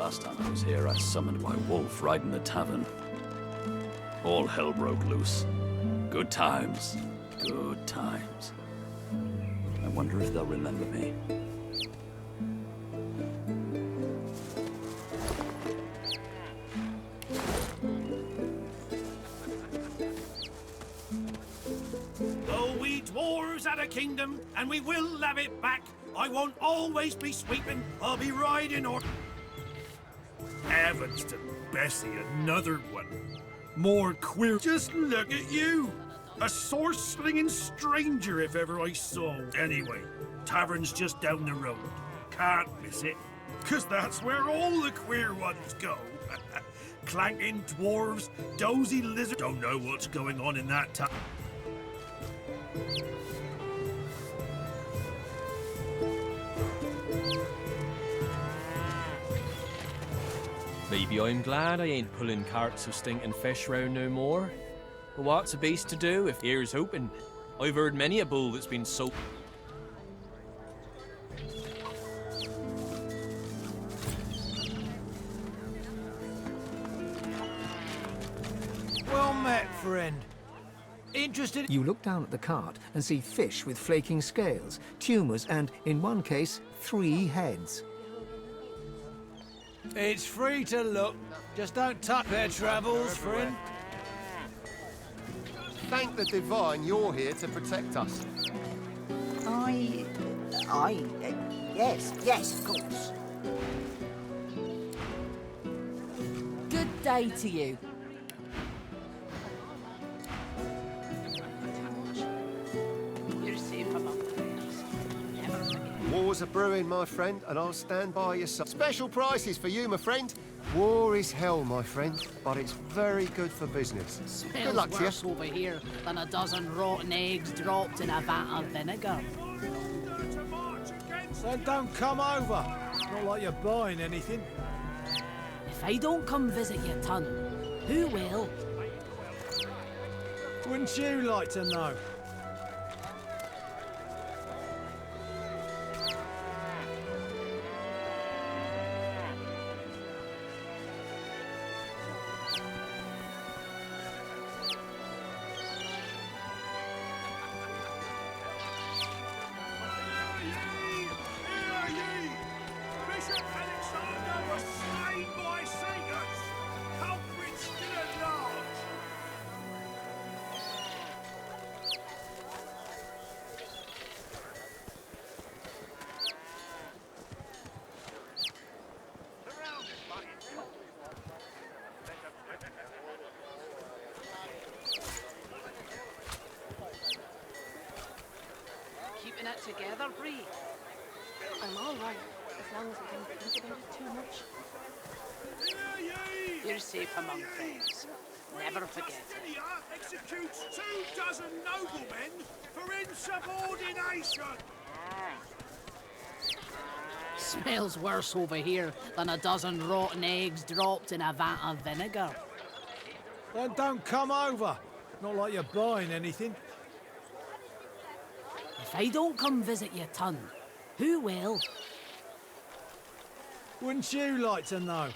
Last time I was here, I summoned my wolf right in the tavern. All hell broke loose. Good times. Good times. I wonder if they'll remember me. Oh, we dwarves had a kingdom, and we will have it back. I won't always be sweeping. I'll be riding or... Heavens to Bessie, another one. More queer. Just look at you. A sword-slinging stranger if ever I saw. Anyway, tavern's just down the road. Can't miss it. 'Cause that's where all the queer ones go. Clanking dwarves, dozy lizards. Don't know what's going on in that town. Maybe I'm glad I ain't pulling carts of stinking fish round no more. But what's a beast to do if ears open? I've heard many a bull that's been so... Well met, friend. Interested? You look down at the cart and see fish with flaking scales, tumours and, in one case, 3 heads. It's free to look. Just don't touch their travels, friend. Thank the divine you're here to protect us. Yes, of course. Good day to you. You're safe among friends. Never forget. War's a brewing, my friend, and I'll stand by your side. Special prices for you, my friend. War is hell, my friend, but it's very good for business. Good luck to you. Smells worse over here than a dozen rotten eggs dropped in a vat of vinegar. Then don't come over. Not like you're buying anything. If I don't come visit your ton, who will? Wouldn't you like to know? Keeping it together, Bree? I'm all right, as long as I don't think about it too much. You're safe among friends. Never forget it. Executes 24 noblemen for insubordination. Smells worse over here than a dozen rotten eggs dropped in a vat of vinegar. Then don't come over. Not like you're buying anything. If I don't come visit your ton, who will? Wouldn't you like to know?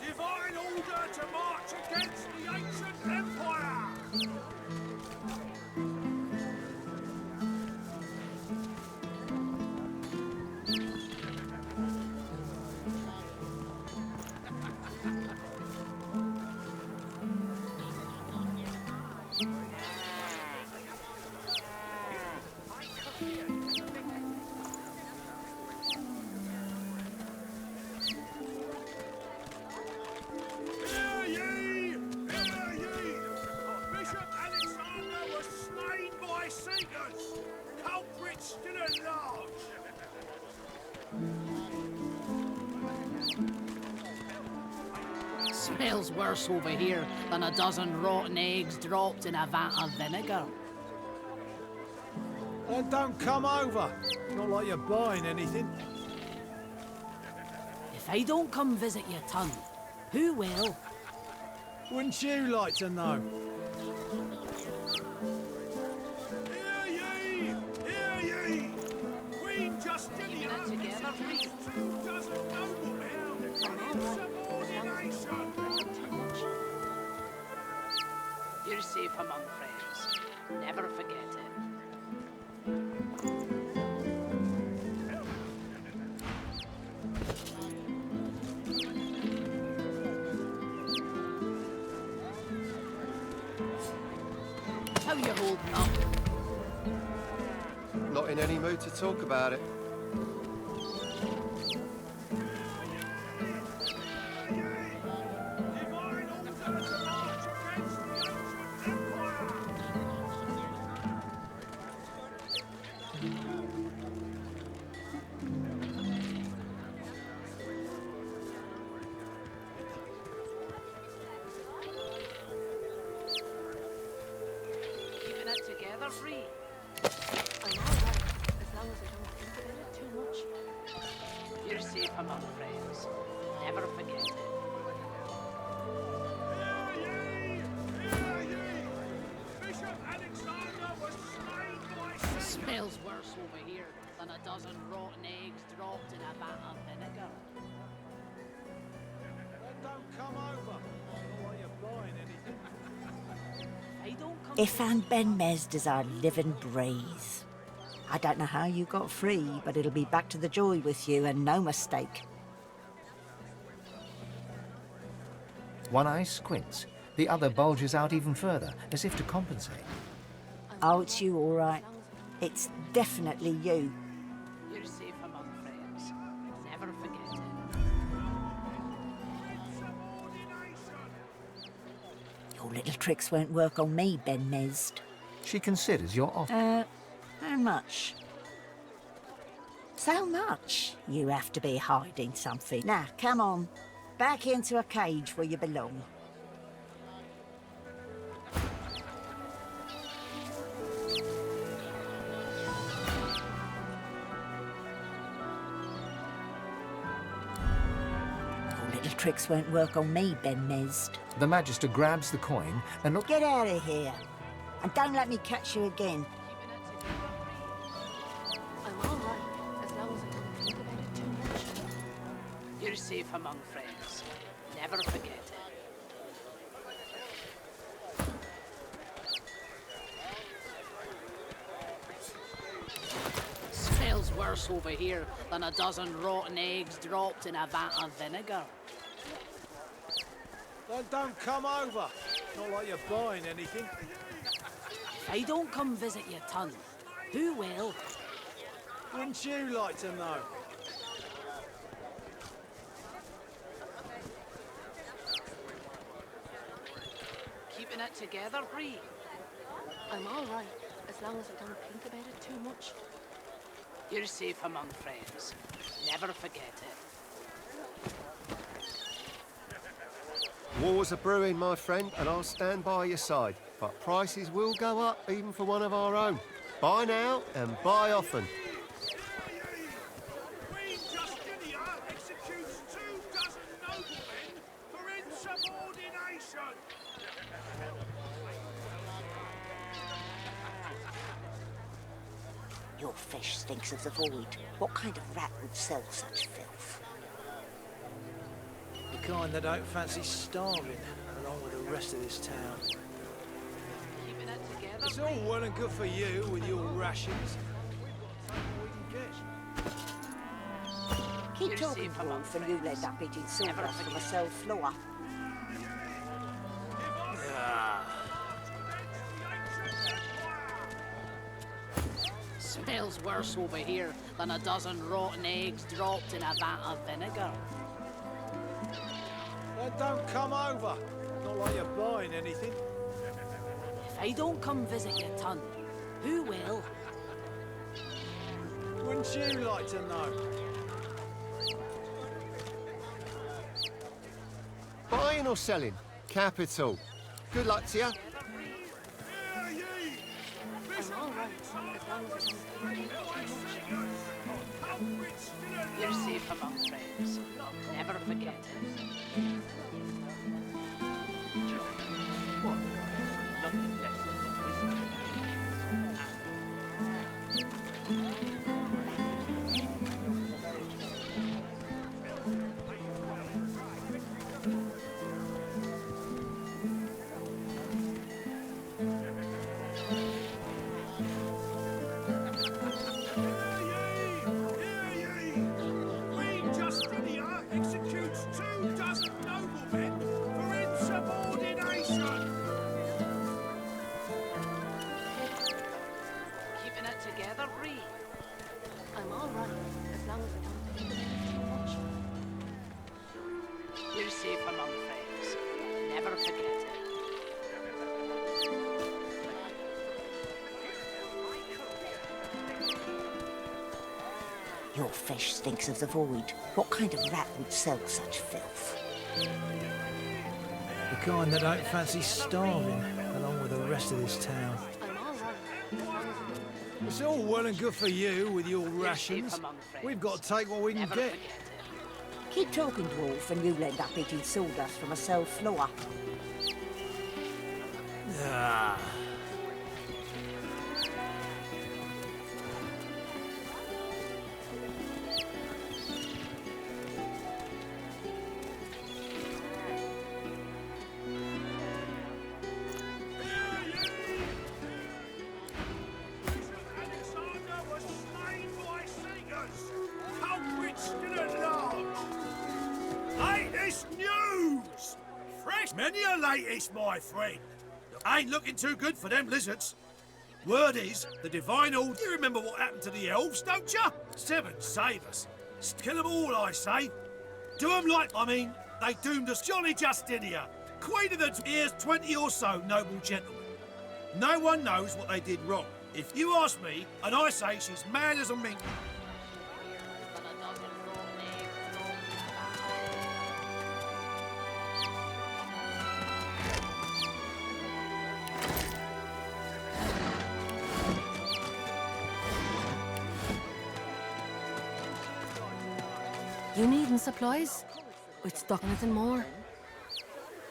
Divine order to march against the ancient empire! Smells worse over here than a dozen rotten eggs dropped in a vat of vinegar. Then don't come over. Not like you're buying anything. If I don't come visit your ton, who will? Wouldn't you like to know? together, please. You're safe among friends. Never forget it. How you holding up? Not in any mood to talk about it. Keeping it together, free. I'm alright, as long as I don't think about it too much. You're safe among friends. Never forget it. Smells worse over here than a dozen rotten eggs dropped in a vat of vinegar. Don't come over. Not like you're buying anything. I don't come Ifan Ben Mesd is our living breeze. I don't know how you got free, but it'll be back to the joy with you and no mistake. One eye squints, the other bulges out even further, as if to compensate. Oh, it's you, all right. It's definitely you. You're safe among friends. Never forget it. Your little tricks won't work on me, Ben Mesd. She considers your offer. How much? So much? You have to be hiding something. Now, come on. Back into a cage where you belong. Your little tricks won't work on me, Ben Mesd. The Magister grabs the coin and looks. Get out of here. And don't let me catch you again. I'm alright, as long as I don't think about it too much. You're safe among friends. Never forget it. Smells worse over here than a dozen rotten eggs dropped in a vat of vinegar. Don't come over. Not like you're buying anything. If I don't come visit your ton, who will? Wouldn't you like to know? Keeping it together, Bree? I'm alright, as long as I don't think about it too much. You're safe among friends. Never forget it. Wars are brewing, my friend, and I'll stand by your side. But prices will go up, even for one of our own. Buy now and buy often. Queen Justinia executes 24 noblemen for insubordination. Your fish stinks of the void. What kind of rat would sell such filth? The kind that don't fancy starving, along with the rest of this town. Keeping it together, It's all well and good for you with your rations. We've got we can get. Keep You're talking, safe among Wolf, and you end up eating sawdust from a cell floor. Smells worse over here than a dozen rotten eggs dropped in a vat of vinegar. Don't come over. Not like you're buying anything. If I don't come visit your ton, who will? Wouldn't you like to know? Buying or selling? Capital. Good luck to you. I'm alright, as long as I don't think about it too much. You're safe among friends. Never forget it. Never forget it. Your fish stinks of the void. What kind of rat would sell such filth? The kind that don't fancy starving, along with the rest of this town. I'm all right. It's all well and good for you with your rations. among friends. We've got to take what we can Never get. forget it. Keep talking, dwarf, and you'll end up eating sawdust from a cell floor. Ah. Alexander was slain by seekers. Culprits still at large. Latest news! Fresh many a latest, my friend. Ain't looking too good for them lizards. Word is, the Divine Order... You remember what happened to the elves, don't ya? Seven save us. Kill them all, I say. Do them like... I mean, they doomed us. Jolly Justinia. Queen of the... Here's 20 or so noble gentlemen. No one knows what they did wrong. If you ask me, and I say she's mad as a mink. Than a dozen rotten eggs dropped in a You needing supplies? I'd stock anything more.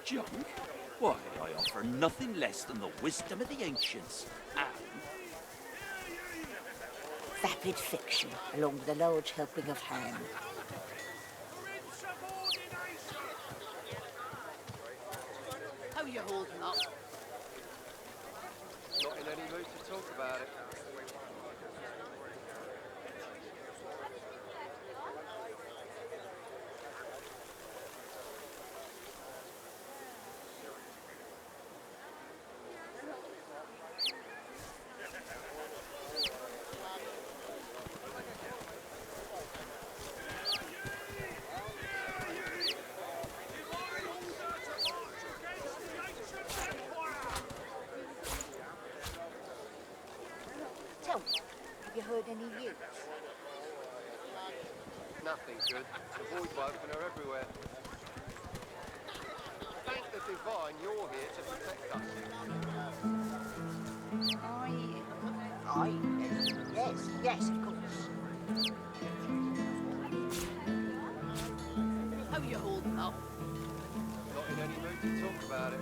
Junk? Why, I offer nothing less than the wisdom of the ancients. And Vapid fiction, along with a large helping of ham. How you holding up? Not in any mood to talk about it. Tell me, have you heard any news? Nothing good. The void woken are everywhere. Thank the Divine you're here to protect us. Yes, of course. How you holding up? Not in any mood to talk about it.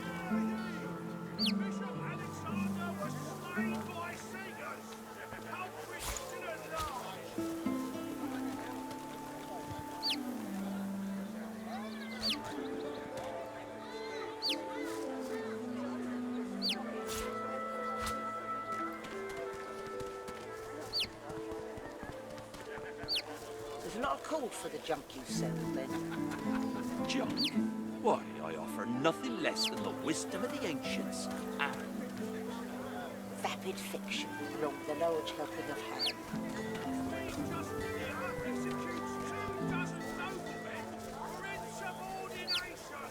Bishop Alexander was slain by seekers. Culprits still at large. There's a lot of call for the junk you sell, then. junk? Why, I offer nothing less than the wisdom of the ancients. And Vapid fiction, along with a large helping of ham. Justinia executes 2 dozen noblemen for insubordination.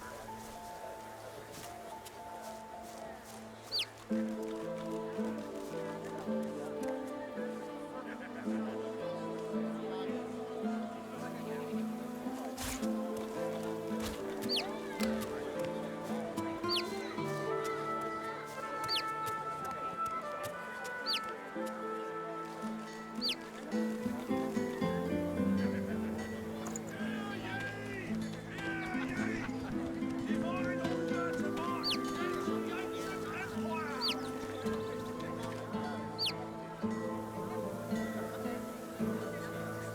Divine order to march against the ancient empire.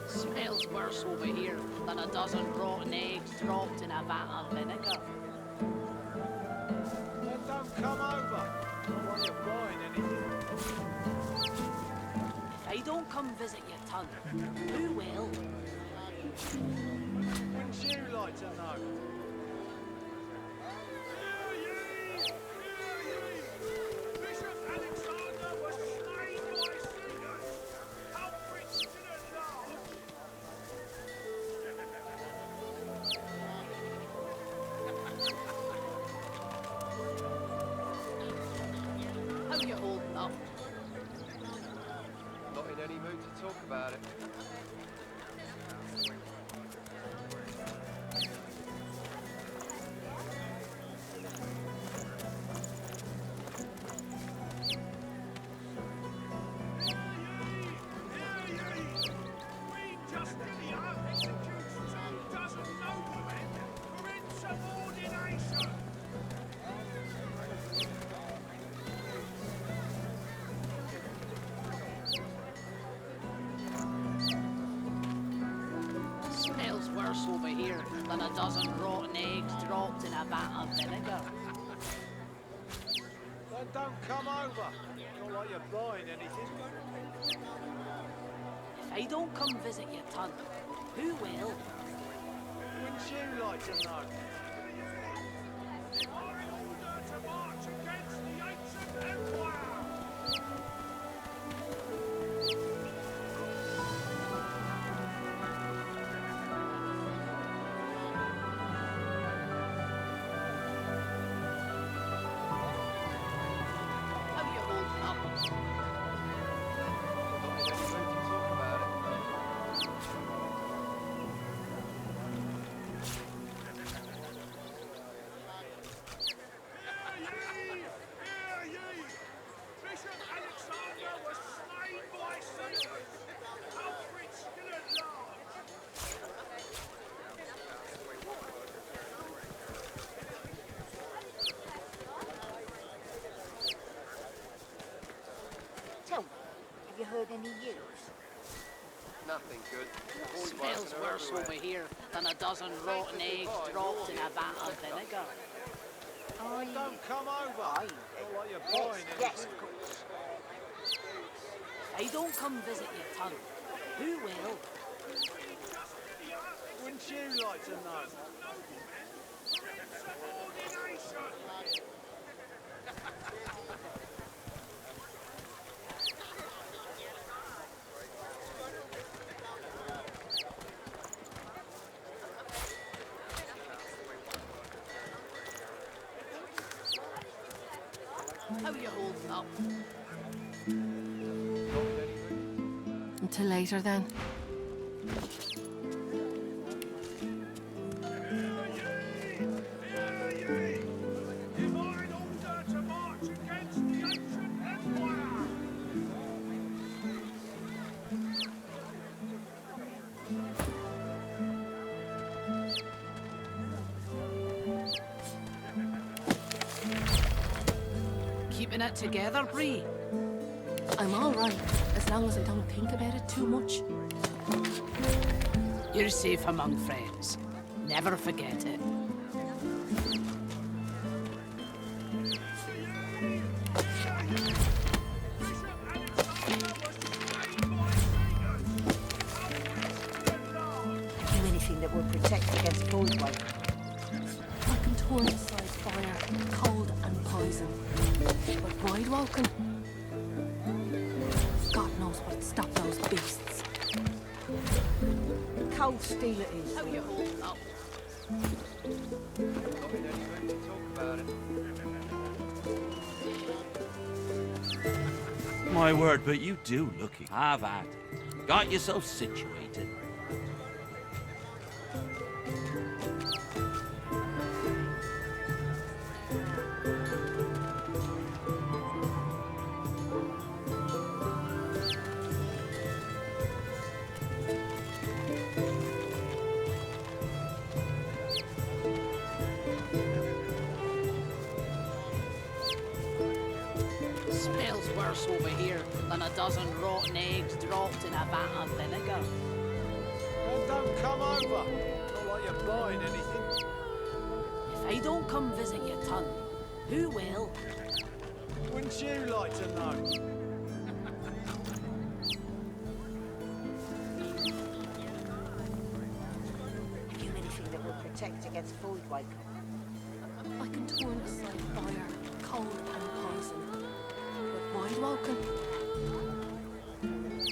Smells worse over here than a dozen rotten eggs dropped in a vat of vinegar. Then don't come over. Not while you're buying anything. If I don't come visit your ton, who will? Wouldn't you like to know? Bishop Alexander was slain by seekers. Culprits still at large. talk about it. Smells worse over here than a dozen rotten eggs dropped in a vat of vinegar. Then don't come over. Not like you're buying anything. If I don't come visit your ton, who will? Wouldn't you like to know? How you holding up? Bishop Alexander was slain by Caesar. Culprit still at large. Tell me, have you heard any news? Nothing good. Always Smells worse worse everywhere. over here than a dozen rotten eggs dropped in a vat of vinegar. Then don't come over. Aye. Not like you're Yes, buying yes, anything. of course. If I don't come visit your ton, who will? Wouldn't you like to know? How you holding up? Until later then. Divine order to march against the ancient empire. Keeping it together, Bree? I'm all right, as long as I don't think about it too much. You're safe among friends. Never forget it. Do anything that will protect against void wipe. I can turn aside fire, cold and poison. But wide walking? God knows what'd stop those beasts. Cold steel it is. How you holding up? My word, but you do looking. Have at it. Got yourself situated. Smells worse over here than a dozen rotten eggs dropped in a vat of vinegar. Then don't come over. Not like you're buying anything. If I don't come visit your ton, who will? Wouldn't you like to know? Do anything that will protect against void wipe. I can turn aside fire, cold and poison. But wide walking?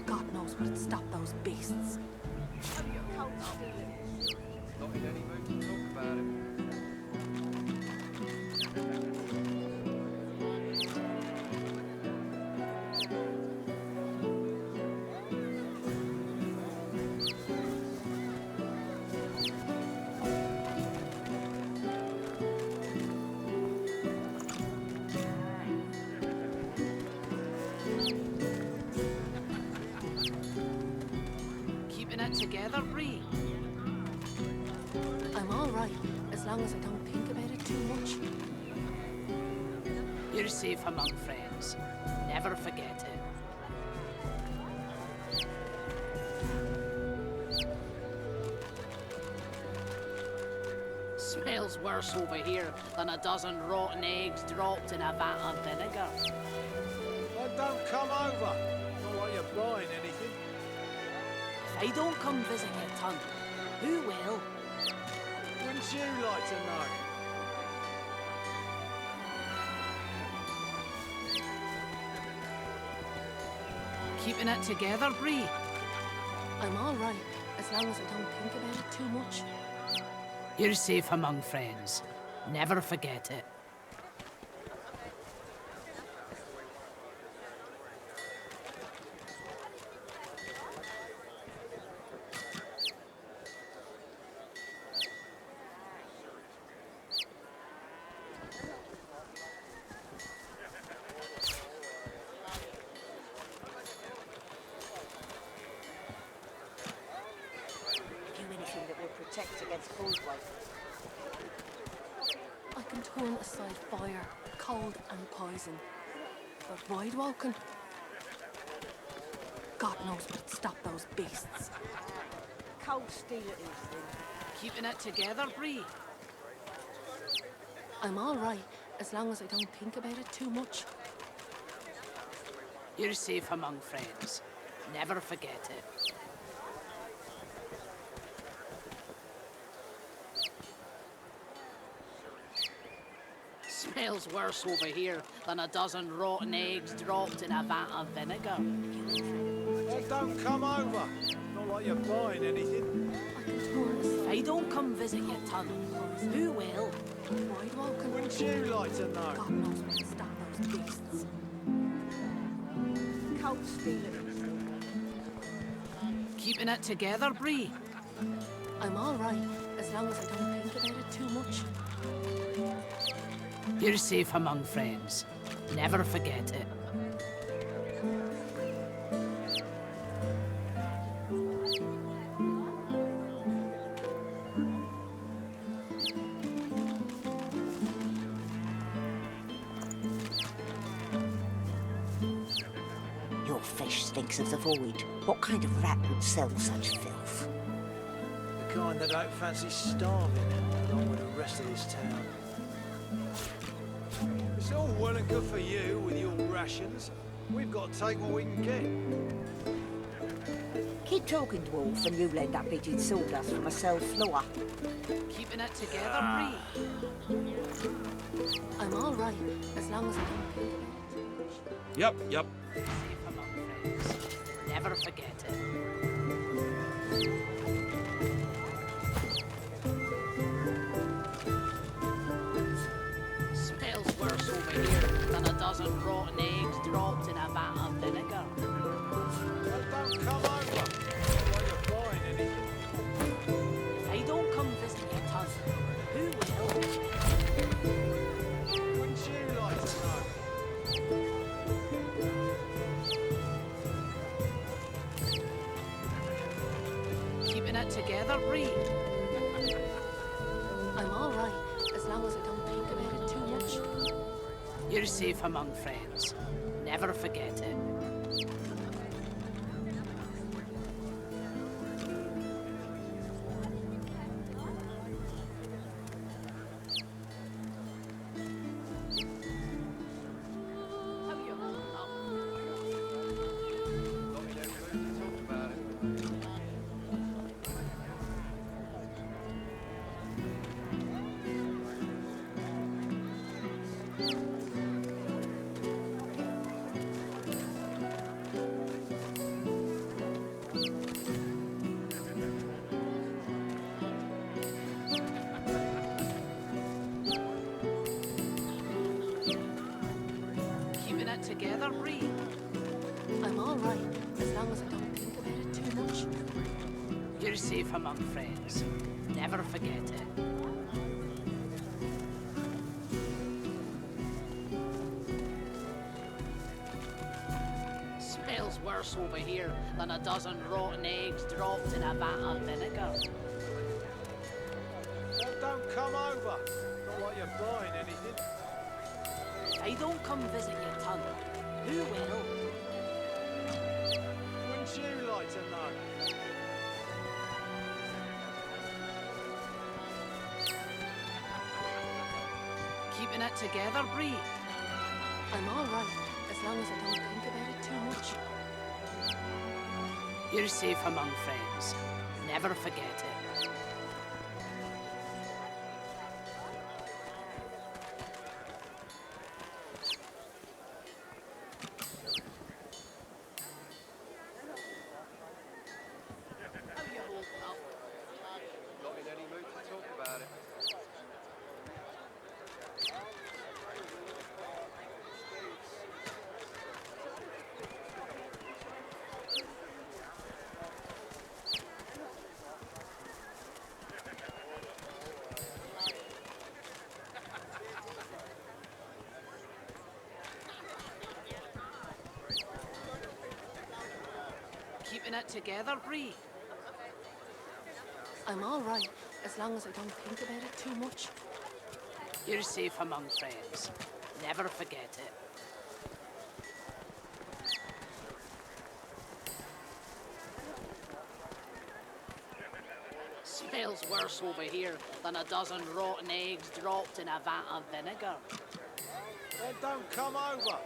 God knows what'd stop those beasts. Not in any mood to talk about it. together, Bree. I'm all right, as long as I don't think about it too much. You're safe among friends. Never forget it. Smells worse over here than a dozen rotten eggs dropped in a vat of vinegar. Then don't come over. Not like you're buying anything. If I don't come visit your ton, who will? Wouldn't you like to know? Keeping it together, Bree? I'm all right, as long as I don't think about it too much. You're safe among friends. Never forget it. Do anything that will protect against cold weather. I can turn aside fire, cold and poison. But wide woken? God knows what'd stop those beasts. Cold steel it is, then. Keeping it together, Bree? I'm all right, as long as I don't think about it too much. You're safe among friends. Never forget it. Smells worse over here than a dozen rotten eggs dropped in a vat of vinegar. Then don't come over. Not like you're buying anything. I can turn If aside I don't come visit your ton, who will? wide woken? Wouldn't you like to know? God knows what'd stop those beasts. Cold steel it is, then. Keeping it together, Bree? I'm all right, as long as I don't think about it too much. You're safe among friends. Never forget it. Your fish stinks of the void. What kind of rat would sell such filth? The kind that don't fancy starving along with the rest of this town. It's all well and good for you with your rations. We've got to take what we can get. Keep talking, dwarf, and you'll end up eating sawdust from a cell floor. Keeping it together, Bree? I'm all right, as long as I don't think about it too much. Yep. Safe among friends. Never forget it. Smells worse over here than a dozen rotten eggs dropped in a vat of vinegar. Then don't come over. Not like you're buying anything. If I don't come visit your ton, who will? Wouldn't you like to know? Keeping it together, Bree? I'm all right, as long as I don't think about it too much. You're safe among friends. Never forget it. Keeping it together, Bree? I'm all right, as long as I don't think about it too much. You're safe among friends. Never forget it. Smells worse worse over here than a dozen rotten eggs dropped in a vat of vinegar. Then don't come over. Not like you're buying anything. If I don't come visit your tunnel, who will? Wouldn't you like to know? Keeping it together, Bree? I'm all right, as long as I don't think about it too much. You're safe among friends. Never forget it. Not in any mood to talk about it. Keeping it together, Bree? I'm all right, as long as I don't think about it too much. You're safe among friends. Never forget it. Smells worse over here than a dozen rotten eggs dropped in a vat of vinegar. Then don't come over.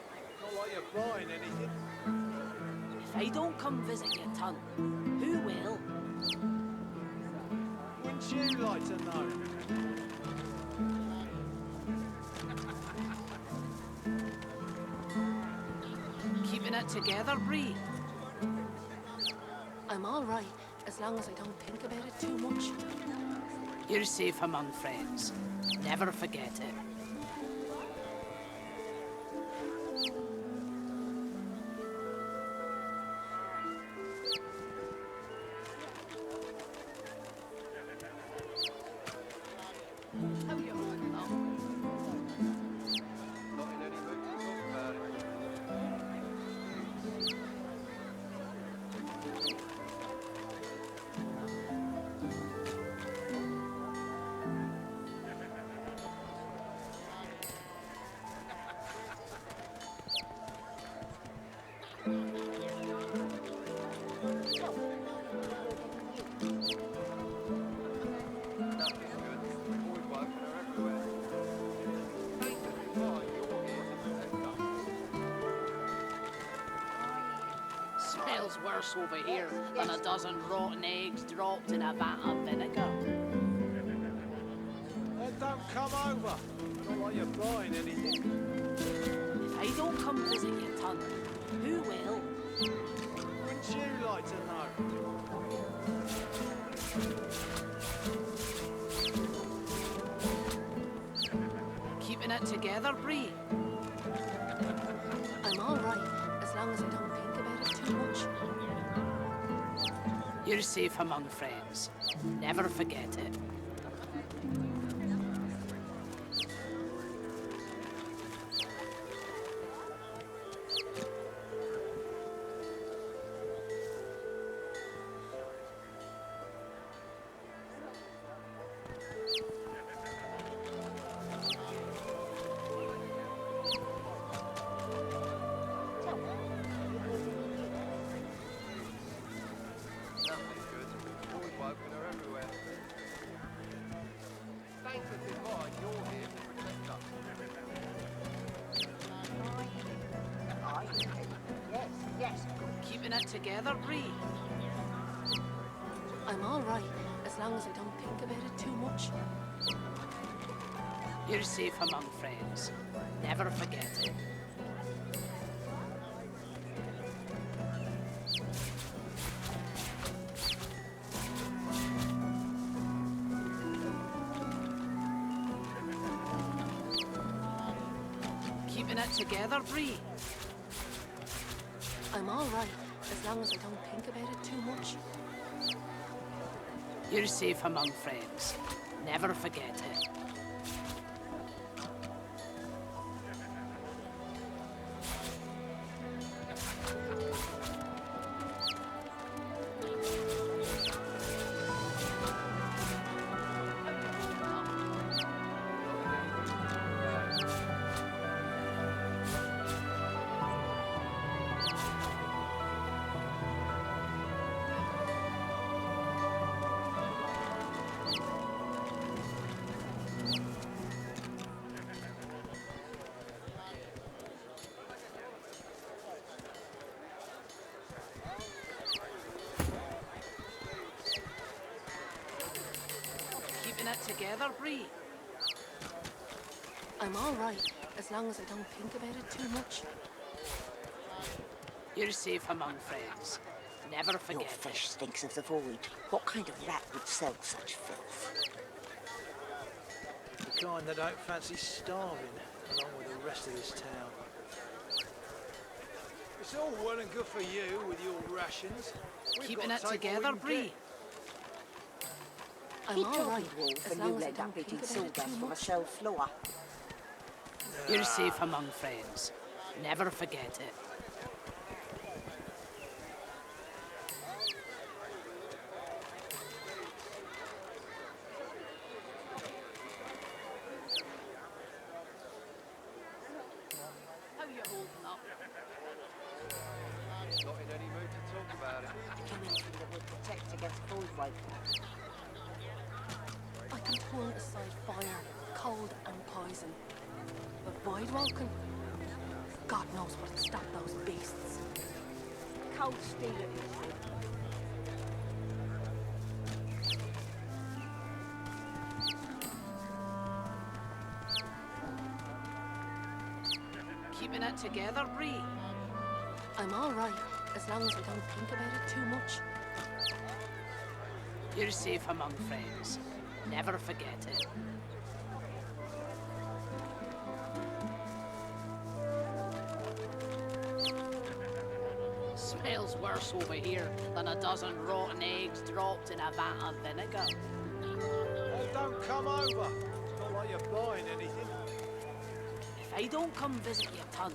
Not like you're buying anything. If I don't come visit your tunnel, who will? Wouldn't you like to know? Keeping it together, Bree? I'm all right, as long as I don't think about it too much. You're safe among friends. Never forget it. How you holding up? Not in any mood to talk about it. Smells worse over here than a dozen rotten eggs dropped in a vat of vinegar. Then don't come over. Not like you're buying anything. If I don't come visit your tunnel, who will? Wouldn't you like to know? Keeping it together, Bree? I'm all right, as long as I don't think about it too much. You're safe among friends. Never forget it. Nothing good. Always woken her everywhere. Thank the divine you're here to protect us. Yes, yes. Keeping it together, Bree? I'm all right, as long as I don't think about it too much. You're safe among friends. Never forget it. Keeping it together, Bree? I'm all right, as long as I don't think about it too much. You're safe among friends. Never forget it. Keeping it together, Bree? I'm all right, as long as I don't think about it too much. You're safe among friends. Never Your forget fish it. stinks of the void. What kind of rat would sell such filth? The kind that don't fancy starving, along with the rest of this town. It's all well and good for you with your rations. We've Keeping got it to take together, what we can Bree? get. I'm Keep all talking, right, Wolf, as and long you'll as I end up don't think eating about it sawdust too from a much. cell floor. You're safe among friends. Never forget it. How you holding up? Not in any mood to talk about it. Come in from the wood protect against void wipe. I can turn aside fire, cold and poison. But void walking? God knows what'd stop those beasts. Cold steel it is. Keeping it together, Bree? I'm all right, as long as I don't think about it too much. You're safe among friends. Never forget it. Smells worse over here than a dozen rotten eggs dropped in a vat of vinegar. Oh, don't come over. Not like you're buying anything. If I don't come visit your ton,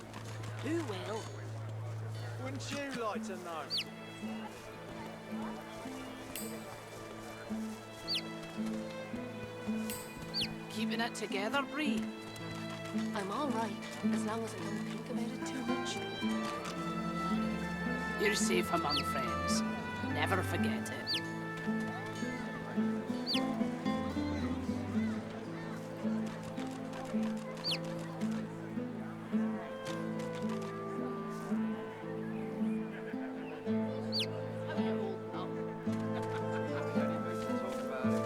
who will? Wouldn't you like to know? Keeping it together, Bree? I'm all right, as long as I don't think about it too much. You're safe among friends. Never forget it. How you holding up? Not in any mood to talk about it.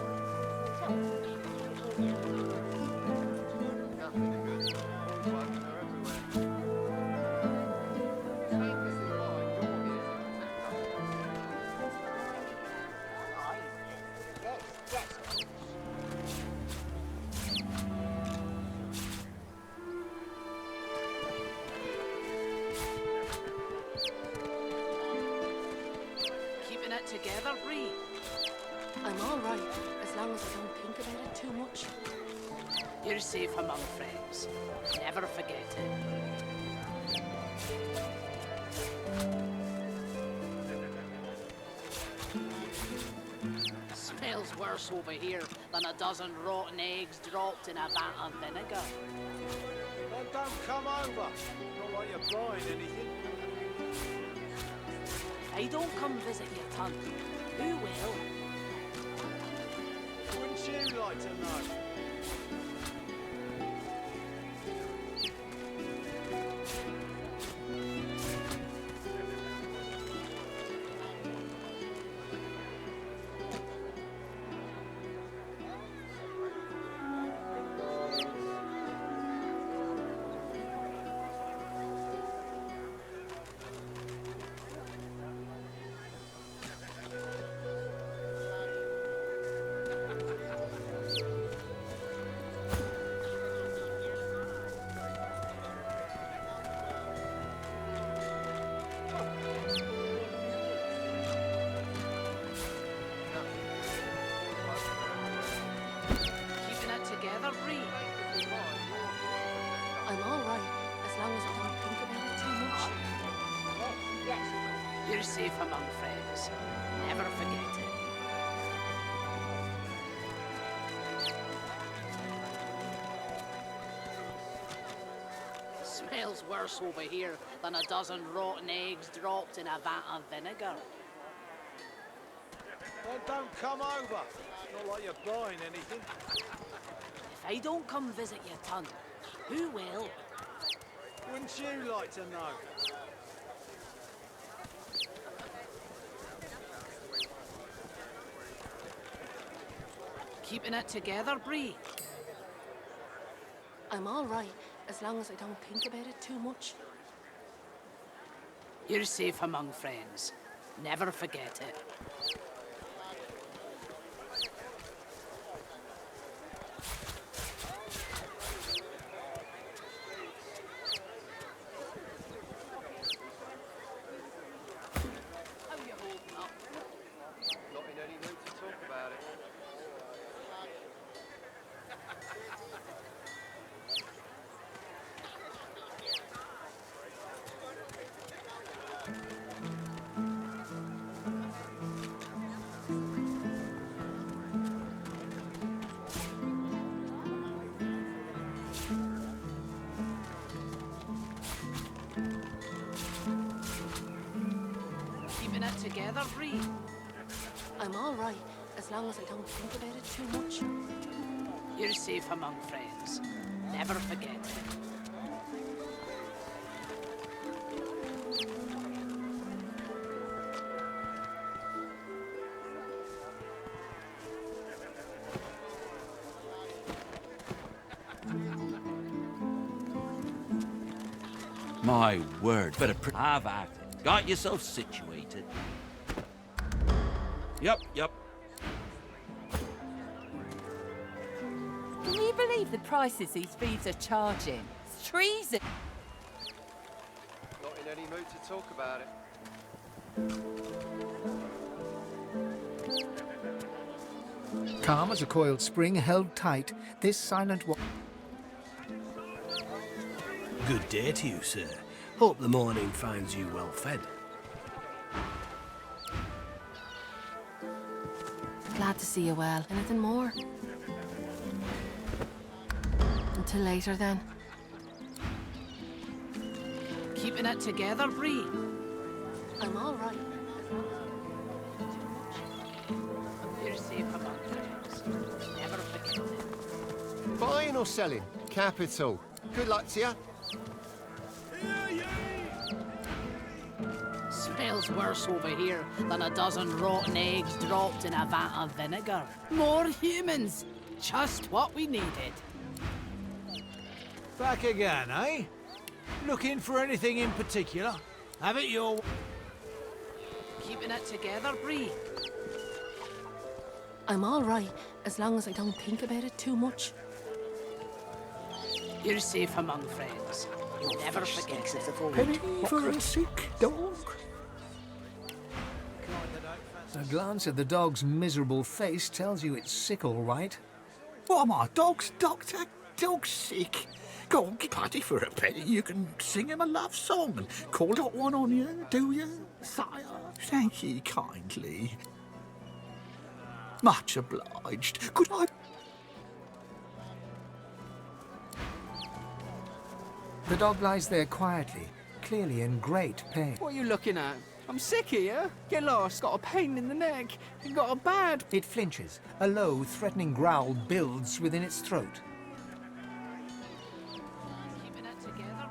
Nothing good. Void wipes are everywhere. Keep this in mind, you're here to protect us. Yes, yes. Keeping it together, Bree? I'm all right, as long as I don't think about it too much. You're safe among friends. Never forget it. Smells worse over here than a dozen rotten eggs dropped in a vat of vinegar. Oh, don't come over. Not like you're buying anything. If I don't come visit your ton, who will? Wouldn't you like to know? Keeping it together, Bree? I'm all right, as long as I don't think about it too much. Yes, yes. You're safe among friends. Never forget it. Smells worse over here than a dozen rotten eggs dropped in a vat of vinegar. Oh, don't come over. Not like you're buying anything. If I don't come visit your ton, who will? Wouldn't you like to know? Keeping it together, Bree? I'm all right, as long as I don't think about it too much. You're safe among friends. Never forget it. Not in any mood to talk about it. Keeping it together, Bree? I'm all right, as long as I don't think about it too much. You're safe among friends. Never forget it. My word, better have at it. Got yourself situated. Yep. Can you believe the prices these thieves are charging? It's treason. Not in any mood to talk about it. Calm as a coiled spring held tight, this silent Good day to you, sir. Hope the morning finds you well fed. Glad to see you well. Anything more? Until later, then. Keeping it together, Bree? I'm all right. You're safe among friends. Never forget it. Buying or selling? Capital. Good luck to you. Smells worse over here than a dozen rotten eggs dropped in a vat of vinegar. More humans. Just what we needed. Back again, eh? Looking for anything in particular? Have it your... Keeping it together, Bree? I'm all right, as long as I don't think about it too much. You're safe among friends. You'll never forget it. penny for a sick dog. A glance at the dog's miserable face tells you it's sick, all right. What am I, dog's doctor? Dog's sick. Go on, Paddy, for a penny. You can sing him a love song and call that one on you, do you, sire? Thank ye kindly. Much obliged. Could I... The dog lies there quietly, clearly in great pain. What are you looking at? I'm sick here. Get lost. Got a pain in the neck. You got a bad... It flinches. A low, threatening growl builds within its throat.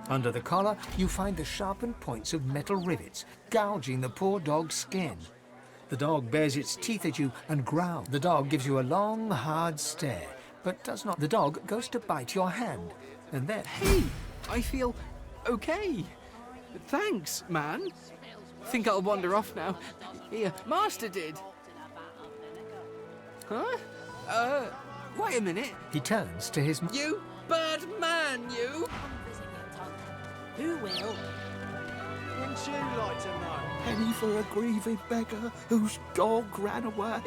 Under the collar, you find the sharpened points of metal rivets, gouging the poor dog's skin. The dog bares its teeth at you and growls. The dog gives you a long, hard stare, but does not. The dog goes to bite your hand, and then... Hey! I feel okay. Thanks, man. Think I'll wander off now. Here, Master did. Huh? Wait a minute. He turns to his... You bad man, you! Who will? Wouldn't you like to know? Penny for a grieving beggar whose dog ran away.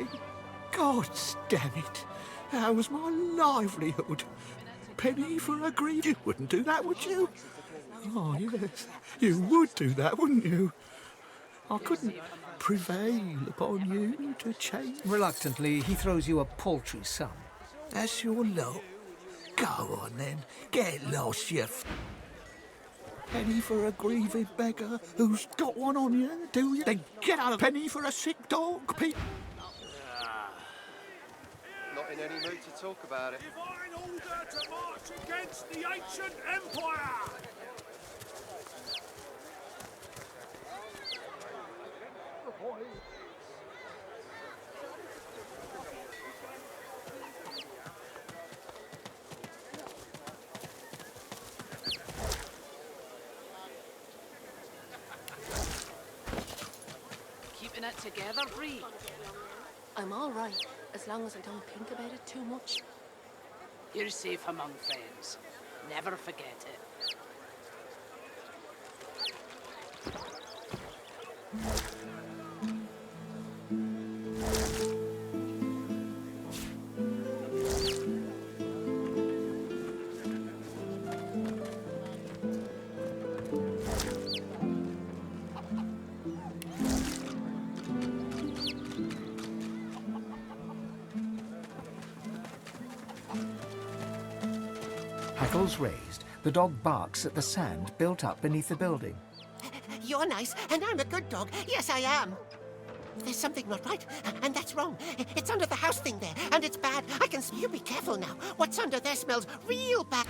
God damn it. That was my livelihood. Penny for a grief. You wouldn't do that, would you? Oh, yes. You would do that, wouldn't you? I couldn't prevail upon you to change. Reluctantly, he throws you a paltry sum. That's your lot. Go on, then. Get lost, you... Penny for a grieving beggar who's got one on you, do you? Then get out of penny for a sick dog, Pete. Not in any mood to talk about it. Divine order to march against the ancient empire! together, Bree. I'm all right, as long as I don't think about it too much. You're safe among friends. Never forget it. Hackles raised, the dog barks at the sand built up beneath the building. You're nice, and I'm a good dog. Yes, I am. There's something not right, and that's wrong. It's under the house thing there, and it's bad. I can... You be careful now. What's under there smells real bad.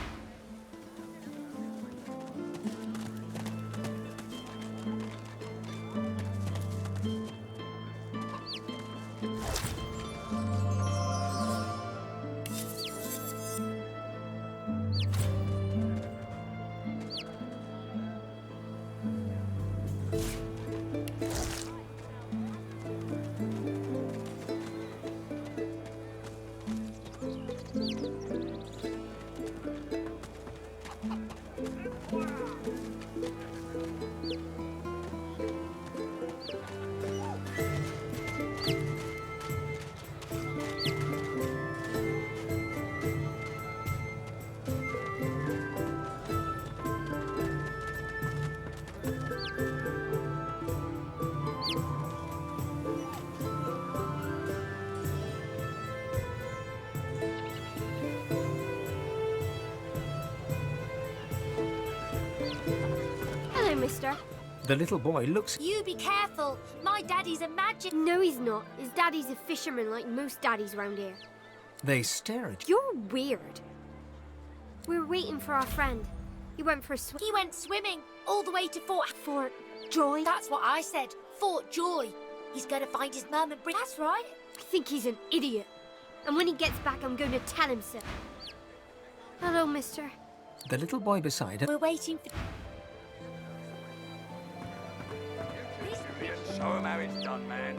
Hello, mister. The little boy looks... You be careful. My daddy's a magic... No, he's not. His daddy's a fisherman like most daddies round here. They stare at... You're weird. We're waiting for our friend. He went for a swim. He went swimming all the way to Fort Joy? That's what I said. Fort Joy. He's gonna find his mum and bring... That's right. I think he's an idiot. And when he gets back, I'm going to tell him so. Hello, mister. The little boy beside her... We're waiting for... Show him how it's done, man.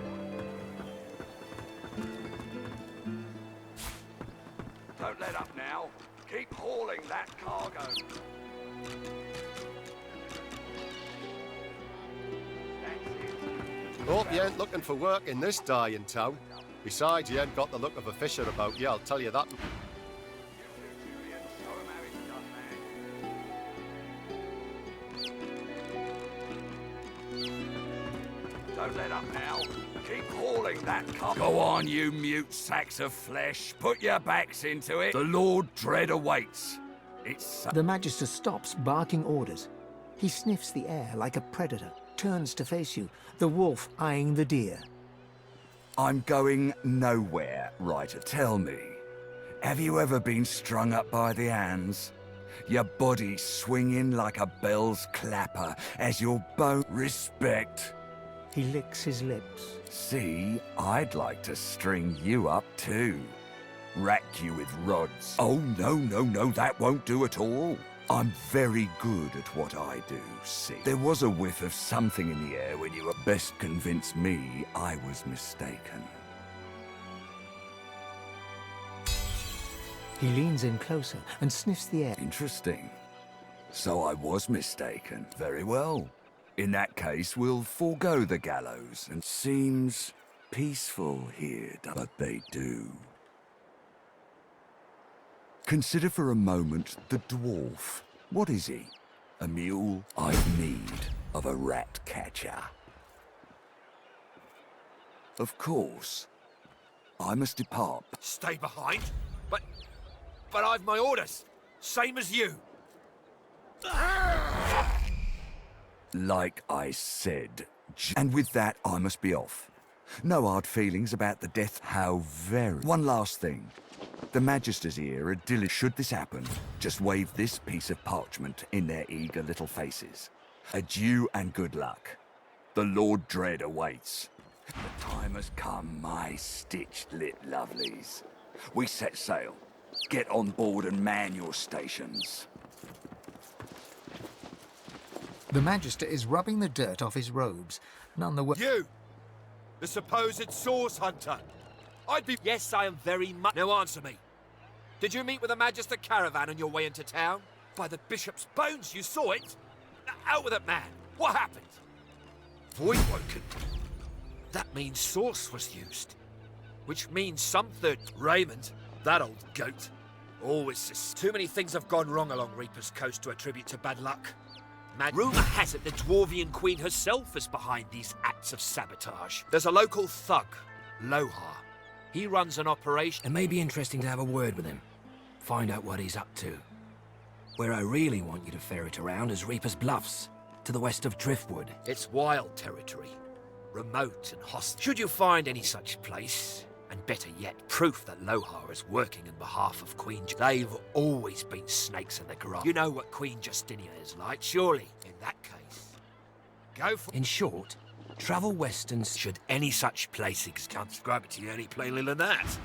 Don't let up now. Keep hauling that cargo. Hope you ain't looking for work in this dying town. Besides, you ain't got the look of a fisher about you, I'll tell you that. Don't let up now. Keep hauling that car. Go on, you mute sacks of flesh. Put your backs into it. The Lord Dread awaits. It's... The Magister stops, barking orders. He sniffs the air like a predator, turns to face you, the wolf eyeing the deer. I'm going nowhere, Ryder. Tell me, have you ever been strung up by the hands? Your body swinging like a bell's clapper as your bone... Respect. He licks his lips. See, I'd like to string you up too. Rack you with rods. Oh, no, that won't do at all. I'm very good at what I do, see. There was a whiff of something in the air when you were best convinced me I was mistaken. He leans in closer and sniffs the air. Interesting. So I was mistaken. Very well. In that case, we'll forego the gallows, and seems peaceful here, but they do. Consider for a moment the dwarf. What is he? A mule? I've need of a rat catcher. Of course. I must depart. Stay behind? But I've my orders. Same as you. Like I said. And with that, I must be off. No hard feelings about the death. How very... One last thing. The Magister's ear are dilly. Should this happen, just wave this piece of parchment in their eager little faces. Adieu and good luck. The Lord Dread awaits. The time has come, my stitched-lit lovelies. We set sail. Get on board and man your stations. The Magister is rubbing the dirt off his robes. None the worse. You! The supposed source hunter. I'd be... Yes, I am very much... Now answer me. Did you meet with the Magister caravan on your way into town? By the bishop's bones, you saw it? Out with it, man. What happened? Voidwoken. That means source was used. Which means some third... Raymond, that old goat. Always just... Too many things have gone wrong along Reaper's Coast to attribute to bad luck. Rumour has it the Dwarvian Queen herself is behind these acts of sabotage. There's a local thug, Lohar. He runs an operation... It may be interesting to have a word with him. Find out what he's up to. Where I really want you to ferret around is Reaper's Bluffs, to the west of Driftwood. It's wild territory. Remote and hostile. Should you find any such place, and better yet, proof that Lohar is working in behalf of Queen... They've always been snakes in the grass. You know what Queen Justinia is like, surely. In that case, go for... In short, travel west and... Should any such place exist, can't describe it to you any plainly than that.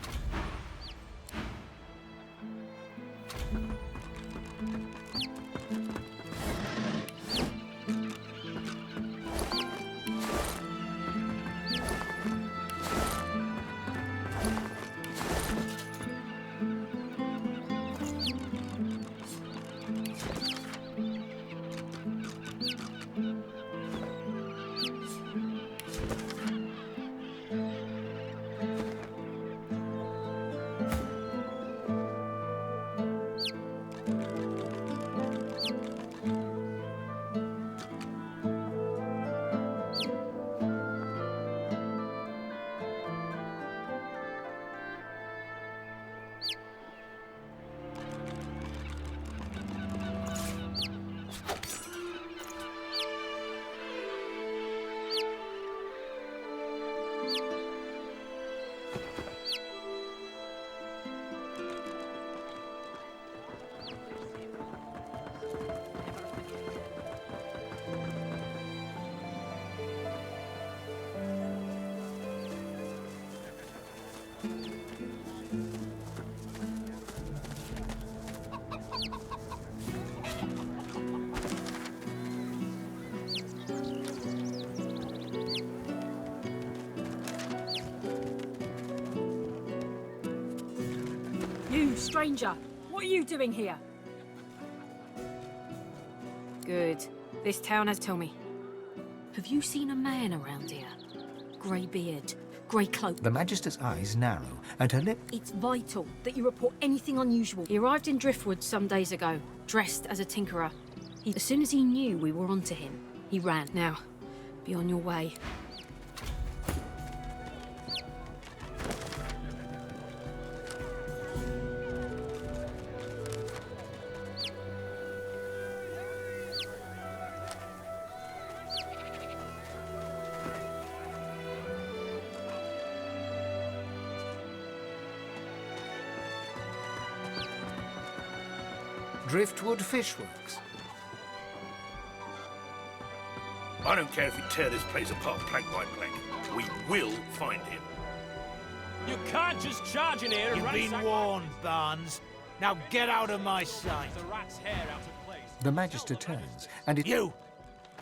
You, stranger! What are you doing here? Good. This town has told me. Have you seen a man around here? Grey beard, grey cloak. The Magister's eyes narrow, and her lip... It's vital that you report anything unusual. He arrived in Driftwood some days ago, dressed as a tinkerer. As soon as he knew we were onto him, he ran. Now, be on your way. Driftwood Fishworks. I don't care if we tear this place apart plank by plank. We will find him. You can't just charge in here and You've been warned, Barnes. Now get out of my sight. The rat's hair out of place. The Magister turns, and it... You!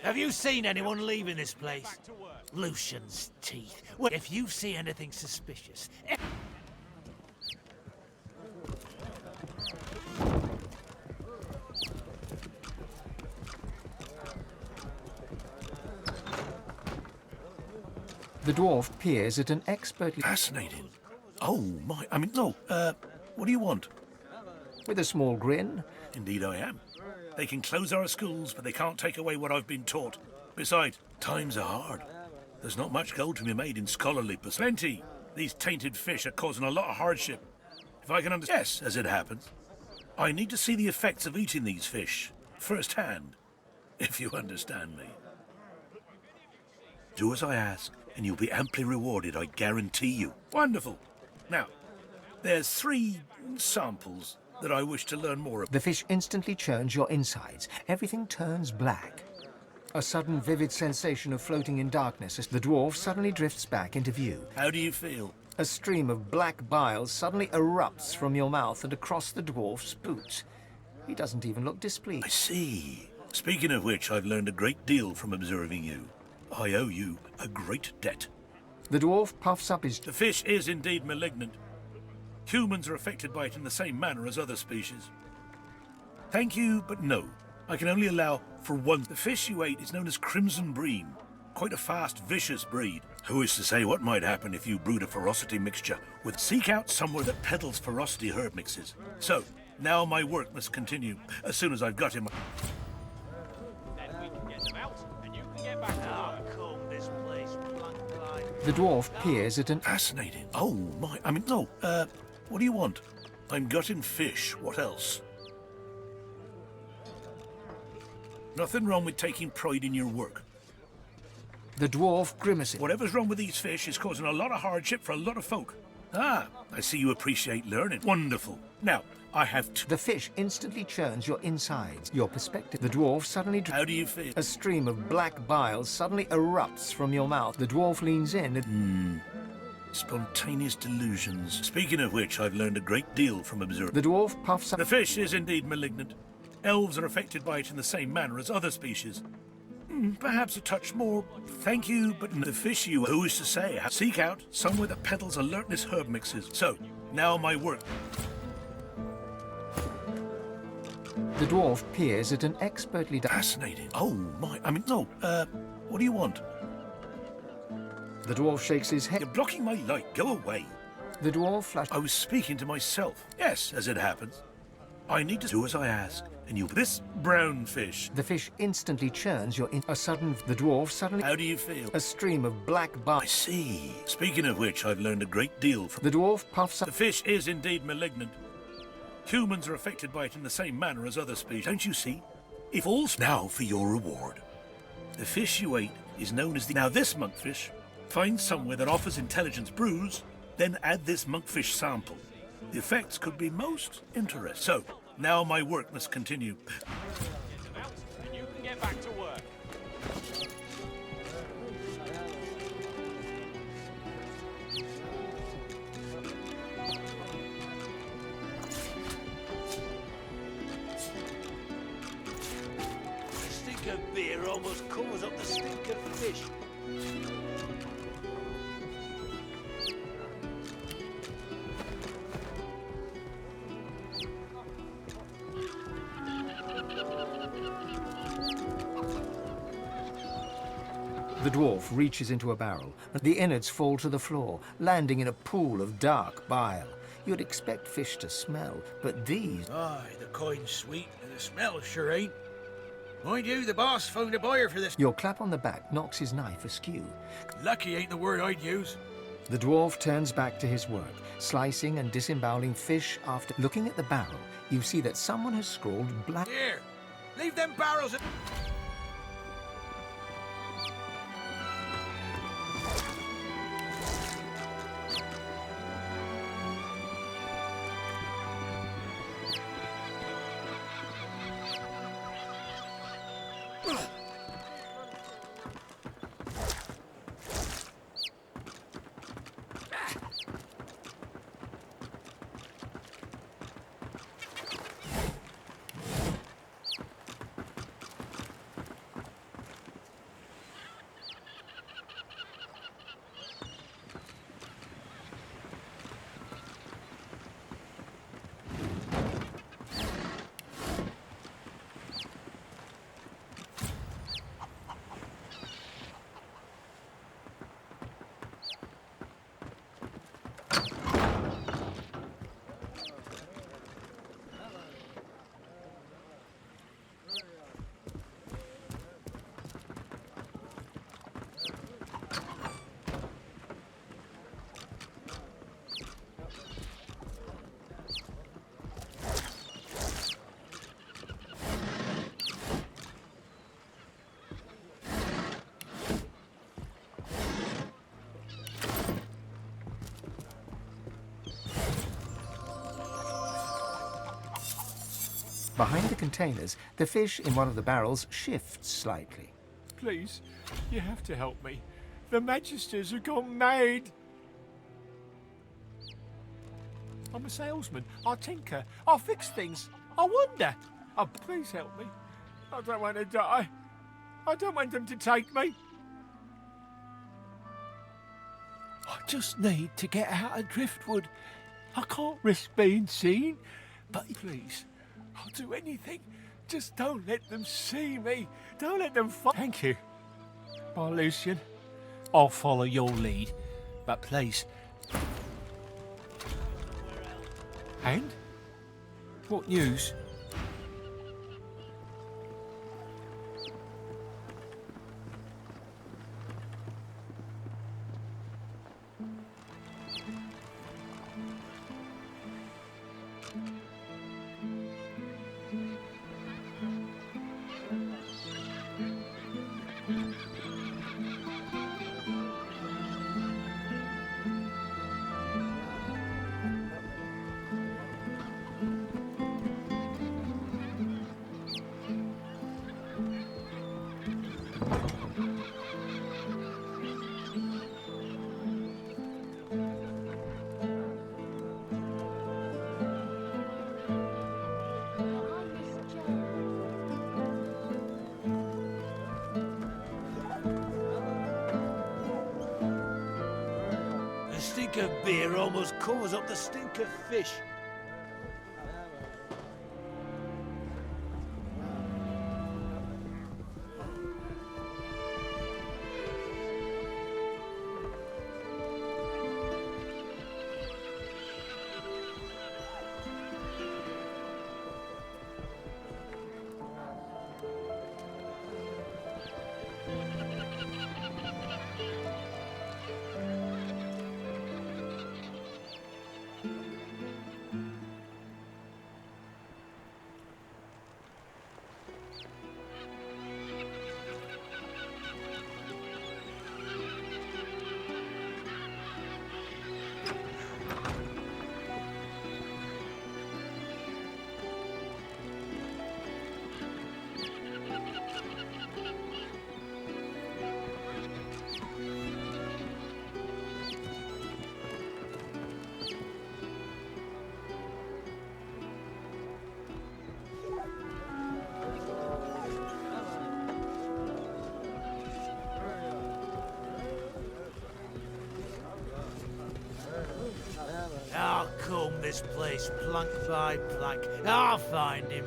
Have you seen anyone leaving this place? Lucian's teeth. Well, if you see anything suspicious... The dwarf peers at an expertly... Fascinating. Oh, my... I mean, no, what do you want? With a small grin. Indeed I am. They can close our schools, but they can't take away what I've been taught. Besides, times are hard. There's not much gold to be made in scholarly pursuits. Plenty. These tainted fish are causing a lot of hardship. If I can understand... Yes, as it happens. I need to see the effects of eating these fish, firsthand, if you understand me. Do as I ask, and you'll be amply rewarded, I guarantee you. Wonderful. Now, there's 3 samples that I wish to learn more about. The fish instantly churns your insides. Everything turns black. A sudden vivid sensation of floating in darkness as the dwarf suddenly drifts back into view. How do you feel? A stream of black bile suddenly erupts from your mouth and across the dwarf's boots. He doesn't even look displeased. I see. Speaking of which, I've learned a great deal from observing you. I owe you a great debt. The dwarf puffs up his... The fish is indeed malignant. Humans are affected by it in the same manner as other species. Thank you, but no. I can only allow for one. The fish you ate is known as Crimson Bream. Quite a fast, vicious breed. Who is to say what might happen if you brewed a ferocity mixture with... Seek out somewhere that peddles ferocity herb mixes. So, now my work must continue, as soon as I've got him... Then we can get them out, and you can get back to work. This place, The dwarf peers at an... Fascinating. Oh, my... what do you want? I'm gutting fish. What else? Nothing wrong with taking pride in your work. The dwarf grimacing. Whatever's wrong with these fish is causing a lot of hardship for a lot of folk. Ah, I see you appreciate learning. Wonderful. Now, I have to... The fish instantly churns your insides, your perspective. The dwarf suddenly... How do you feel? A stream of black bile suddenly erupts from your mouth. The dwarf leans in. Spontaneous delusions. Speaking of which, I've learned a great deal from observing. The dwarf puffs up. The fish is indeed malignant. Elves are affected by it in the same manner as other species. Perhaps a touch more. Thank you, but the fish you... Who is to say? Seek out somewhere that peddles alertness herb mixes. So, now my work. The dwarf peers at an expertly... Fascinating. Oh, my... what do you want? The dwarf shakes his head. You're blocking my light. Go away. The dwarf flashes... I was speaking to myself. Yes, as it happens. I need to do as I ask. And you... This brown fish. The fish instantly churns your... The dwarf suddenly... How do you feel? A stream of black bile... I see. Speaking of which, I've learned a great deal from... The dwarf puffs up... The fish is indeed malignant. Humans are affected by it in the same manner as other species. Don't you see? If all's... Now for your reward. The fish you ate is known as the... Now this monkfish, find somewhere that offers intelligence brews, then add this monkfish sample. The effects could be most interesting. So, now my work must continue. Get them out, and you can get back to work. The stink of beer almost covers up the stink of fish. The dwarf reaches into a barrel, and the innards fall to the floor, landing in a pool of dark bile. You'd expect fish to smell, but these... Aye, the coin's sweet, and the smell sure ain't. Mind you, the boss found a buyer for this. Your clap on the back knocks his knife askew. Lucky ain't the word I'd use. The dwarf turns back to his work, slicing and disemboweling fish after... Looking at the barrel, you see that someone has scrawled black... Here, leave them barrels at... Behind the containers, the fish in one of the barrels shifts slightly. Please, you have to help me. The Magisters have gone mad. I'm a salesman. I tinker. I fix things. I wonder. Oh, please help me. I don't want to die. I don't want them to take me. just need to get out of Driftwood. I can't risk being seen. But please, I'll do anything. Just don't let them see me. Don't let them Thank you. Bye, Lucian. I'll follow your lead. But please. And? What news? The stink of beer almost covers up the stink of fish. I'll comb this place plank by plank. I'll find him.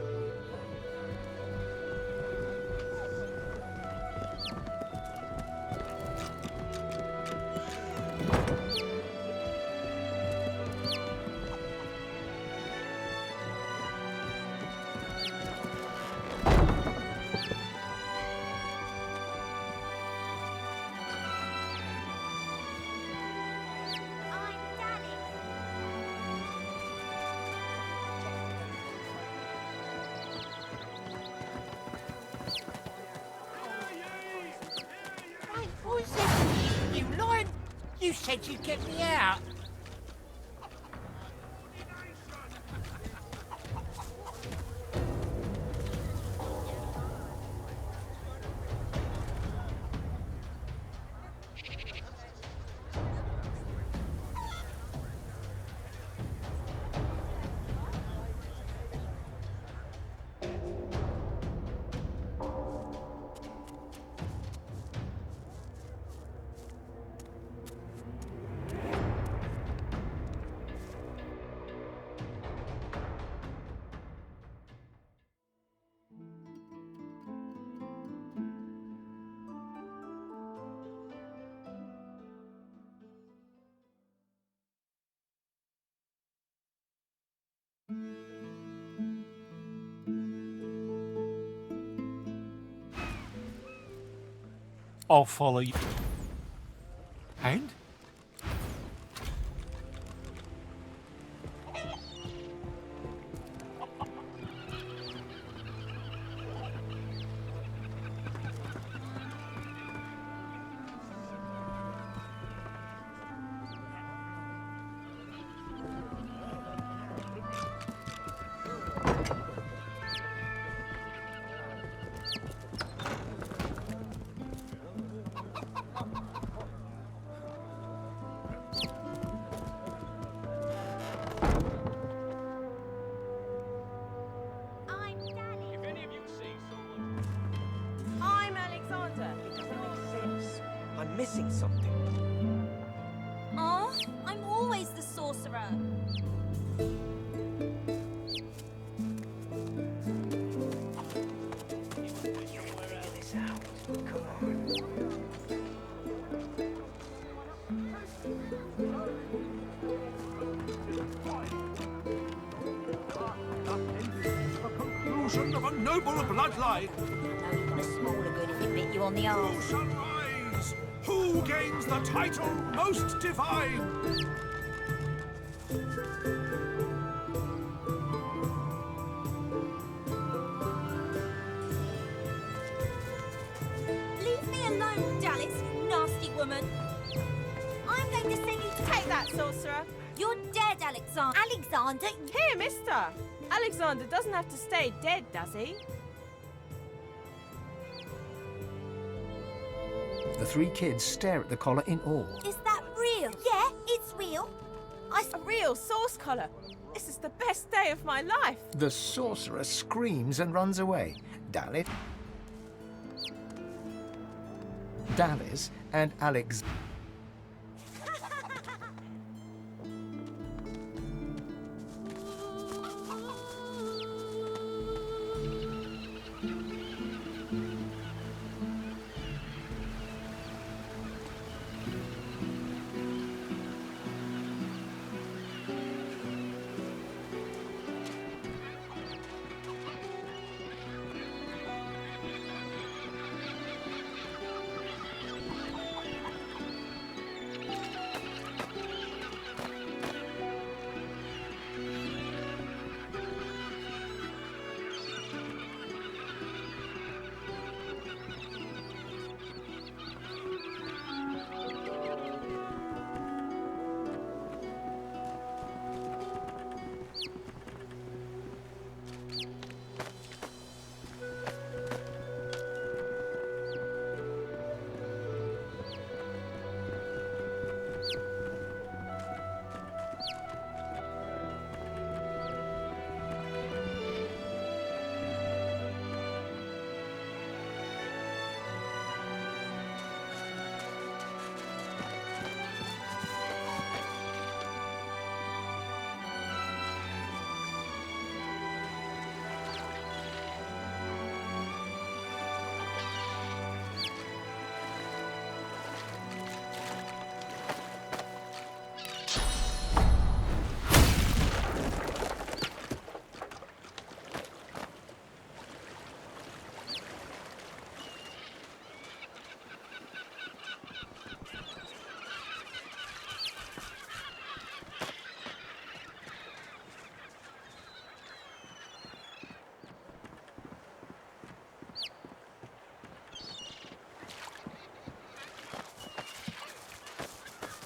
You lion! You said you'd get me out. I'll follow you. And? Missing something. chosen of a noble bloodline. The smaller good if it bit you on the arse. Who shall rise? Who gains the title most divine? Leave me alone, Dallas, you nasty woman. I'm going to send you to Take that, sorcerer. You're dead, Alexander. Alexander? Here, mister. Alexander doesn't have to stay dead, does he? The three kids stare at the collar in awe. Is that real? Yeah, it's real. A real source collar. This is the best day of my life. The sorcerer screams and runs away. Dallas and Alex.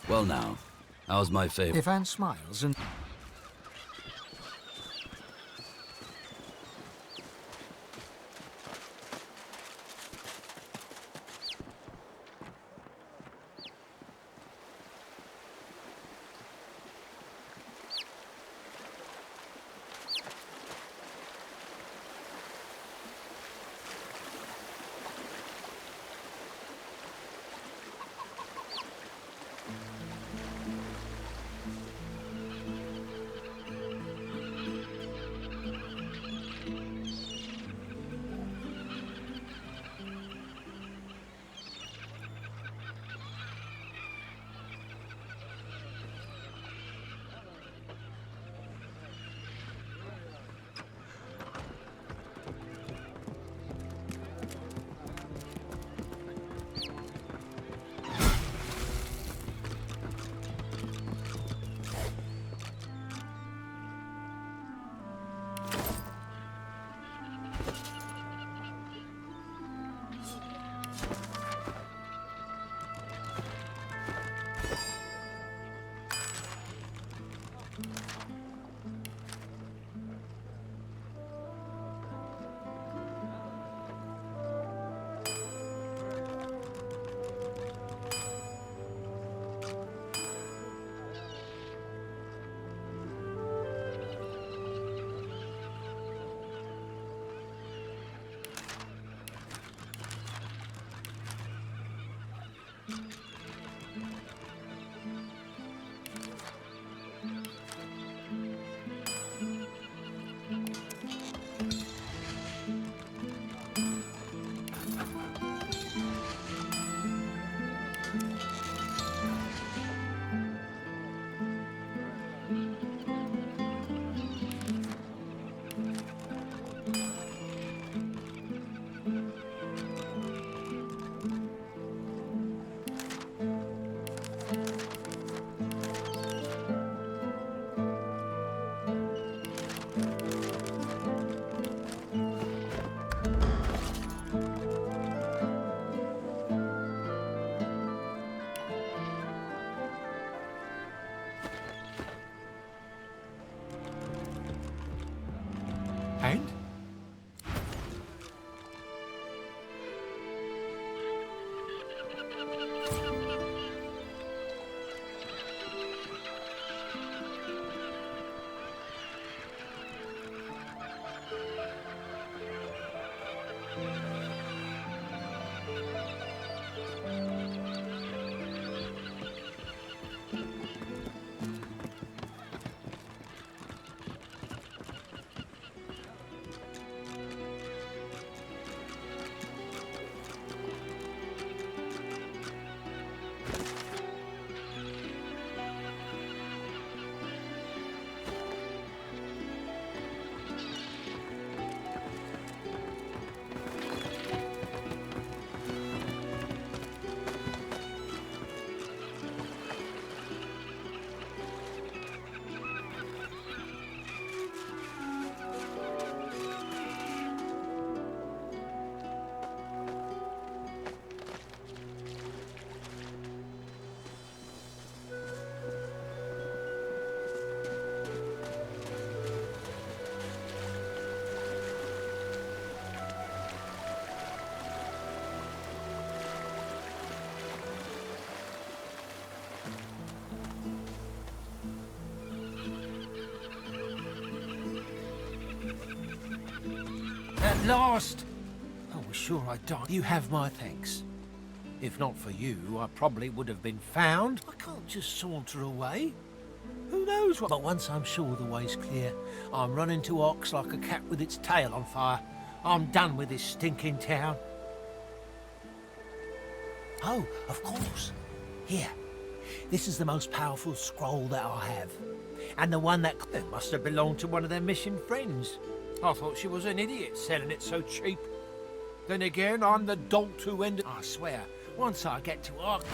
Well now, how's my favourite? Ivan smiles and... And? At last! I was sure I'd died. You have my thanks. If not for you, I probably would have been found. I can't just saunter away. Who knows what? But once I'm sure the way's clear, I'm running to Ox like a cat with its tail on fire. I'm done with this stinking town. Oh, of course. Here. This is the most powerful scroll that I have. And the one that must have belonged to one of their missing friends. I thought she was an idiot selling it so cheap. Then again, I'm the dolt who ended... I swear, once I get to Ox...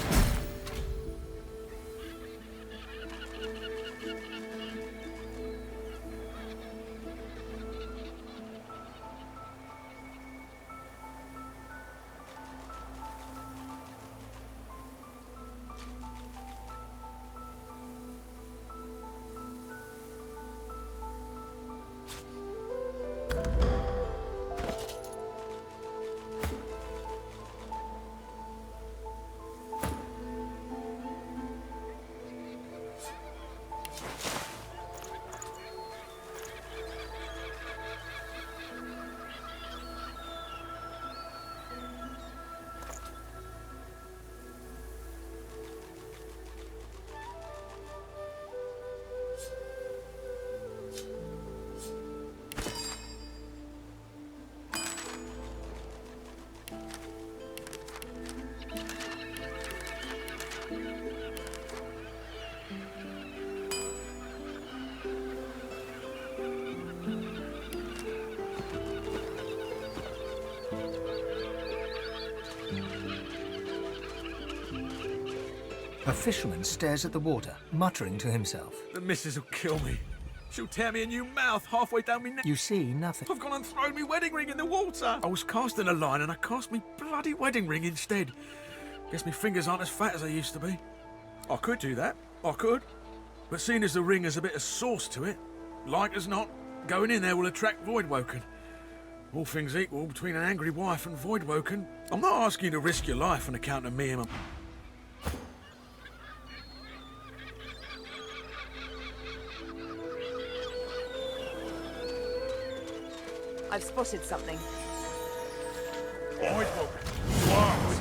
A fisherman stares at the water, muttering to himself. The missus will kill me. She'll tear me a new mouth halfway down me neck. You see nothing. I've gone and thrown me wedding ring in the water. I was casting a line and I cast me bloody wedding ring instead. Guess me fingers aren't as fat as they used to be. I could do that. I could. But seeing as the ring has a bit of sauce to it, like as not, going in there will attract Voidwoken. All things equal, between an angry wife and Voidwoken, I'm not asking you to risk your life on account of me and my... I've spotted something. Voidwoken. What?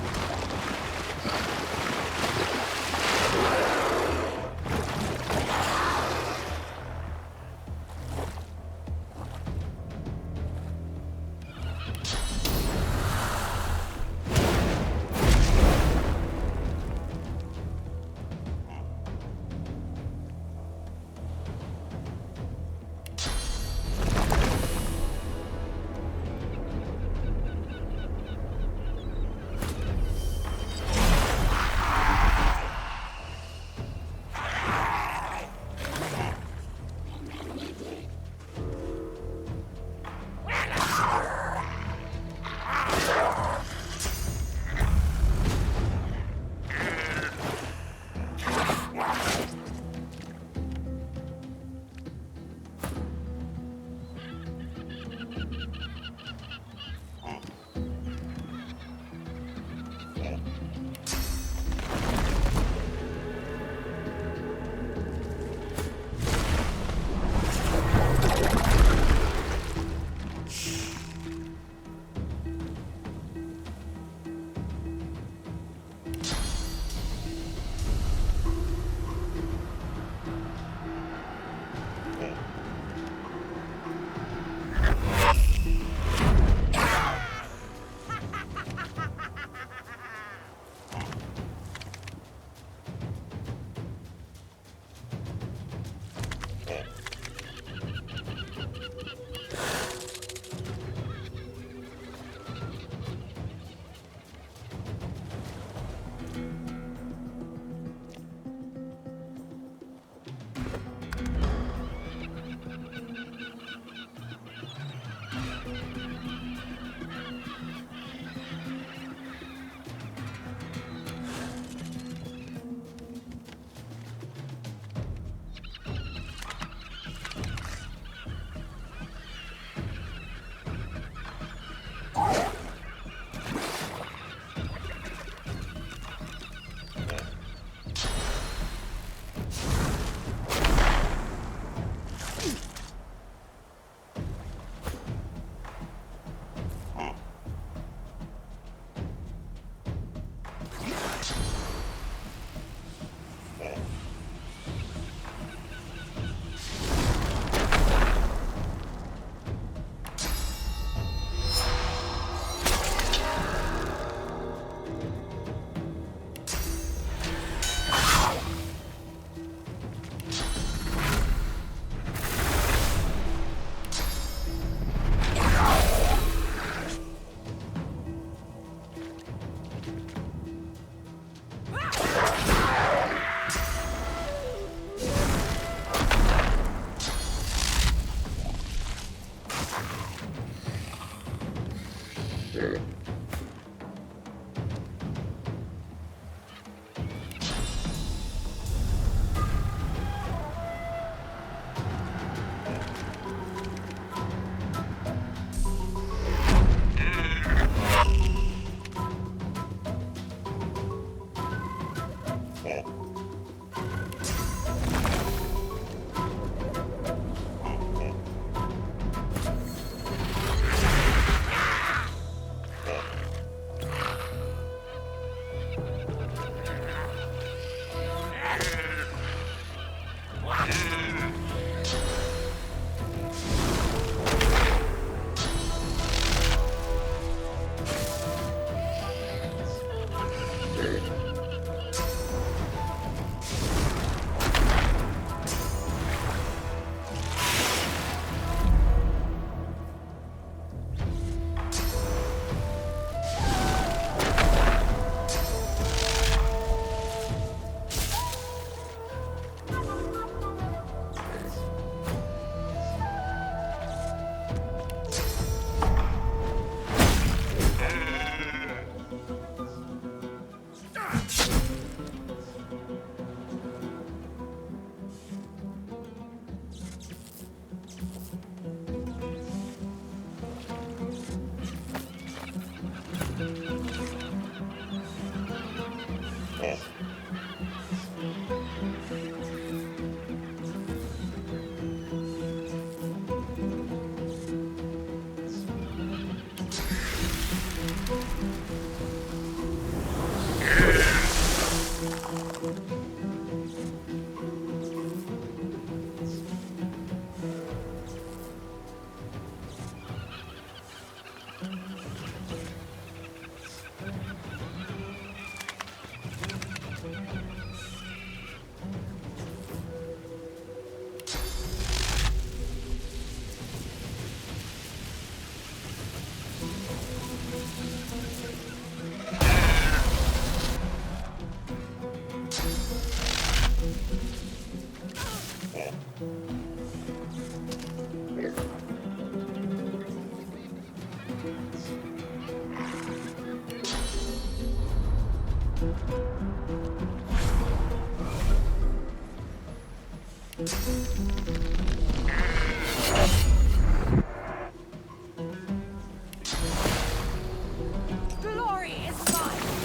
Glory is mine.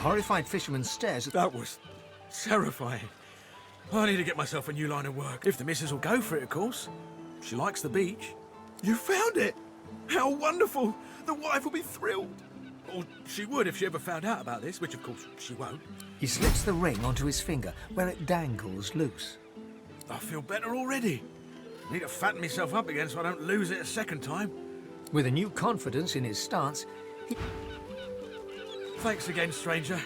horrified fisherman stares at... That was terrifying. I need to get myself a new line of work. If the missus will go for it, of course. She likes the beach. You found it! How wonderful! The wife will be thrilled. Or she would if she ever found out about this, which of course she won't. He slips the ring onto his finger, where it dangles loose. I feel better already. Need to fatten myself up again so I don't lose it a second time. With a new confidence in his stance, he... Thanks again, stranger.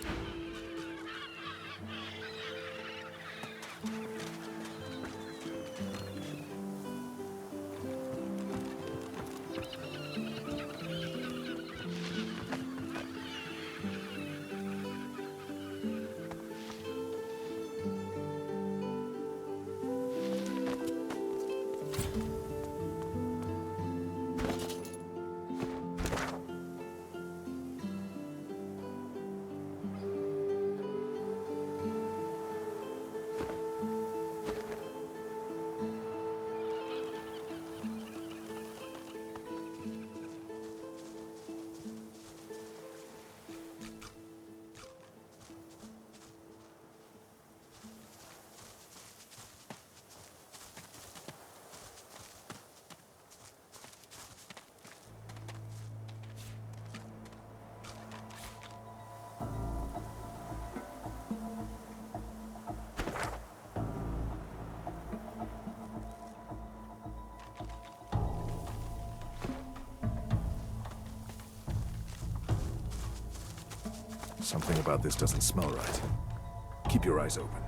Something about this doesn't smell right. Keep your eyes open.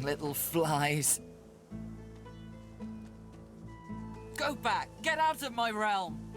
Little flies. Go back! Get out of my realm!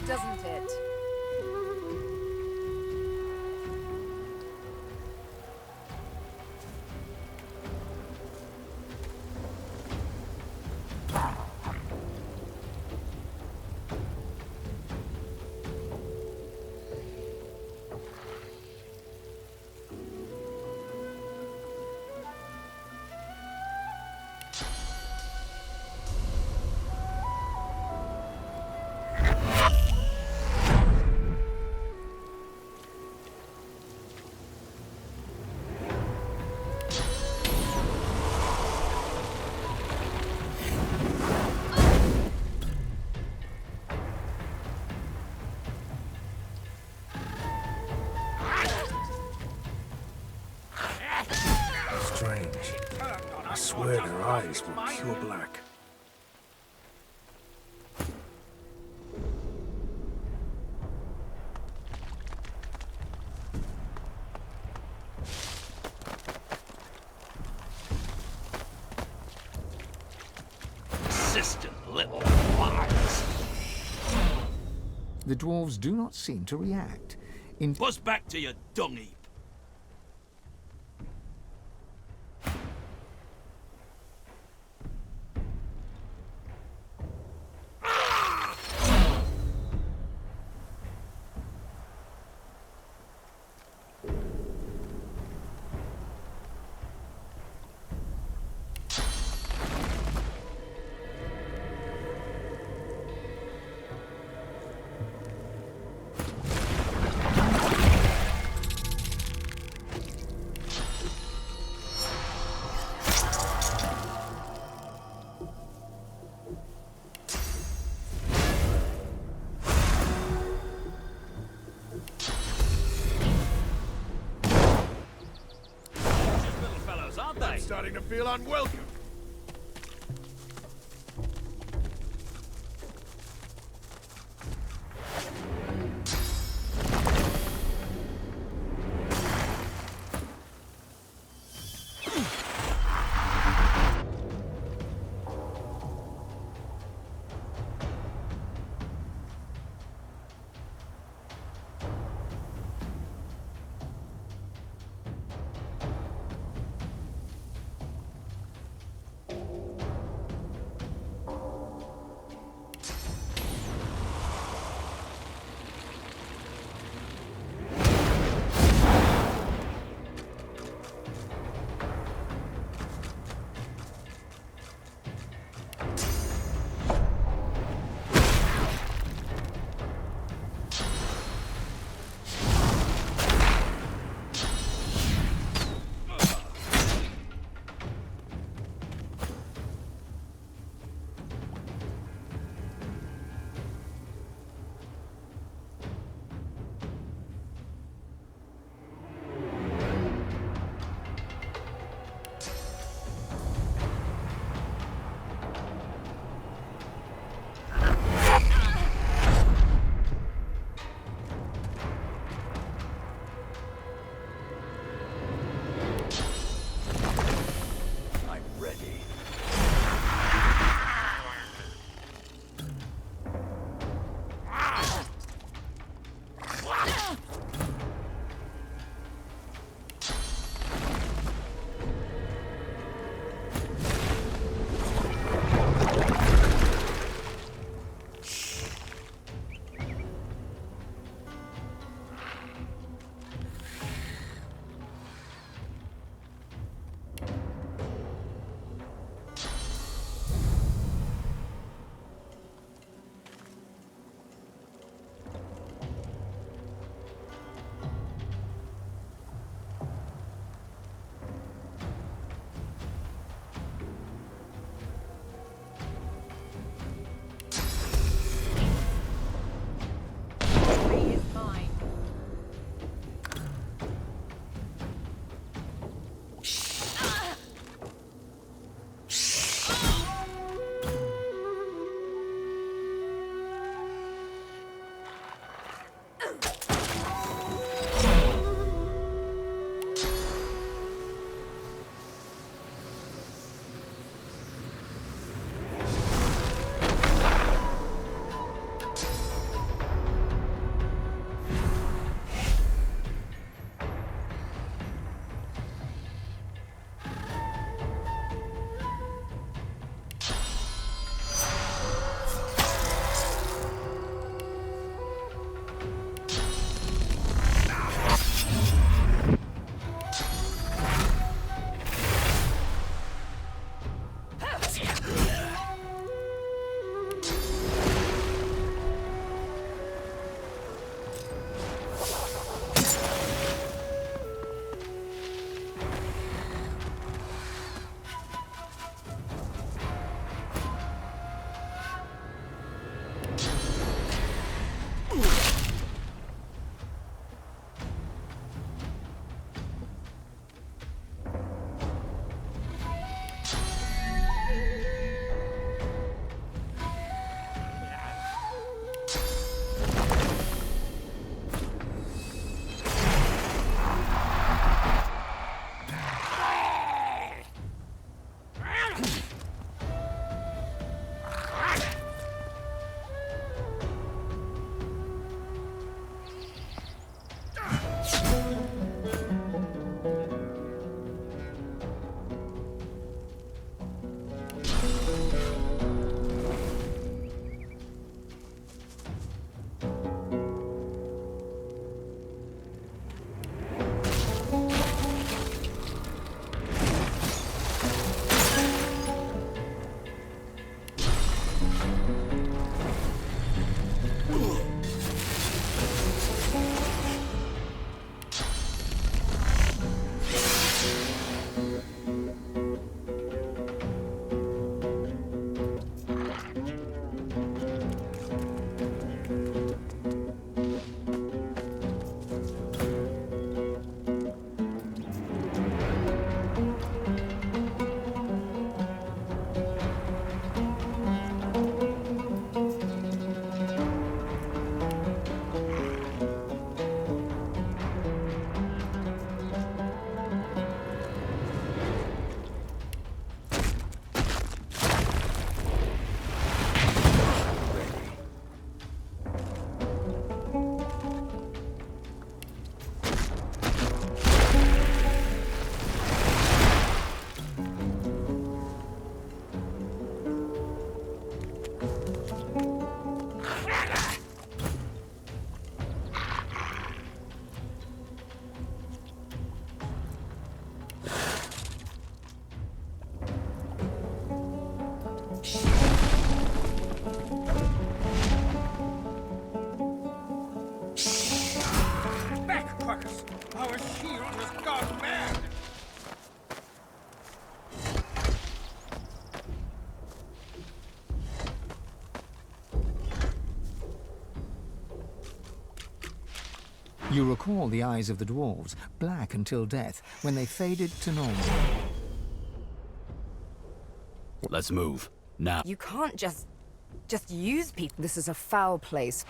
doesn't it? Strange. I swear their eyes were pure black. Persistent little flies. The dwarves do not seem to react. Buzz back to your dung heap. I'm starting to feel unwelcome. You recall the eyes of the dwarves, black until death, when they faded to normal. Let's move. Now. You can't just use people. This is a foul place.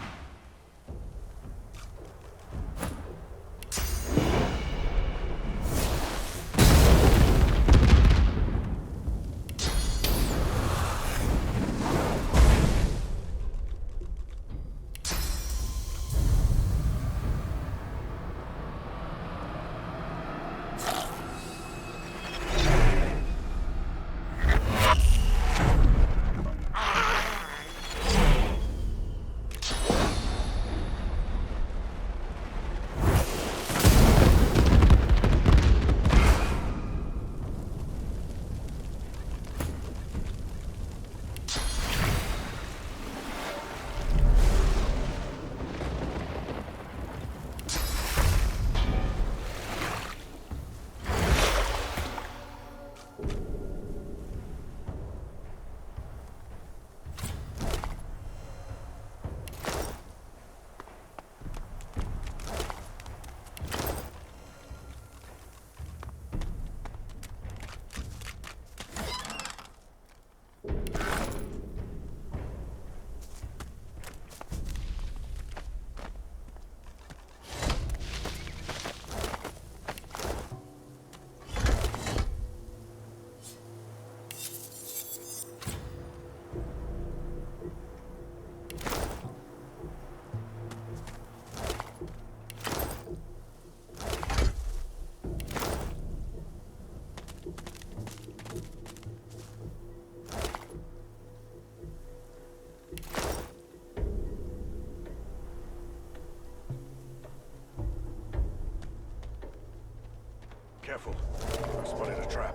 Careful. I've spotted a trap.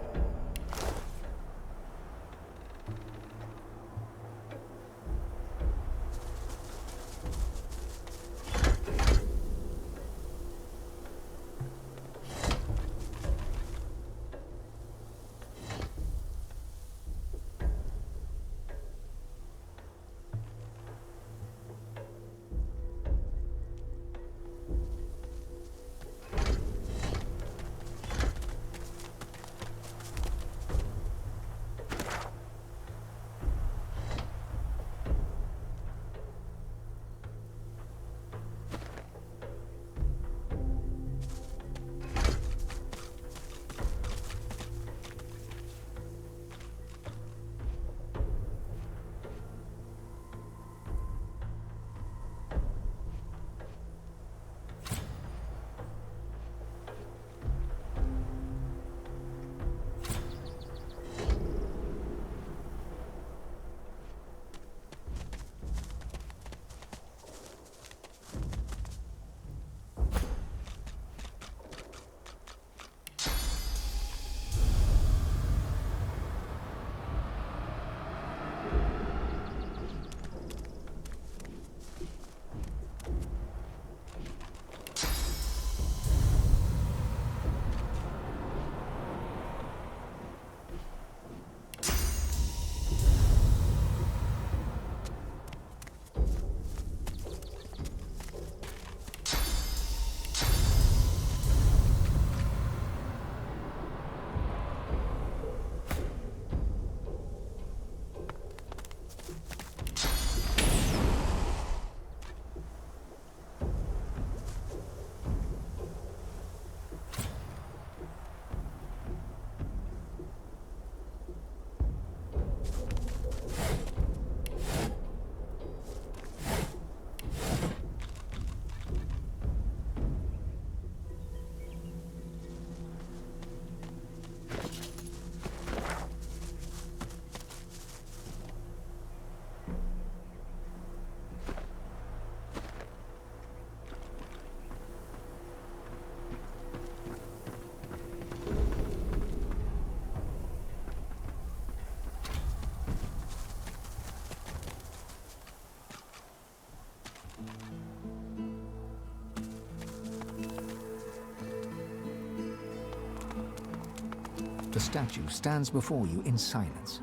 The statue stands before you in silence.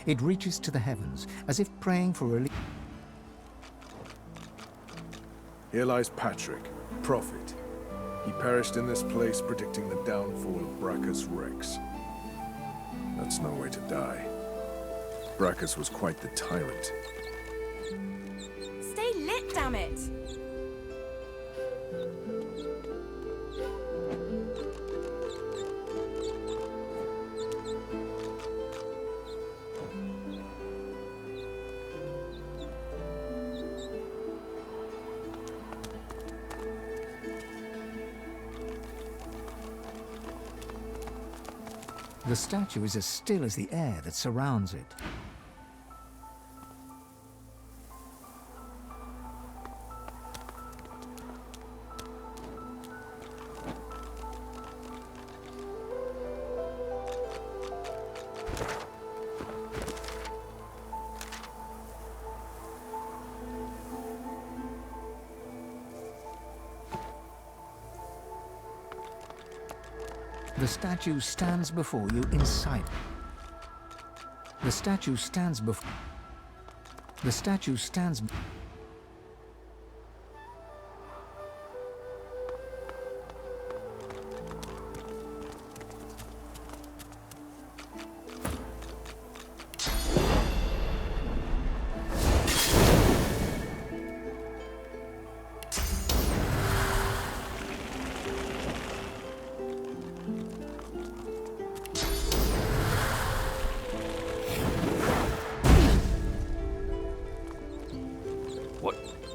It reaches to the heavens, as if praying for relief. Here lies Patrick, prophet, He perished in this place, predicting the downfall of Brachus Rex. That's no way to die. Brachus was quite the tyrant. Stay lit, damn it! The statue is as still as the air that surrounds it. The statue stands before you inside. The statue stands before... The statue stands...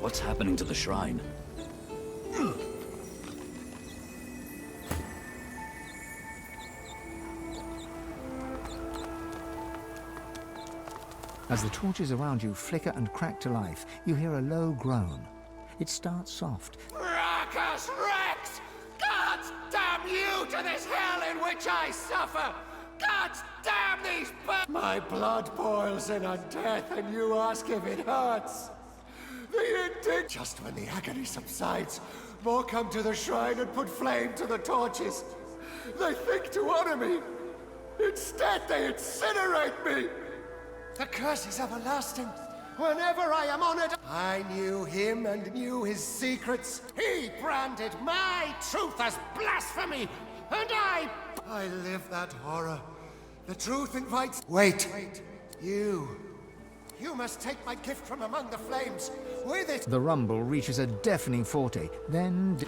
What's happening to the shrine? As the torches around you flicker and crack to life, you hear a low groan. It starts soft. Brachus Rex! Gods damn you to this hell in which I suffer! Gods damn these My blood boils in on death, and you ask if it hurts. Just when the agony subsides, more come to the shrine and put flame to the torches. They think to honor me. Instead, they incinerate me. The curse is everlasting. Whenever I am honored, I knew him and knew his secrets. He branded my truth as blasphemy, and I live that horror. The truth invites... Wait. You must take my gift from among the flames. With it... The rumble reaches a deafening forte, then...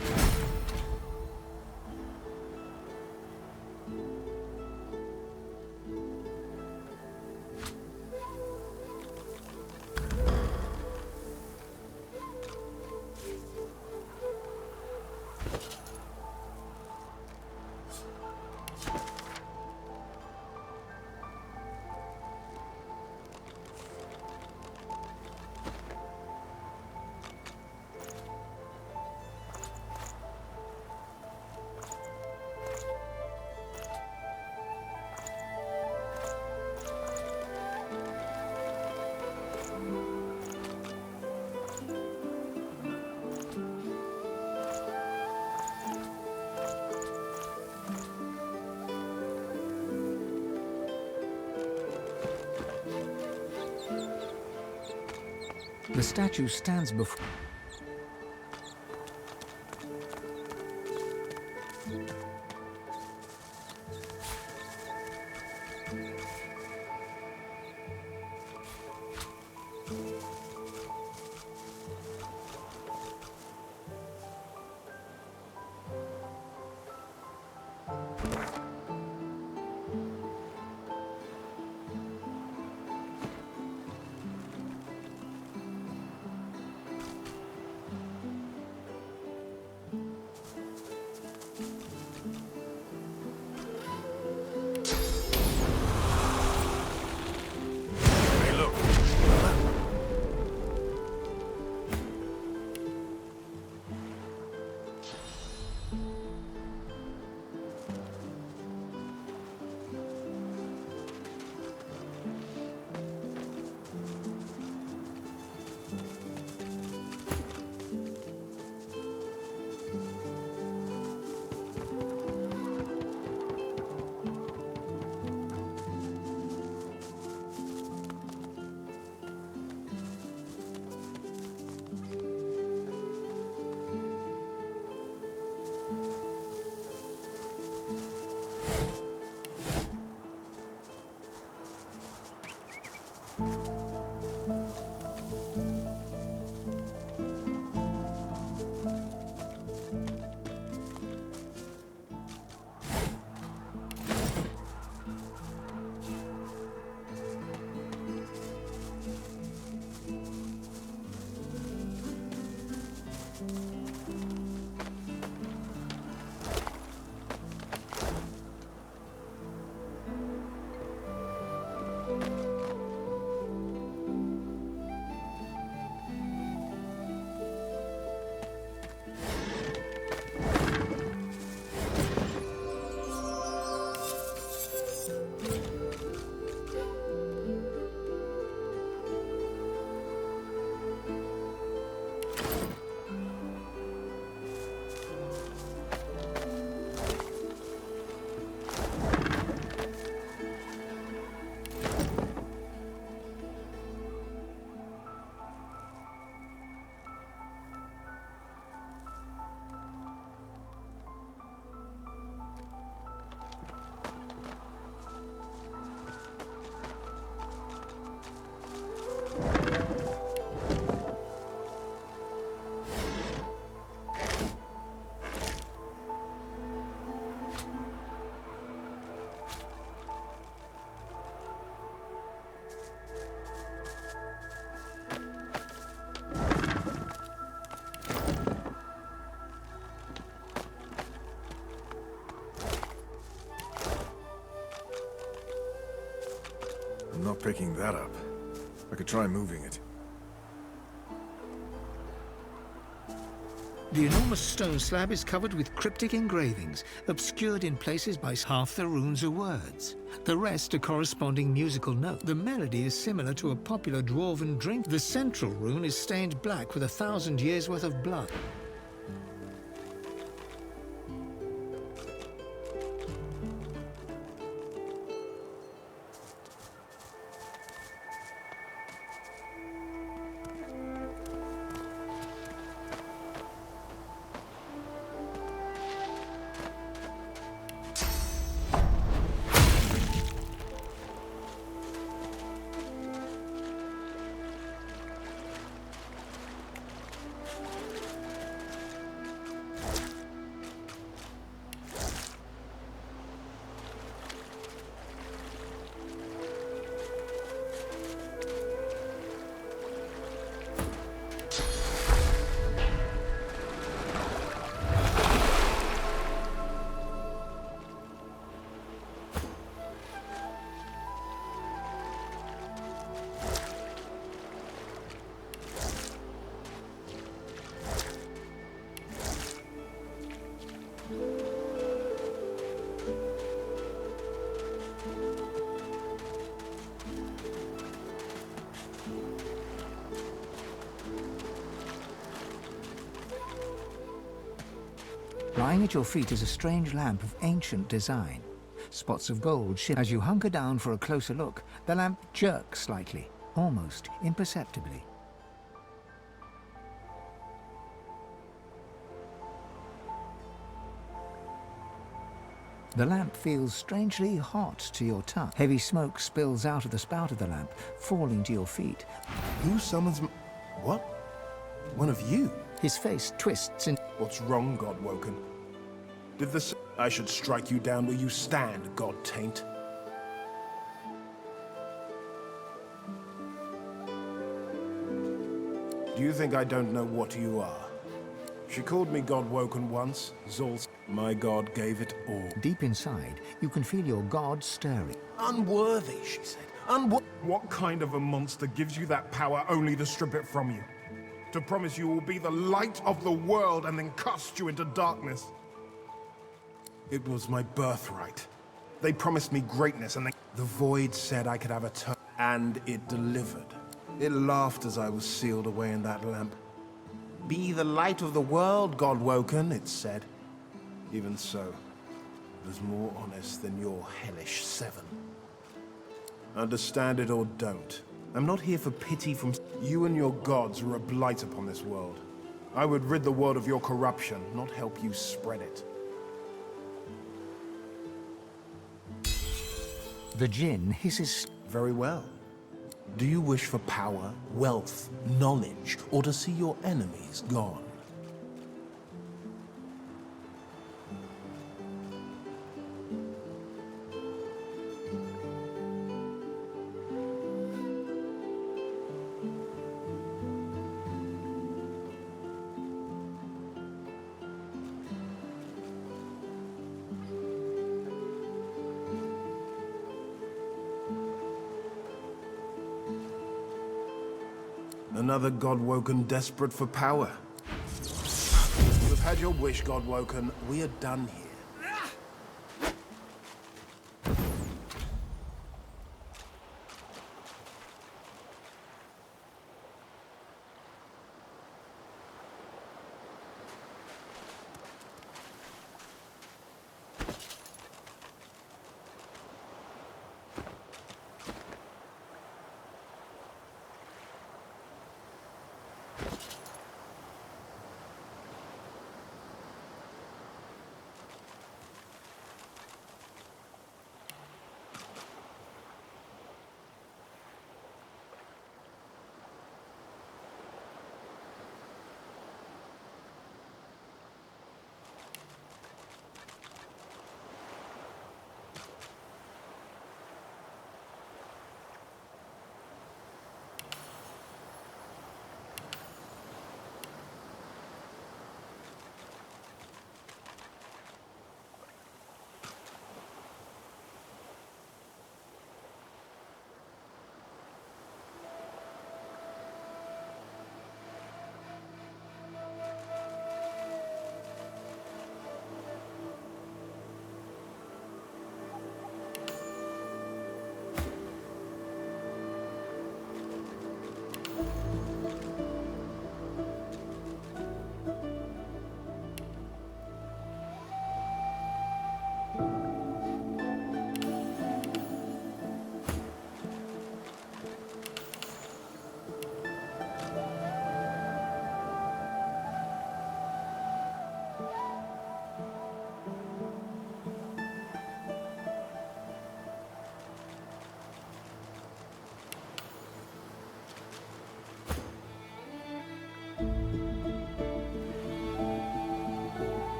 The statue stands before... picking that up. I could try moving it. The enormous stone slab is covered with cryptic engravings, obscured in places by half the runes are words. The rest are corresponding musical notes. The melody is similar to a popular dwarven drink. The central rune is stained black with 1,000 years' worth of blood. Lying at your feet is a strange lamp of ancient design. Spots of gold shimmer. As you hunker down for a closer look, the lamp jerks slightly, almost imperceptibly. The lamp feels strangely hot to your touch. Heavy smoke spills out of the spout of the lamp, falling to your feet. Who summons what? One of you? His face twists in... What's wrong, Godwoken? Did this... I should strike you down where you stand, God-taint. Do you think I don't know what you are? She called me Godwoken once, Zol's. My god gave it all. Deep inside, you can feel your god stirring. Unworthy, she said. What kind of a monster gives you that power only to strip it from you? To promise you will be the light of the world and then cast you into darkness? It was my birthright. They promised me greatness and the void said I could have a turn. And it delivered. It laughed as I was sealed away in that lamp. Be the light of the world, Godwoken, it said. Even so, it was more honest than your hellish seven. Understand it or don't. I'm not here for pity from... You and your gods are a blight upon this world. I would rid the world of your corruption, not help you spread it. The djinn hisses... Very well. Do you wish for power, wealth, knowledge, or to see your enemies gone? Another Godwoken desperate for power. You have had your wish, Godwoken. We are done here.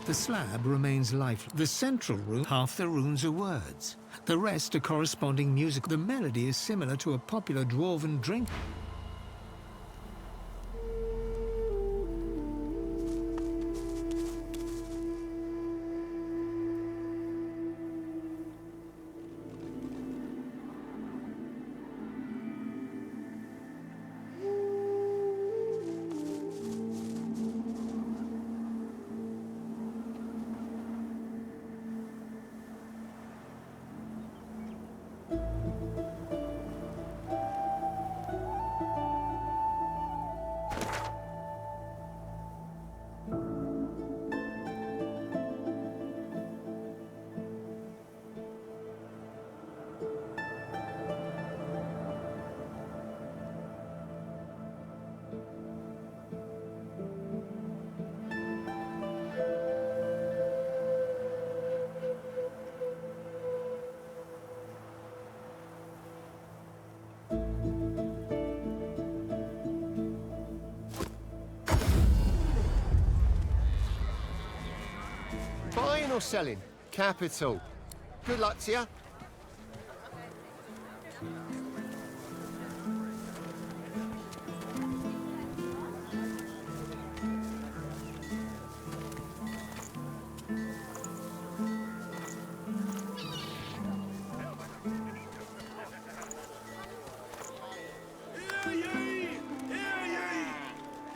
The slab remains lifeless. The central room, half the runes are words. The rest are corresponding music. The melody is similar to a popular dwarven drink. Buying or selling? Capital. Good luck to you. Hear ye! Hear ye!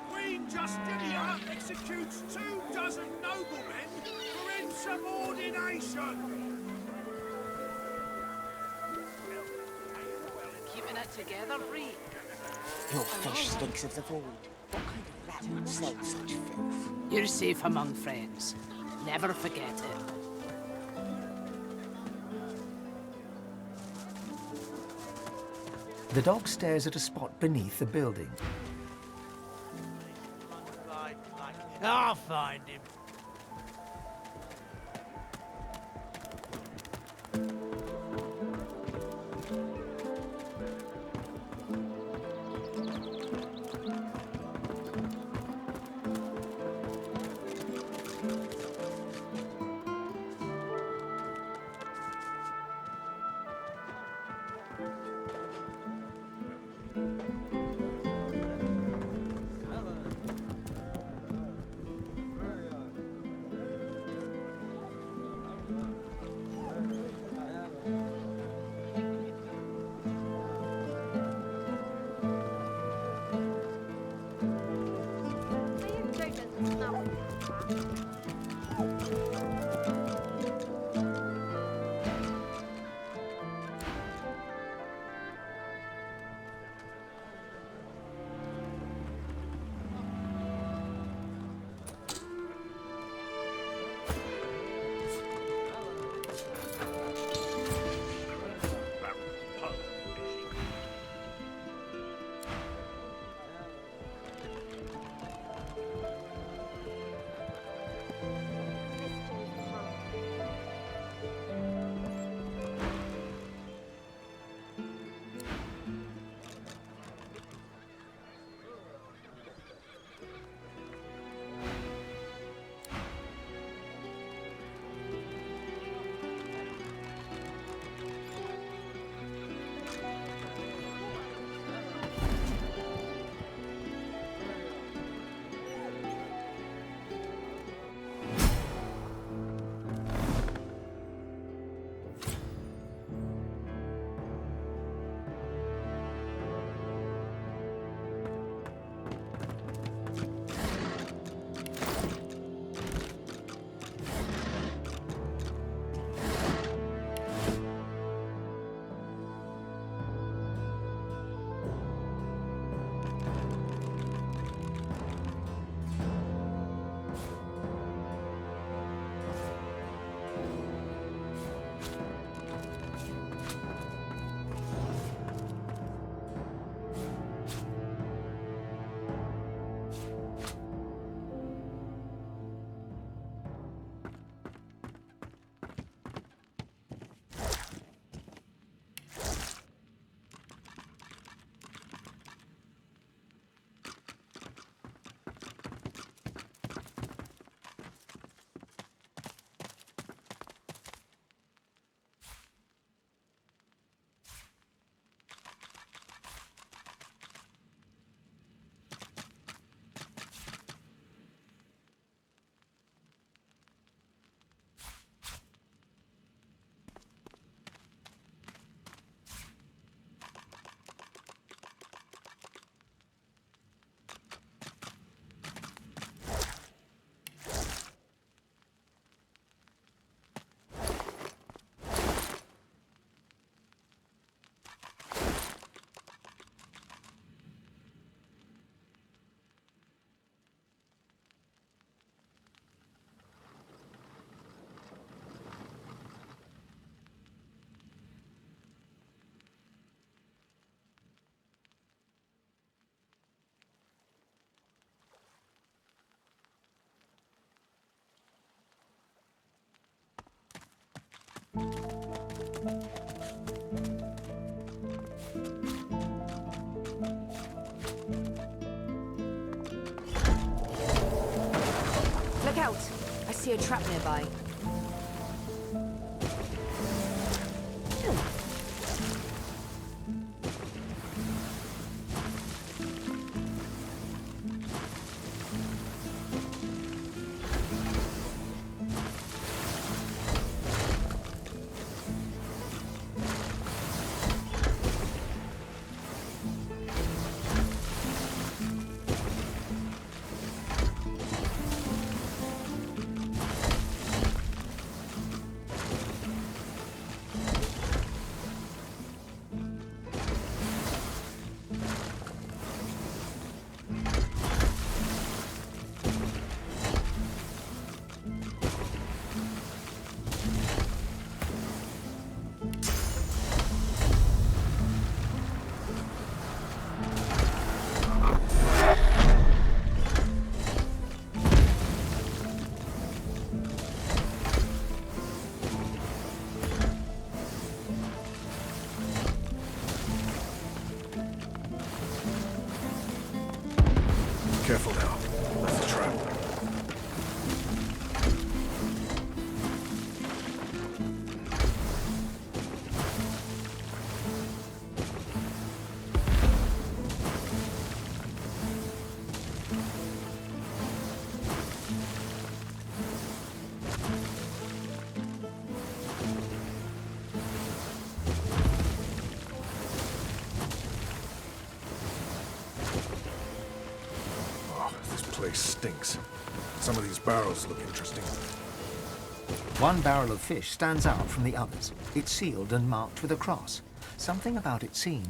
Queen Justinia executes 24 noblemen for insubordination! Keeping it together, Bree. Your fish stinks of the void. What kind of rat would sell such filth? You're safe among friends. Never forget it. The dog stares at a spot beneath the building. I'll find him. Look out! I see a trap nearby. Careful now. That's a trap. Place stinks. Some of these barrels look interesting. One barrel of fish stands out from the others. It's sealed and marked with a cross. Something about it seems...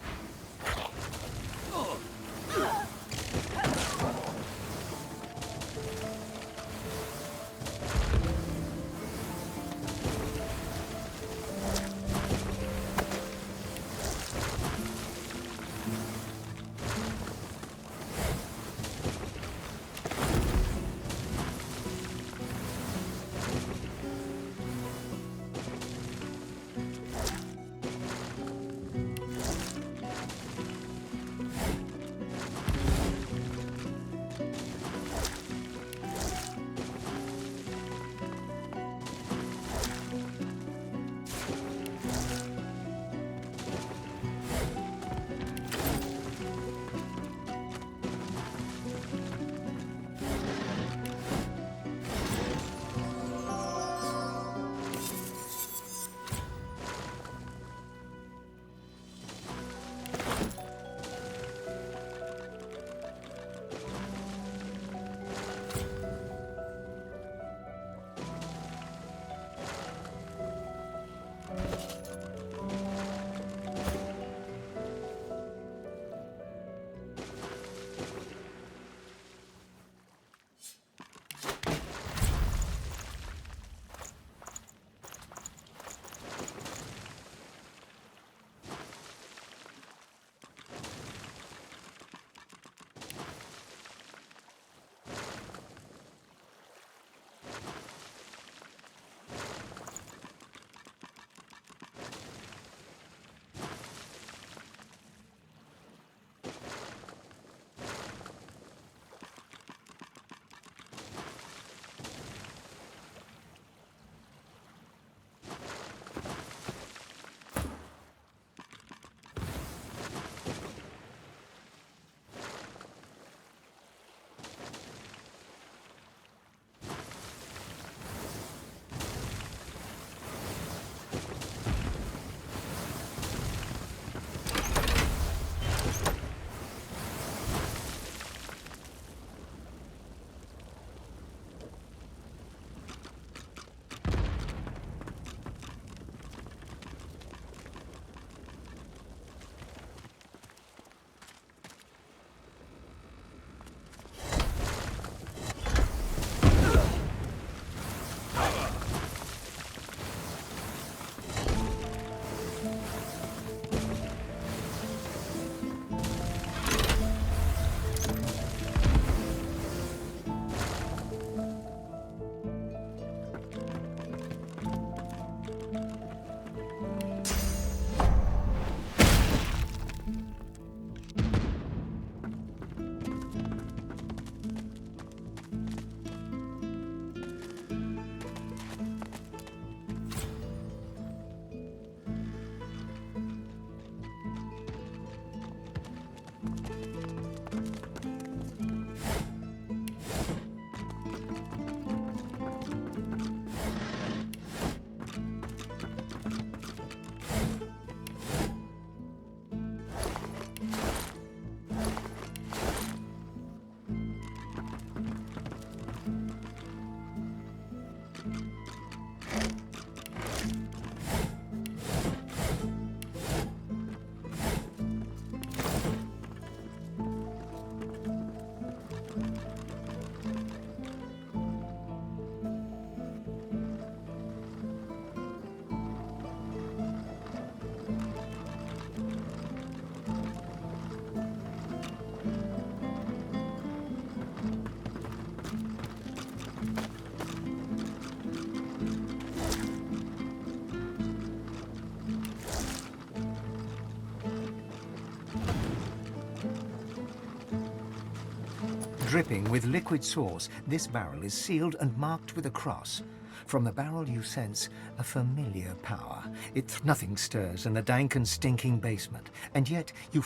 Dripping with liquid sauce, this barrel is sealed and marked with a cross. From the barrel you sense a familiar power. Nothing stirs in the dank and stinking basement, and yet you...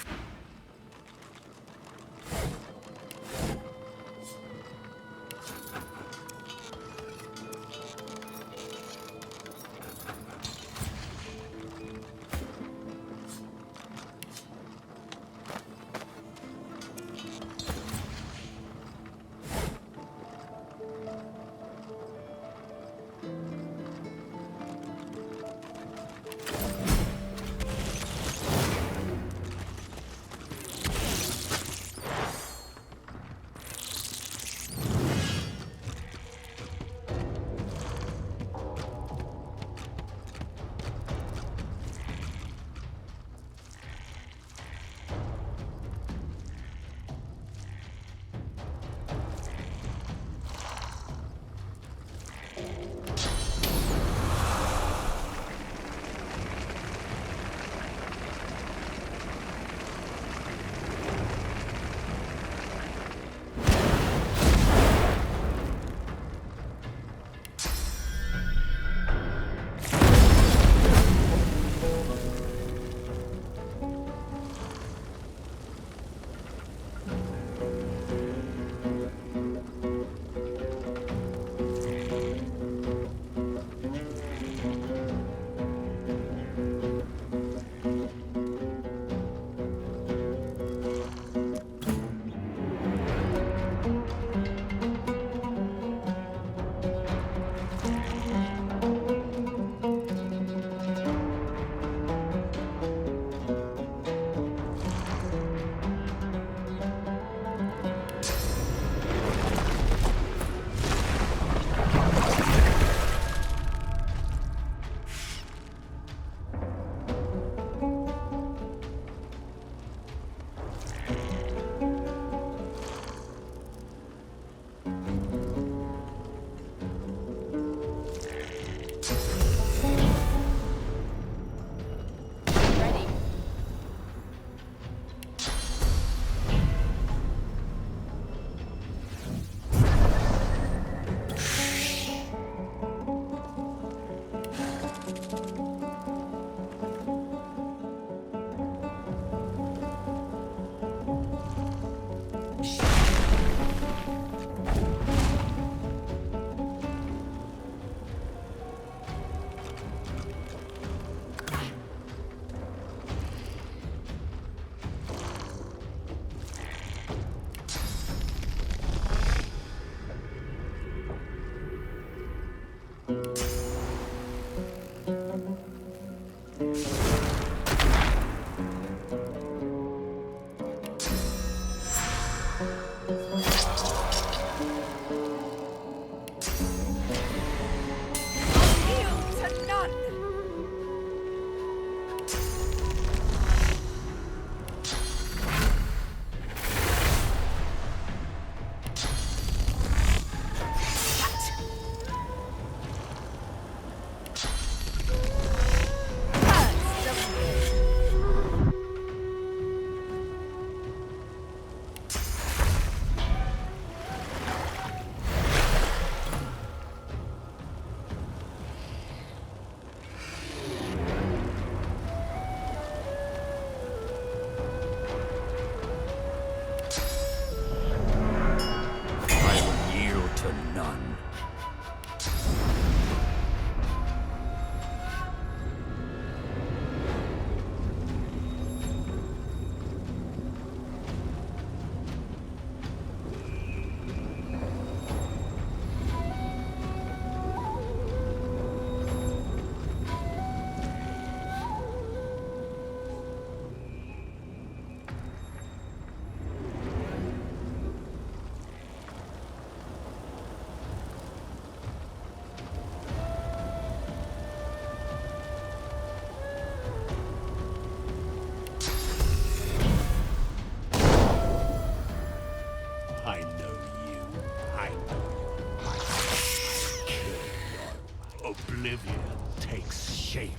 Oblivion takes shape,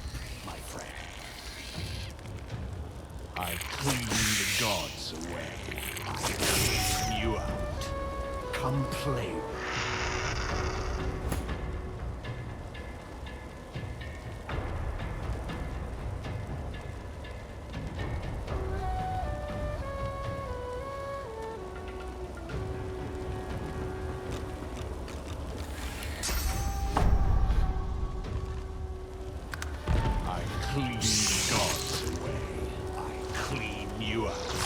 my friend. I clean the gods away. I clean you out. complete. Clean God's way. I clean you up.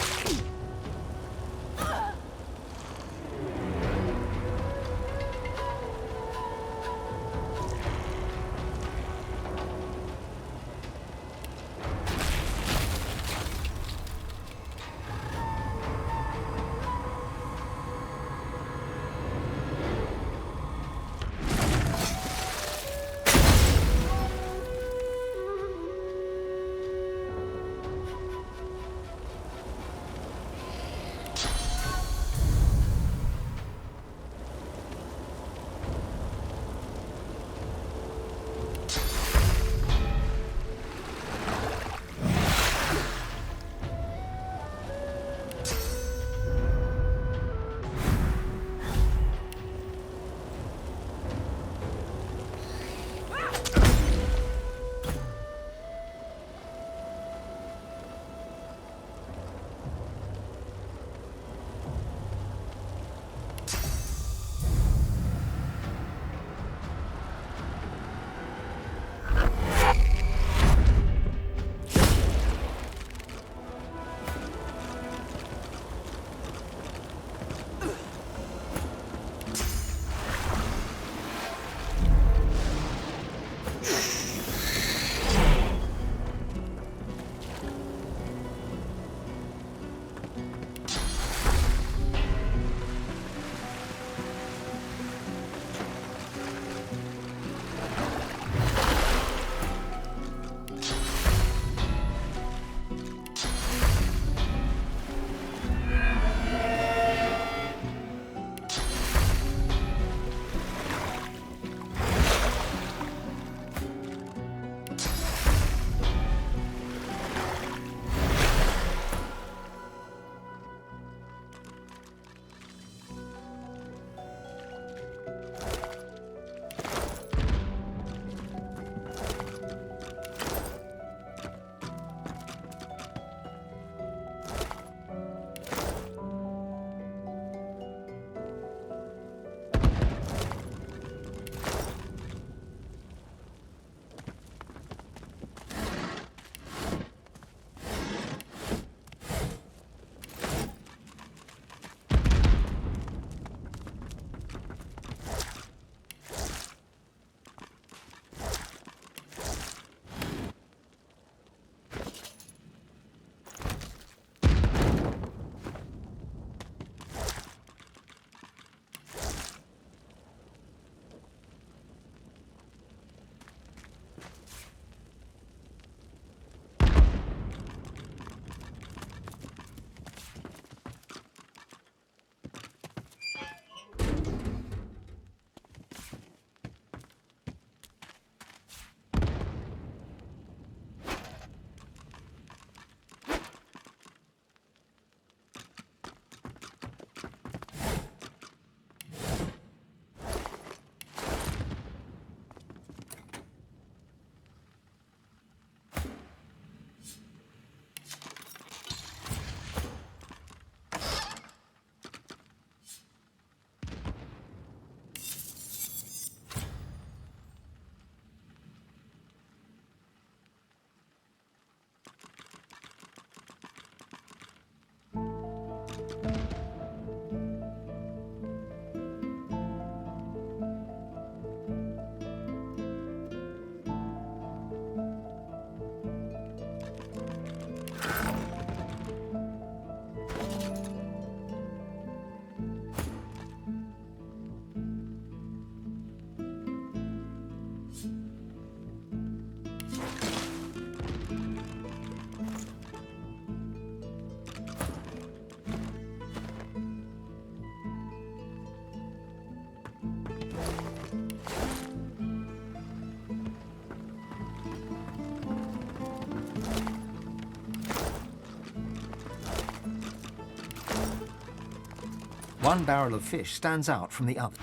One barrel of fish stands out from the other.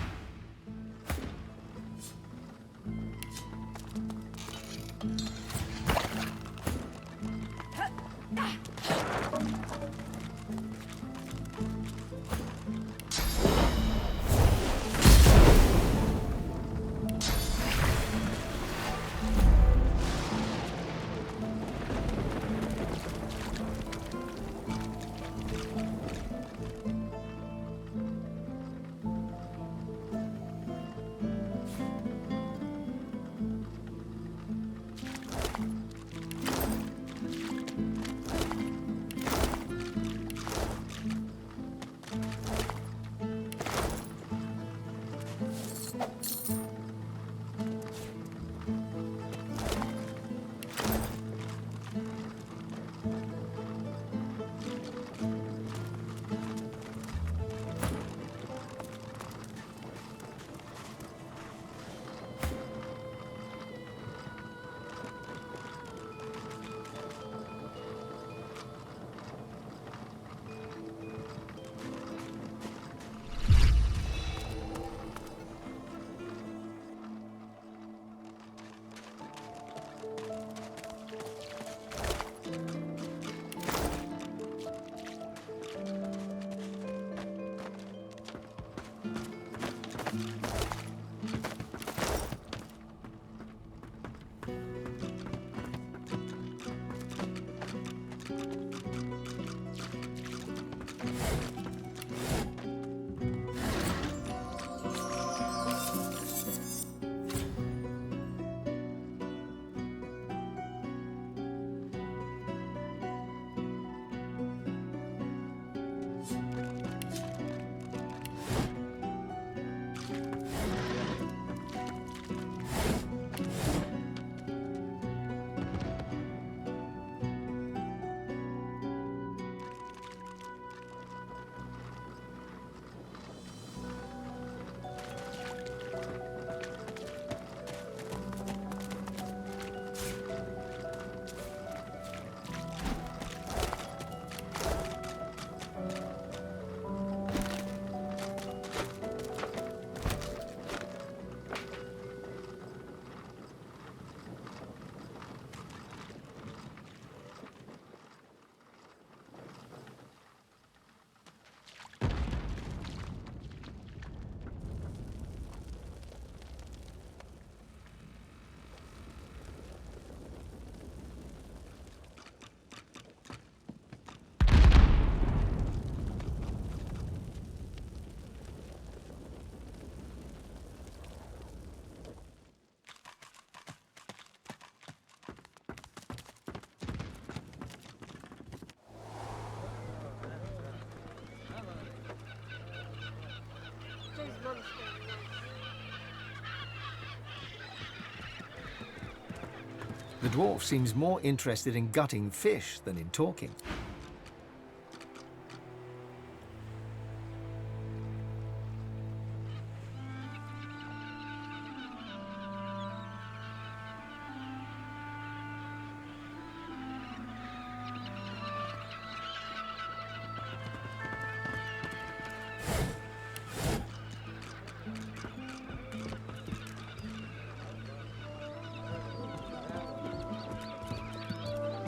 The dwarf seems more interested in gutting fish than in talking.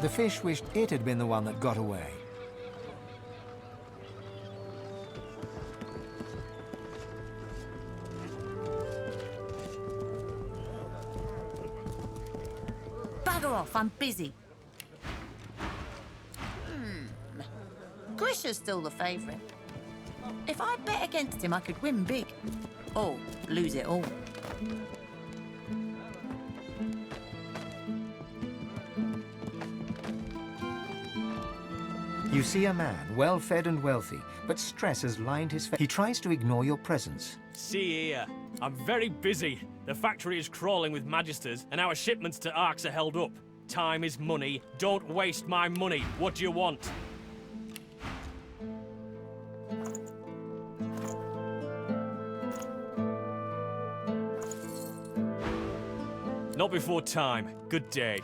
The fish wished it had been the one that got away. Bugger off, I'm busy. Grisha's still the favourite. If I bet against him, I could win big. Or lose it all. You see a man, well-fed and wealthy, but stress has lined his face. He tries to ignore your presence. See here, I'm very busy. The factory is crawling with magisters, and our shipments to Arks are held up. Time is money. Don't waste my money. What do you want? Not before time. Good day.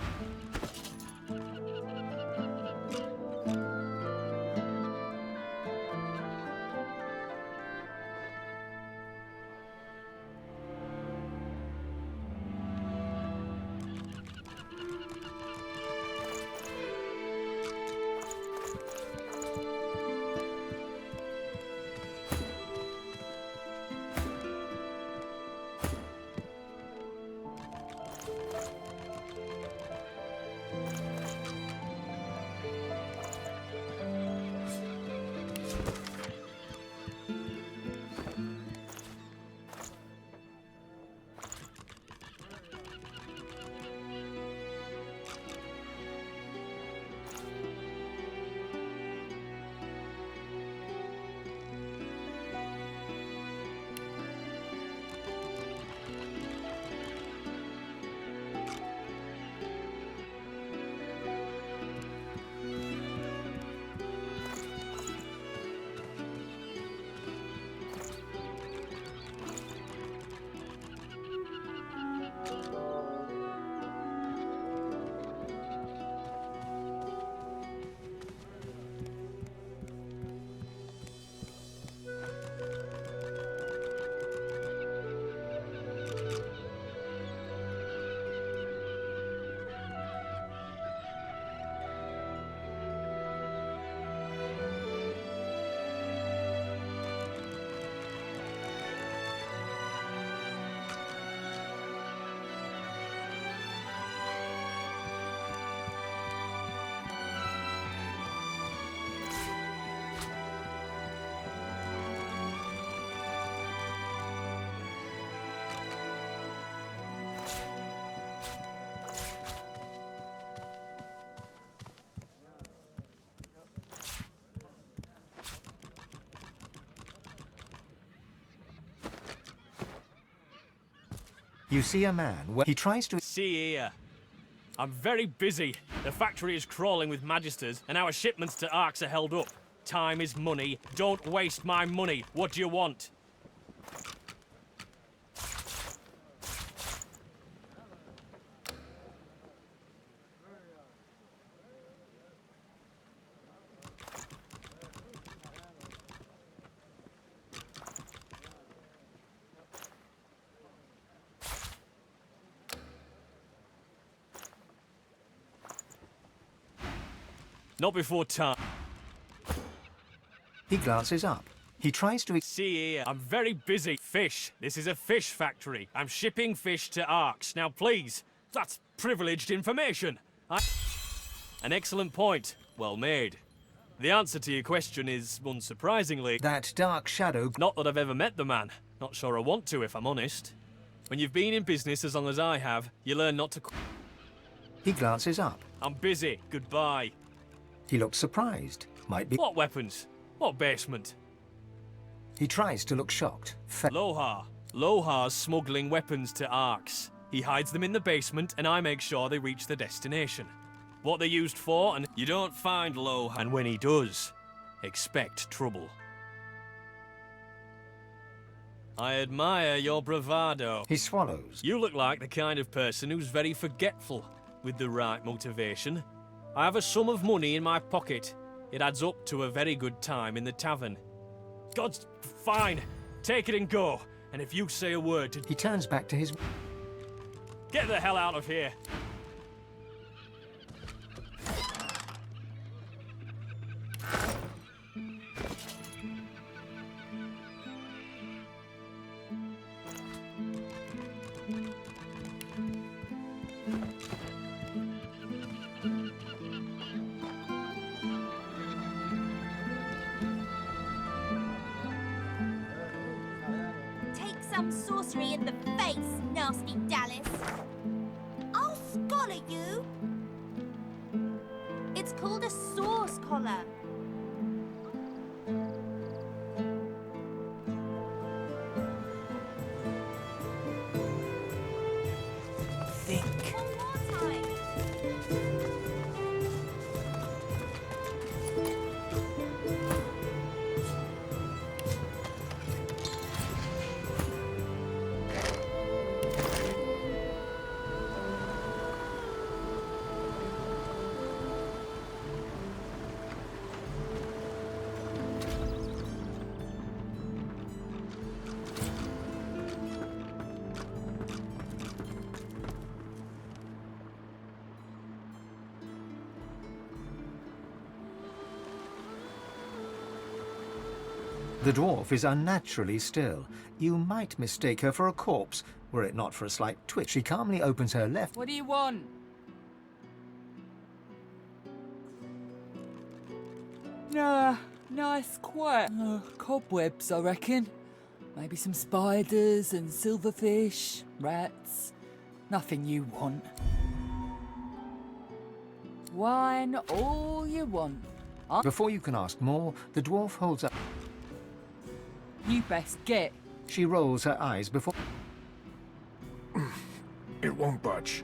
You see a man where he tries to... See here. I'm very busy. The factory is crawling with magisters, and our shipments to Arks are held up. Time is money. Don't waste my money. What do you want? Not before time. He glances up. He tries to... See here, I'm very busy. Fish. This is a fish factory. I'm shipping fish to Arks. Now, please, that's privileged information. An excellent point. Well made. The answer to your question is, unsurprisingly... That dark shadow... Not that I've ever met the man. Not sure I want to, if I'm honest. When you've been in business as long as I have, you learn not to... He glances up. I'm busy. Goodbye. He looks surprised. Might be... What weapons? What basement? He tries to look shocked. Lohar. Lohar's smuggling weapons to Arks. He hides them in the basement, and I make sure they reach the destination. What they're used for, and you don't find Lohar. And when he does, expect trouble. I admire your bravado. He swallows. You look like the kind of person who's very forgetful, with the right motivation. I have a sum of money in my pocket. It adds up to a very good time in the tavern. God's fine. Take it and go. And if you say a word to... He turns back to his... Get the hell out of here. Some sorcery in the face, nasty Dallas. I'll scholar you. It's called a source collar. Think. One more time. The dwarf is unnaturally still. You might mistake her for a corpse, were it not for a slight twitch. She calmly opens her left... What do you want? Nah, nice quiet. Cobwebs, I reckon. Maybe some spiders and silverfish, rats. Nothing you want. Wine all you want. Before you can ask more, the dwarf holds up... You best get. She rolls her eyes before... It won't budge.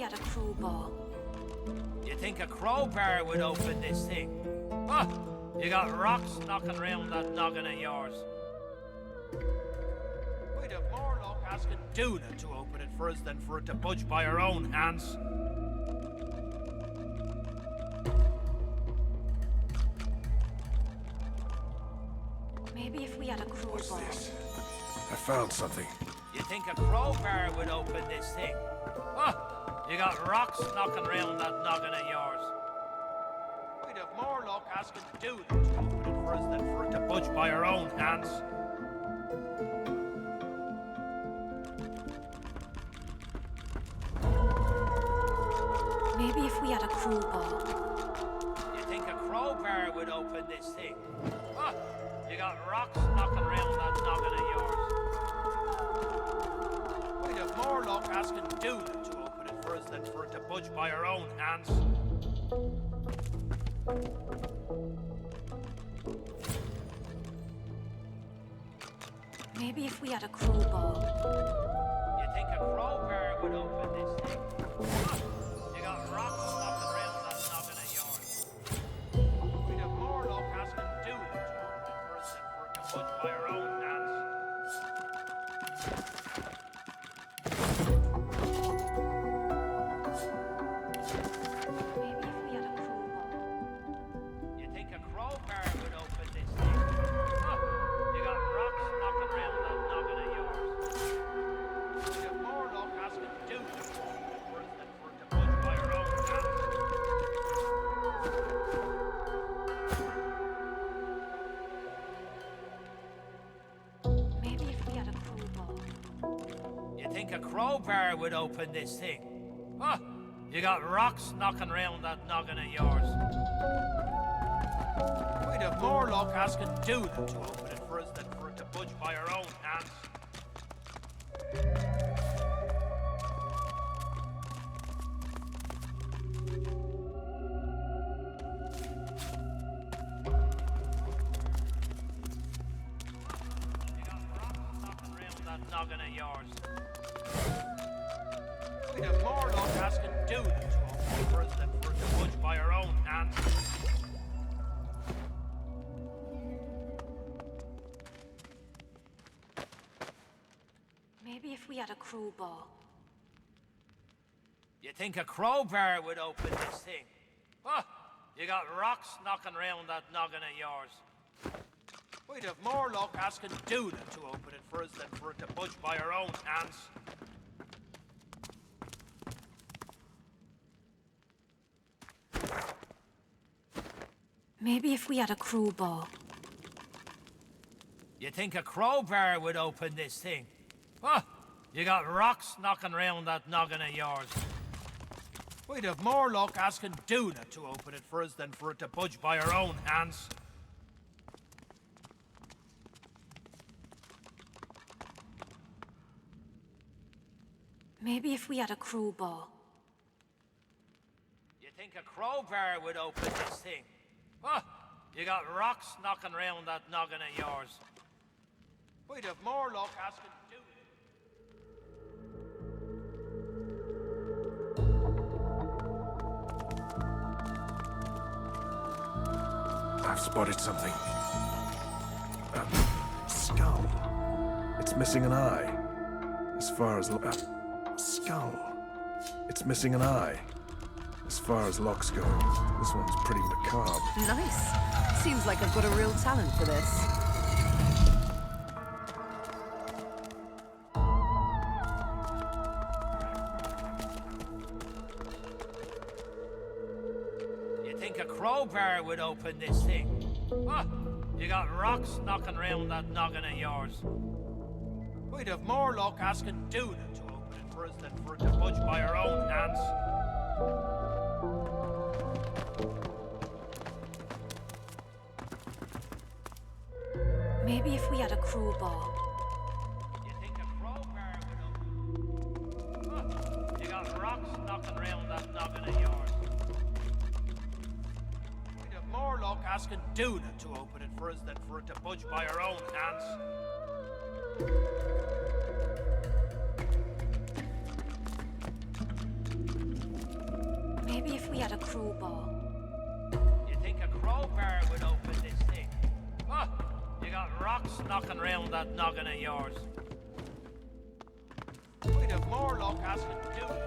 had a crowbar? You think a crowbar would open this thing? Huh? You got rocks knocking around that noggin of yours. We'd have more luck asking Duna to open it for us than for it to budge by our own hands. Maybe if we had a crowbar. What's this? I found something. You think a crowbar would open this thing? Huh? You got rocks knocking around that noggin of yours. We'd have more luck asking Duna to open it for us than for it to budge by our own hands. Maybe if we had a crowbar. You think a crowbar would open this thing? Huh? You got rocks knocking around that noggin of yours. We'd have more luck asking Duna to open it for us than for it to budge by our own hands. Maybe if we had a crowbar. You think a crowbar would open this thing? Huh? You got rocks knocking around that noggin of yours. We'd have more luck asking Duna to open it for us than for it to budge by our own hands. Maybe if we had a crowbar. You think a crowbar would open this thing? Huh? You got rocks knocking around that noggin of yours. We'd have more luck asking Duna to open it for us than for it to budge by our own hands. Maybe if we had a crowbar. You think a crowbar would open this thing? Huh? You got rocks knocking around that noggin of yours. We'd have more luck asking Duna to open it for us than for it to budge by our own hands. You got rocks knocking around that noggin of yours. We'd have more luck asking Duna to open it for us than for it to budge by our own hands. Maybe if we had a crowbar. You think a crowbar would open this thing? Huh? You got rocks knocking around that noggin of yours. We'd have more luck asking Duna to open it for us than for it to budge by our own hands. Maybe if we had a crowbar. You think a crowbar would open this thing? Huh? You got rocks knocking around that noggin of yours. We'd have more luck asking Duna to open it for us than for it to budge by our own hands. Maybe if we had a crowbar. You think a crowbar would open this thing? Huh? You got rocks knocking around that noggin of yours. We'd have more luck asking Duna. I've spotted something. A skull. It's missing an eye. As far as skull. It's missing an eye. As far as locks go, this one's pretty macabre. Nice. Seems like I've got a real talent for this. You think a crowbar would open this thing? Huh? You got rocks knocking around that noggin of yours. We'd have more luck asking Duna to open it for us than for it to budge by our own hands. Maybe if we had a crowbar. You think a crowbar would open? Huh? You got rocks knocking around that noggin of yours. We'd have more luck asking Duna to open it for us than for it to budge by our own hands. Maybe if we had a crowbar. You think a crowbar would open this thing? Oh, you got rocks knocking round that noggin of yours. We'd have more luck asking to do it.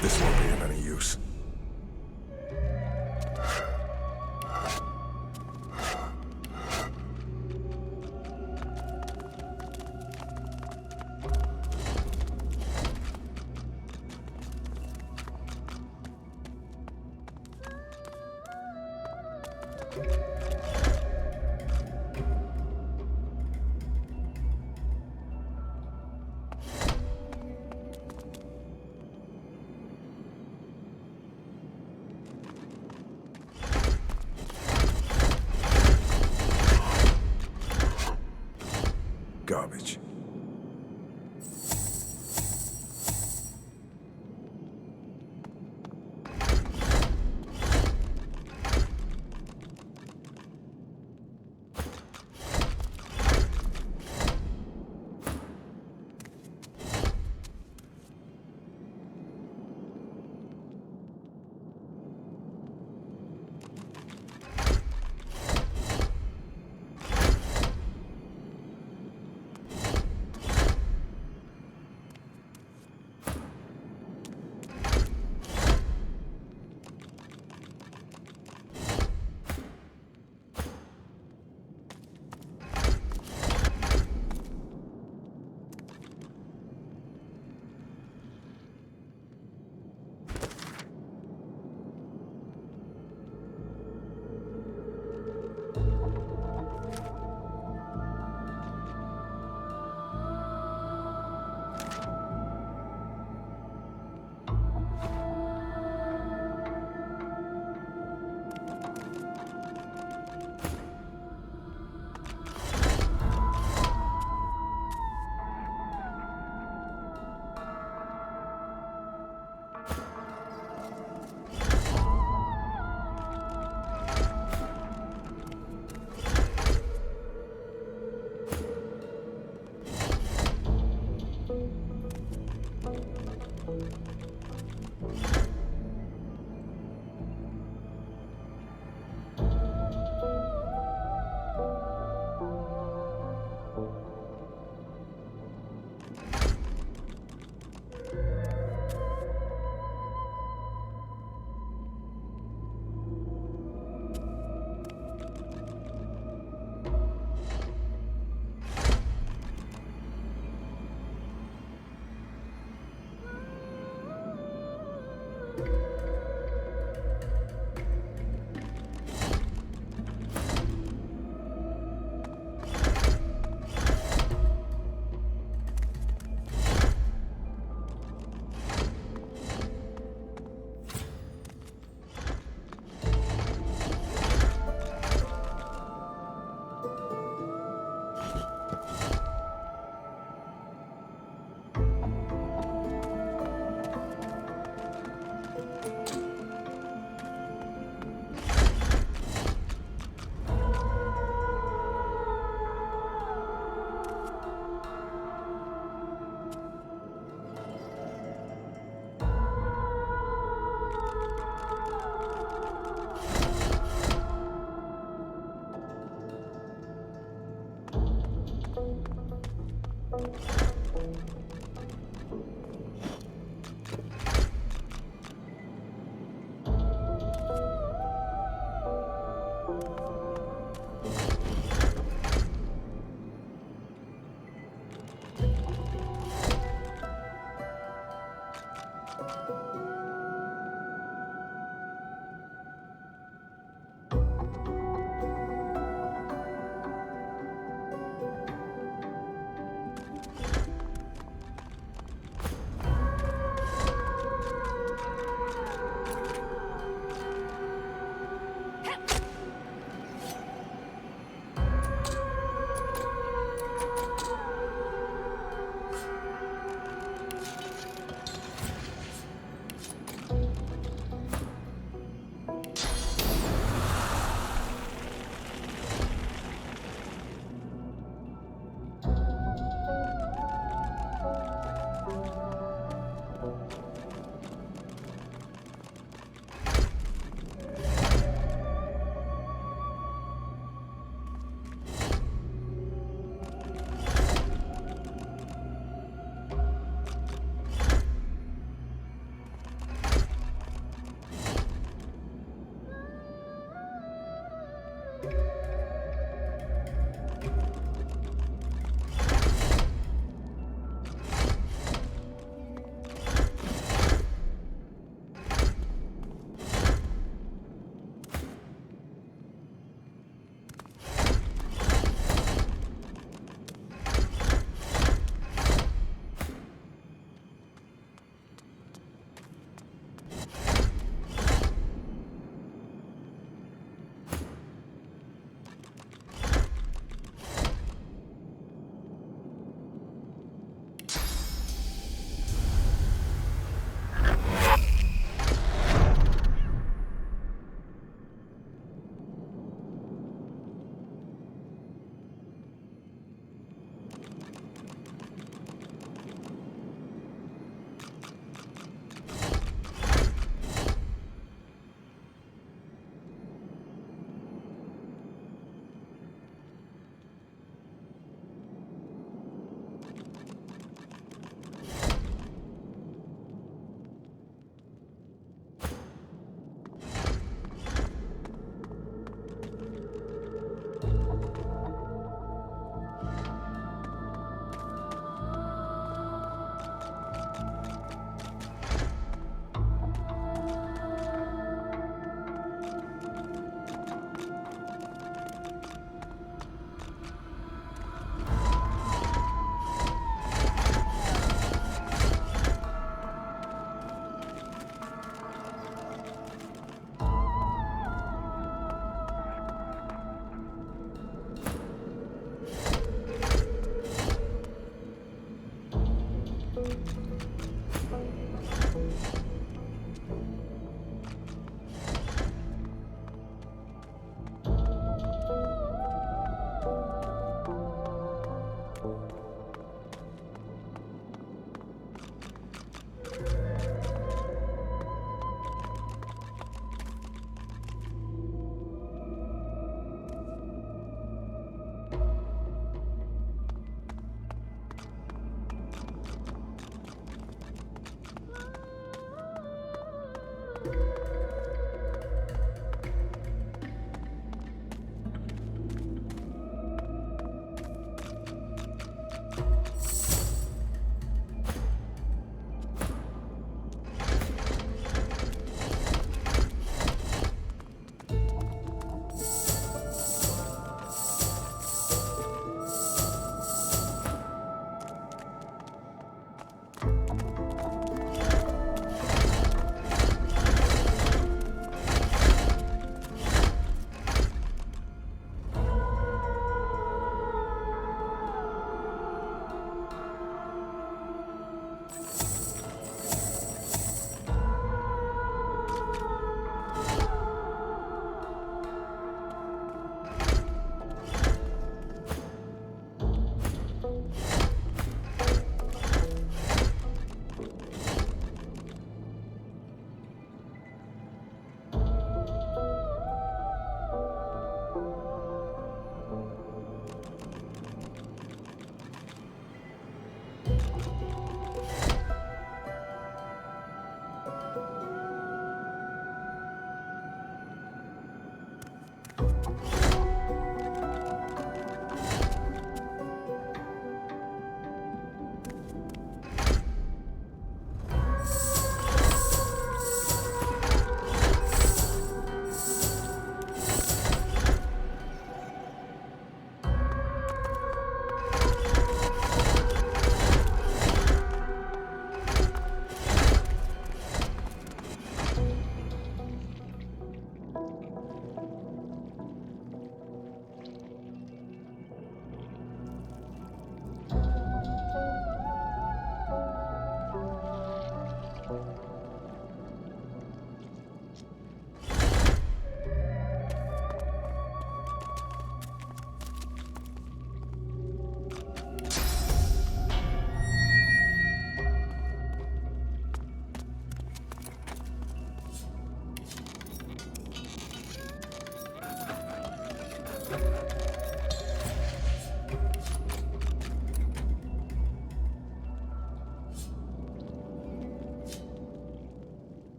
This won't be of any use. Garbage.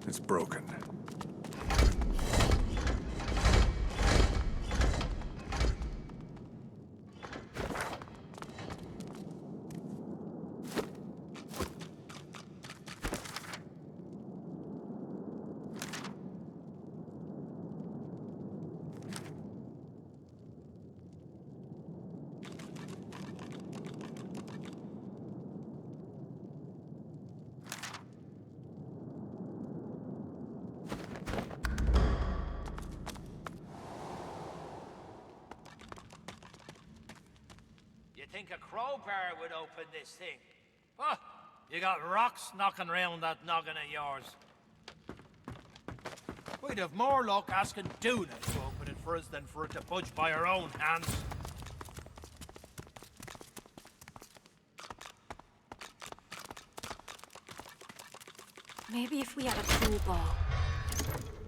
It's broken. You think a crowbar would open this thing? Oh, you got rocks knocking round that noggin of yours. We'd have more luck asking Duna to open it for us than for it to budge by our own hands. Maybe if we had a crowbar.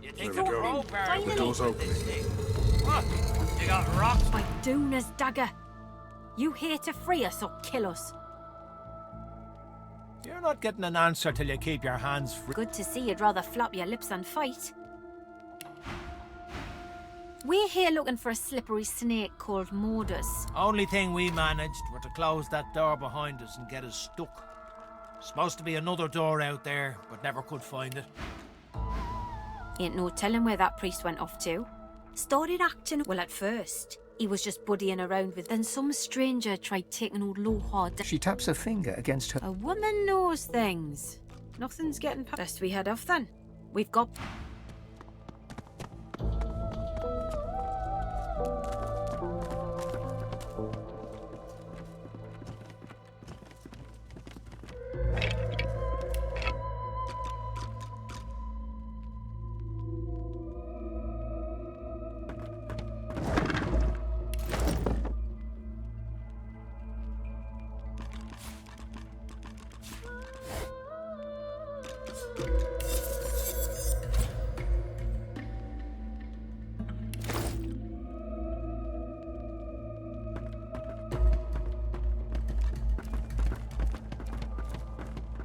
You think There a we go. crowbar Finally. would The door's open this opening. thing? Oh, you got rocks. By Duna's dagger. You here to free us or kill us? You're not getting an answer till you keep your hands free. Good to see you'd rather flap your lips than fight. We're here looking for a slippery snake called Modus. Only thing we managed were to close that door behind us and get us stuck. Supposed to be another door out there, but never could find it. Ain't no telling where that priest went off to. Started acting well at first. He was just buddying around with. Then some stranger tried taking old Lohar down. She taps her finger against her. A woman knows things. Nothing's getting past. Best we head off then. We've got.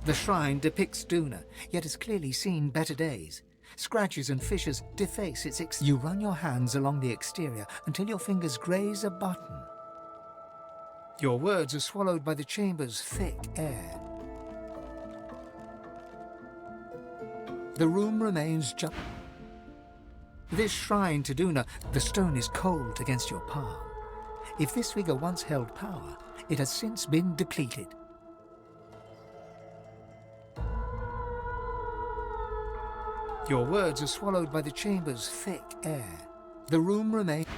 The shrine depicts Duna, yet has clearly seen better days. Scratches and fissures deface its You run your hands along the exterior until your fingers graze a button. Your words are swallowed by the chamber's thick air. The room remains just... This shrine to Duna, the stone is cold against your palm. If this figure once held power, it has since been depleted. Your words are swallowed by the chamber's thick air. The room remains...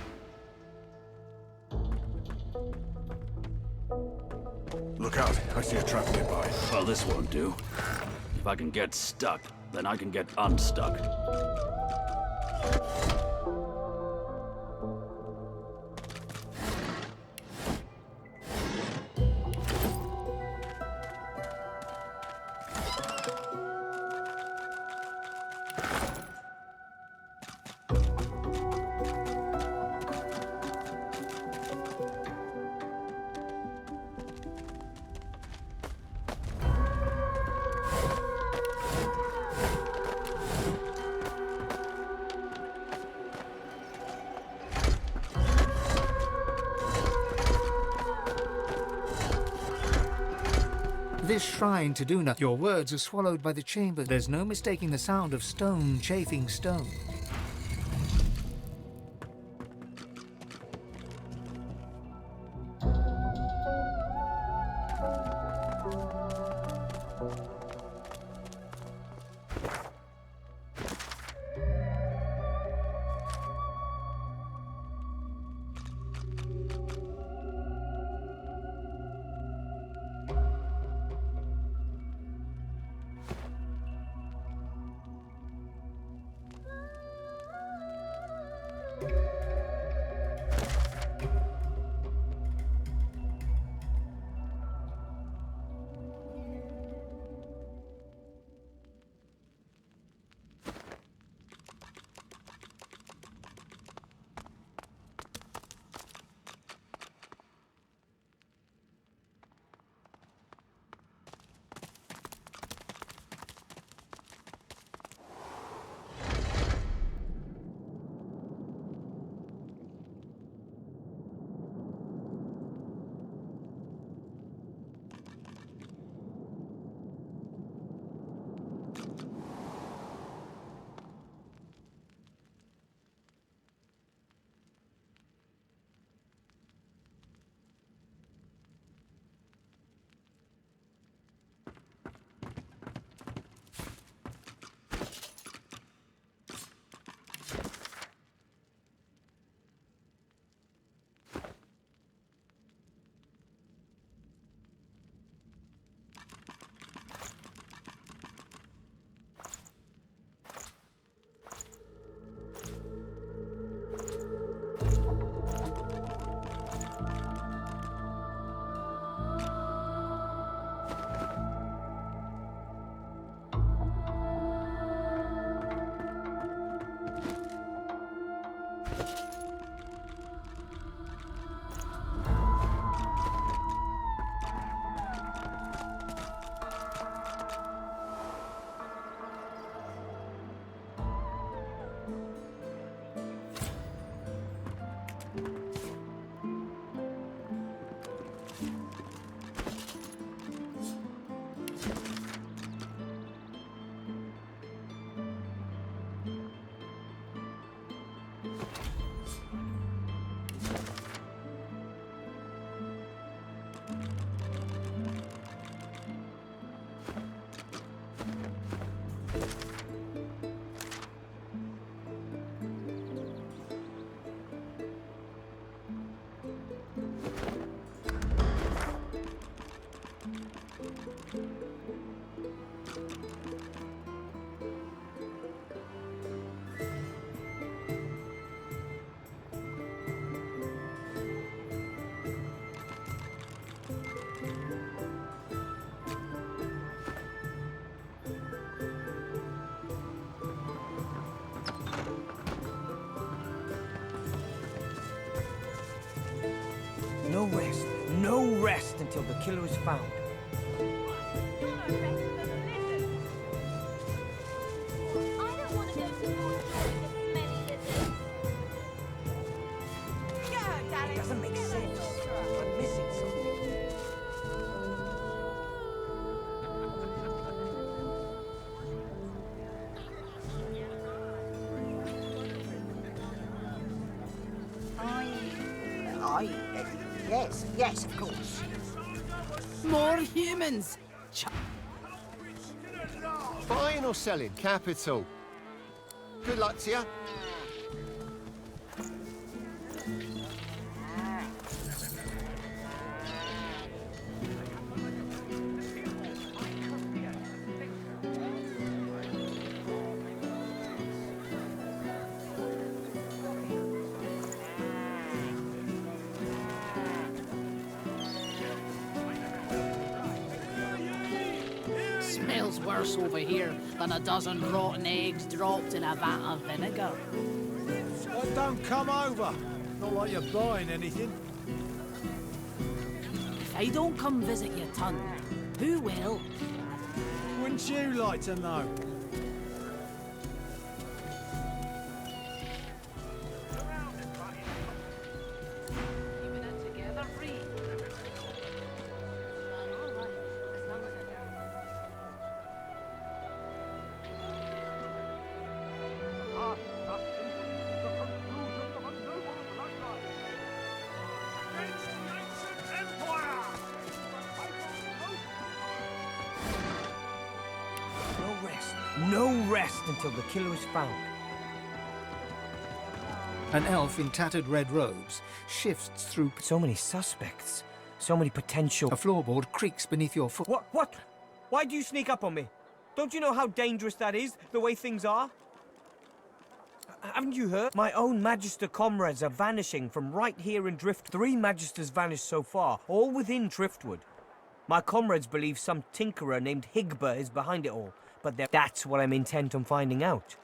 Look out, I see a trap nearby. Well, this won't do. If I can get stuck, then I can get unstuck. This shrine to Duna, your words are swallowed by the chamber. There's no mistaking the sound of stone chafing stone. No rest until the killer is found. It doesn't make sense. I'm missing something. Yes, of course. More humans! Buying or selling? Capital. Good luck to you. Smells worse over here than a dozen rotten eggs dropped in a vat of vinegar. Well, don't come over. Not like you're buying anything. If I don't come visit your ton, who will? Wouldn't you like to know? No rest until the killer is found. An elf in tattered red robes shifts through... So many suspects. So many potential... A floorboard creaks beneath your foot. What? Why do you sneak up on me? Don't you know how dangerous that is, the way things are? Haven't you heard? My own Magister comrades are vanishing from right here in Drift. 3 Magisters vanished so far, all within Driftwood. My comrades believe some tinkerer named Higba is behind it all, but that's what I'm intent on finding out.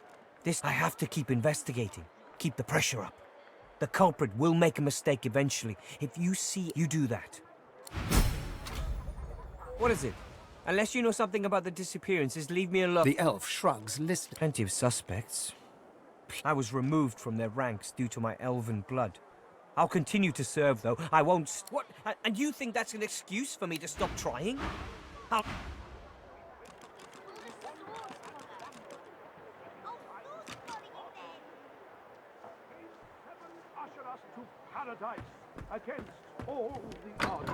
I have to keep investigating, keep the pressure up. The culprit will make a mistake eventually. If you see, you do that. What is it? Unless you know something about the disappearances, leave me alone. The elf shrugs, listening. Plenty of suspects. I was removed from their ranks due to my elven blood. I'll continue to serve, though. I won't... What? And you think that's an excuse for me to stop trying? Usher us to paradise against all the odds.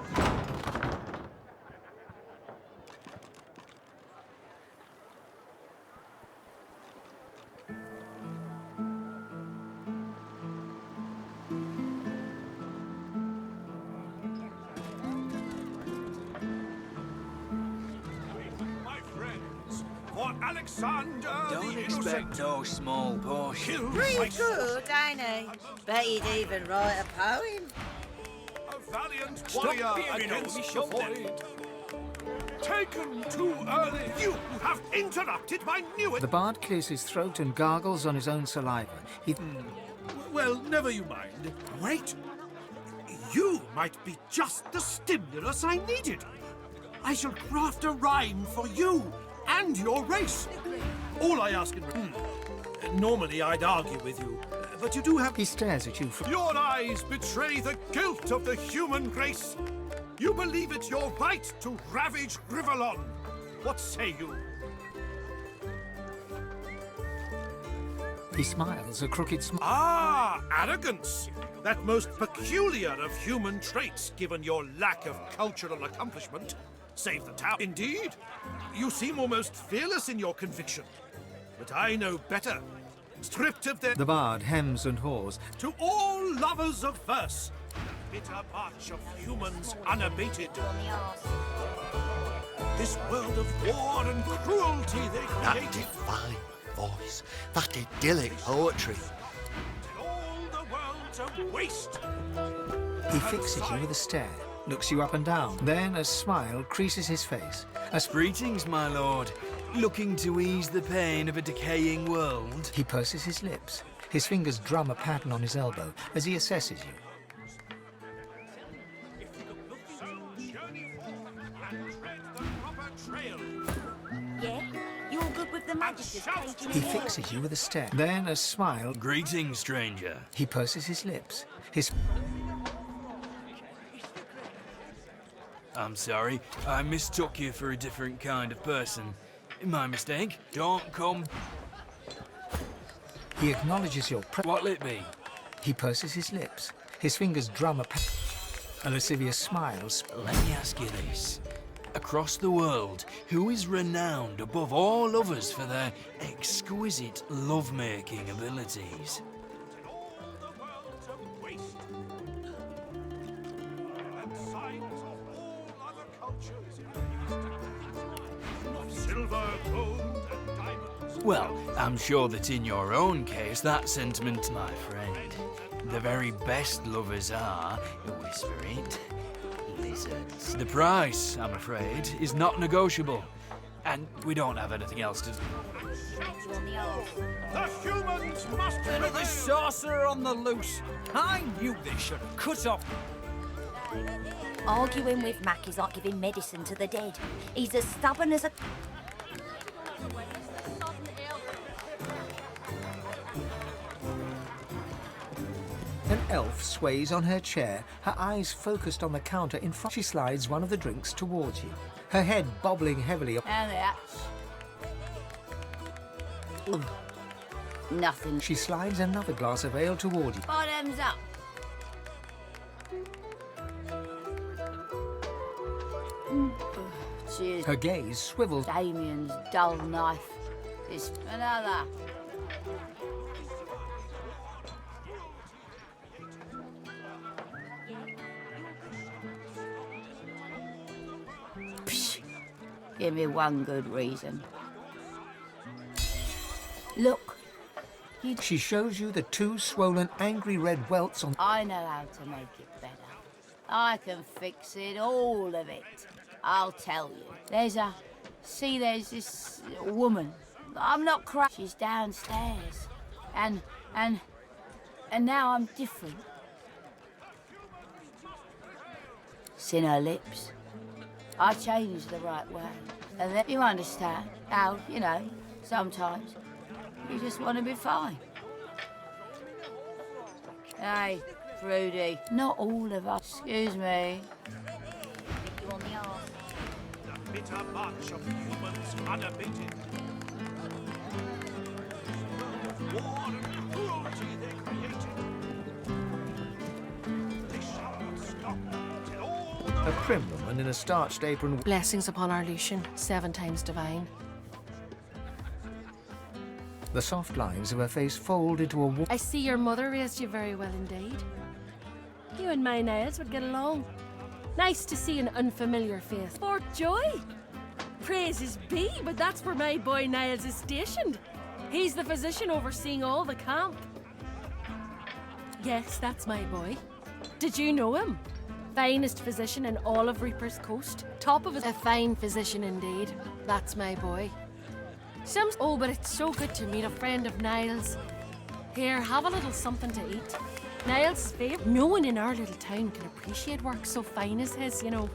Alexander Don't the expect Innocent. no small portion. Pretty good, ain't he? Bet he'd even write a poem. A valiant warrior against the void. Taken too early. You have interrupted my new... The bard clears his throat and gargles on his own saliva. Well, never you mind. Wait. You might be just the stimulus I needed. I shall craft a rhyme for you and your race. All I ask in return... Normally I'd argue with you, but you do have... He stares at you from... Your eyes betray the guilt of the human race. You believe it's your right to ravage Rivalon. What say you? He smiles a crooked smile. Ah, arrogance! That most peculiar of human traits, given your lack of cultural accomplishment. Save the town. Indeed. You seem almost fearless in your conviction. But I know better. Stripped of their... The bard hems and haws. To all lovers of verse, the bitter march of humans unabated. This world of war and cruelty they That created. divine voice, that idyllic poetry. All the world's a waste. He fixes you with a stare, looks you up and down. Then a smile creases his face. Greetings, my lord. Looking to ease the pain of a decaying world? He purses his lips. His fingers drum a pattern on his elbow as he assesses you. Yeah? You're good with the Magister's page in He his head. fixes you with a stare. Then a smile. Greetings, stranger. He purses his lips. His... I'm sorry. I mistook you for a different kind of person. My mistake. Don't come... He acknowledges your What'll it be? He purses his lips. His fingers drum a lascivious smiles. Let me ask you this. Across the world, who is renowned above all others for their exquisite love-making abilities? Silver, gold, and diamonds. Well, I'm sure that in your own case, that sentiment, my friend, the very best lovers are, whisper it, lizards. The price, I'm afraid, is not negotiable. And we don't have anything else to... The humans must be... Another sorcerer on the loose. I knew they should have cut off... Arguing with Mac is like giving medicine to the dead. He's as stubborn as a... An elf sways on her chair, her eyes focused on the counter in front. She slides one of the drinks towards you, her head bobbling heavily. And that. Nothing. She slides another glass of ale toward you. Bottoms up. Cheers. Her gaze swivels. Damien's dull knife. This another. Psh. Give me one good reason. Look. She shows you the two swollen, angry red welts on... I know how to make it better. I can fix it, all of it. I'll tell you. There's this woman. I'm not crazy. She's downstairs. And now I'm different. It's in her lips. I changed the right way. And then you understand how, you know, sometimes you just want to be fine. Hey, Fruity. Not all of us. Excuse me. You on the arse. The bitter march of humans unabated. War and cruelty they created. They shall not stop till all A prim woman in a starched apron. Blessings upon our Lucian, 7 times divine. The soft lines of her face fold into a... I see your mother raised you very well indeed. You and my Niles would get along. Nice to see an unfamiliar face. For joy! Praises be, but that's where my boy Niles is stationed. He's the physician overseeing all the camp. Yes, that's my boy. Did you know him? Finest physician in all of Reaper's Coast. Top of it. A fine physician indeed. That's my boy. Oh, but it's so good to meet a friend of Niles. Here, have a little something to eat. Niles' favourite. No one in our little town can appreciate work so fine as his, you know.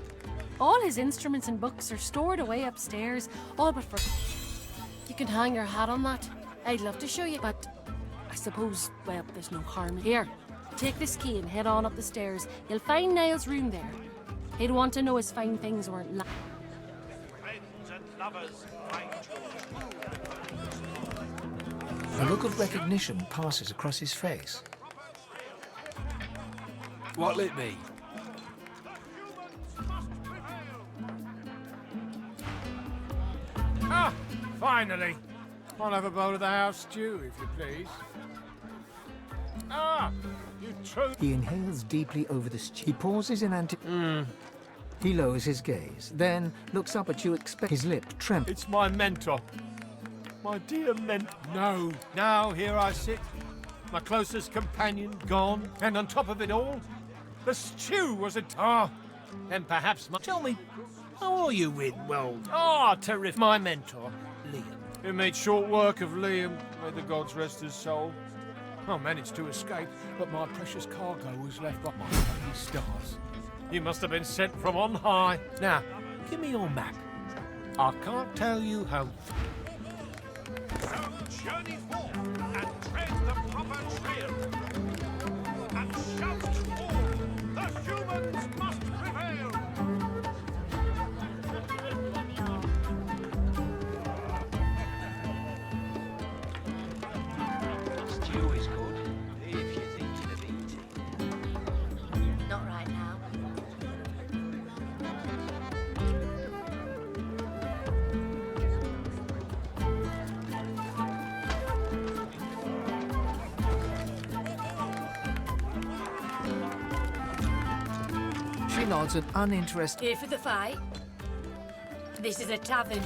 All his instruments and books are stored away upstairs, all but for... You can hang your hat on that. I'd love to show you, but I suppose, well, there's no harm. Here, take this key and head on up the stairs. You'll find Niles' room there. He'd want to know his fine things weren't... friends and lovers find A look of recognition passes across his face. What'll it be? Ah, finally. I'll have a bowl of the house stew, if you please. Ah, you true. He inhales deeply over the stew. He pauses in He lowers his gaze, then looks up at you, his lip trembles. It's my mentor. My dear mentor. No, now here I sit. My closest companion gone, and on top of it all, the stew was a and perhaps tell me, how are you with, well, terrific. My mentor, Liam. Who made short work of Liam, may the gods rest his soul. I managed to escape, but my precious cargo was left by my lucky stars. You must have been sent from on high. Now, give me your map. I can't tell you how. So journey forth and tread the proper trail. And shout forth, the humans must prevail. Stew is good, if you're thinking of eating. Not right now. She nods an uninterested. Here for the fight. This is a tavern.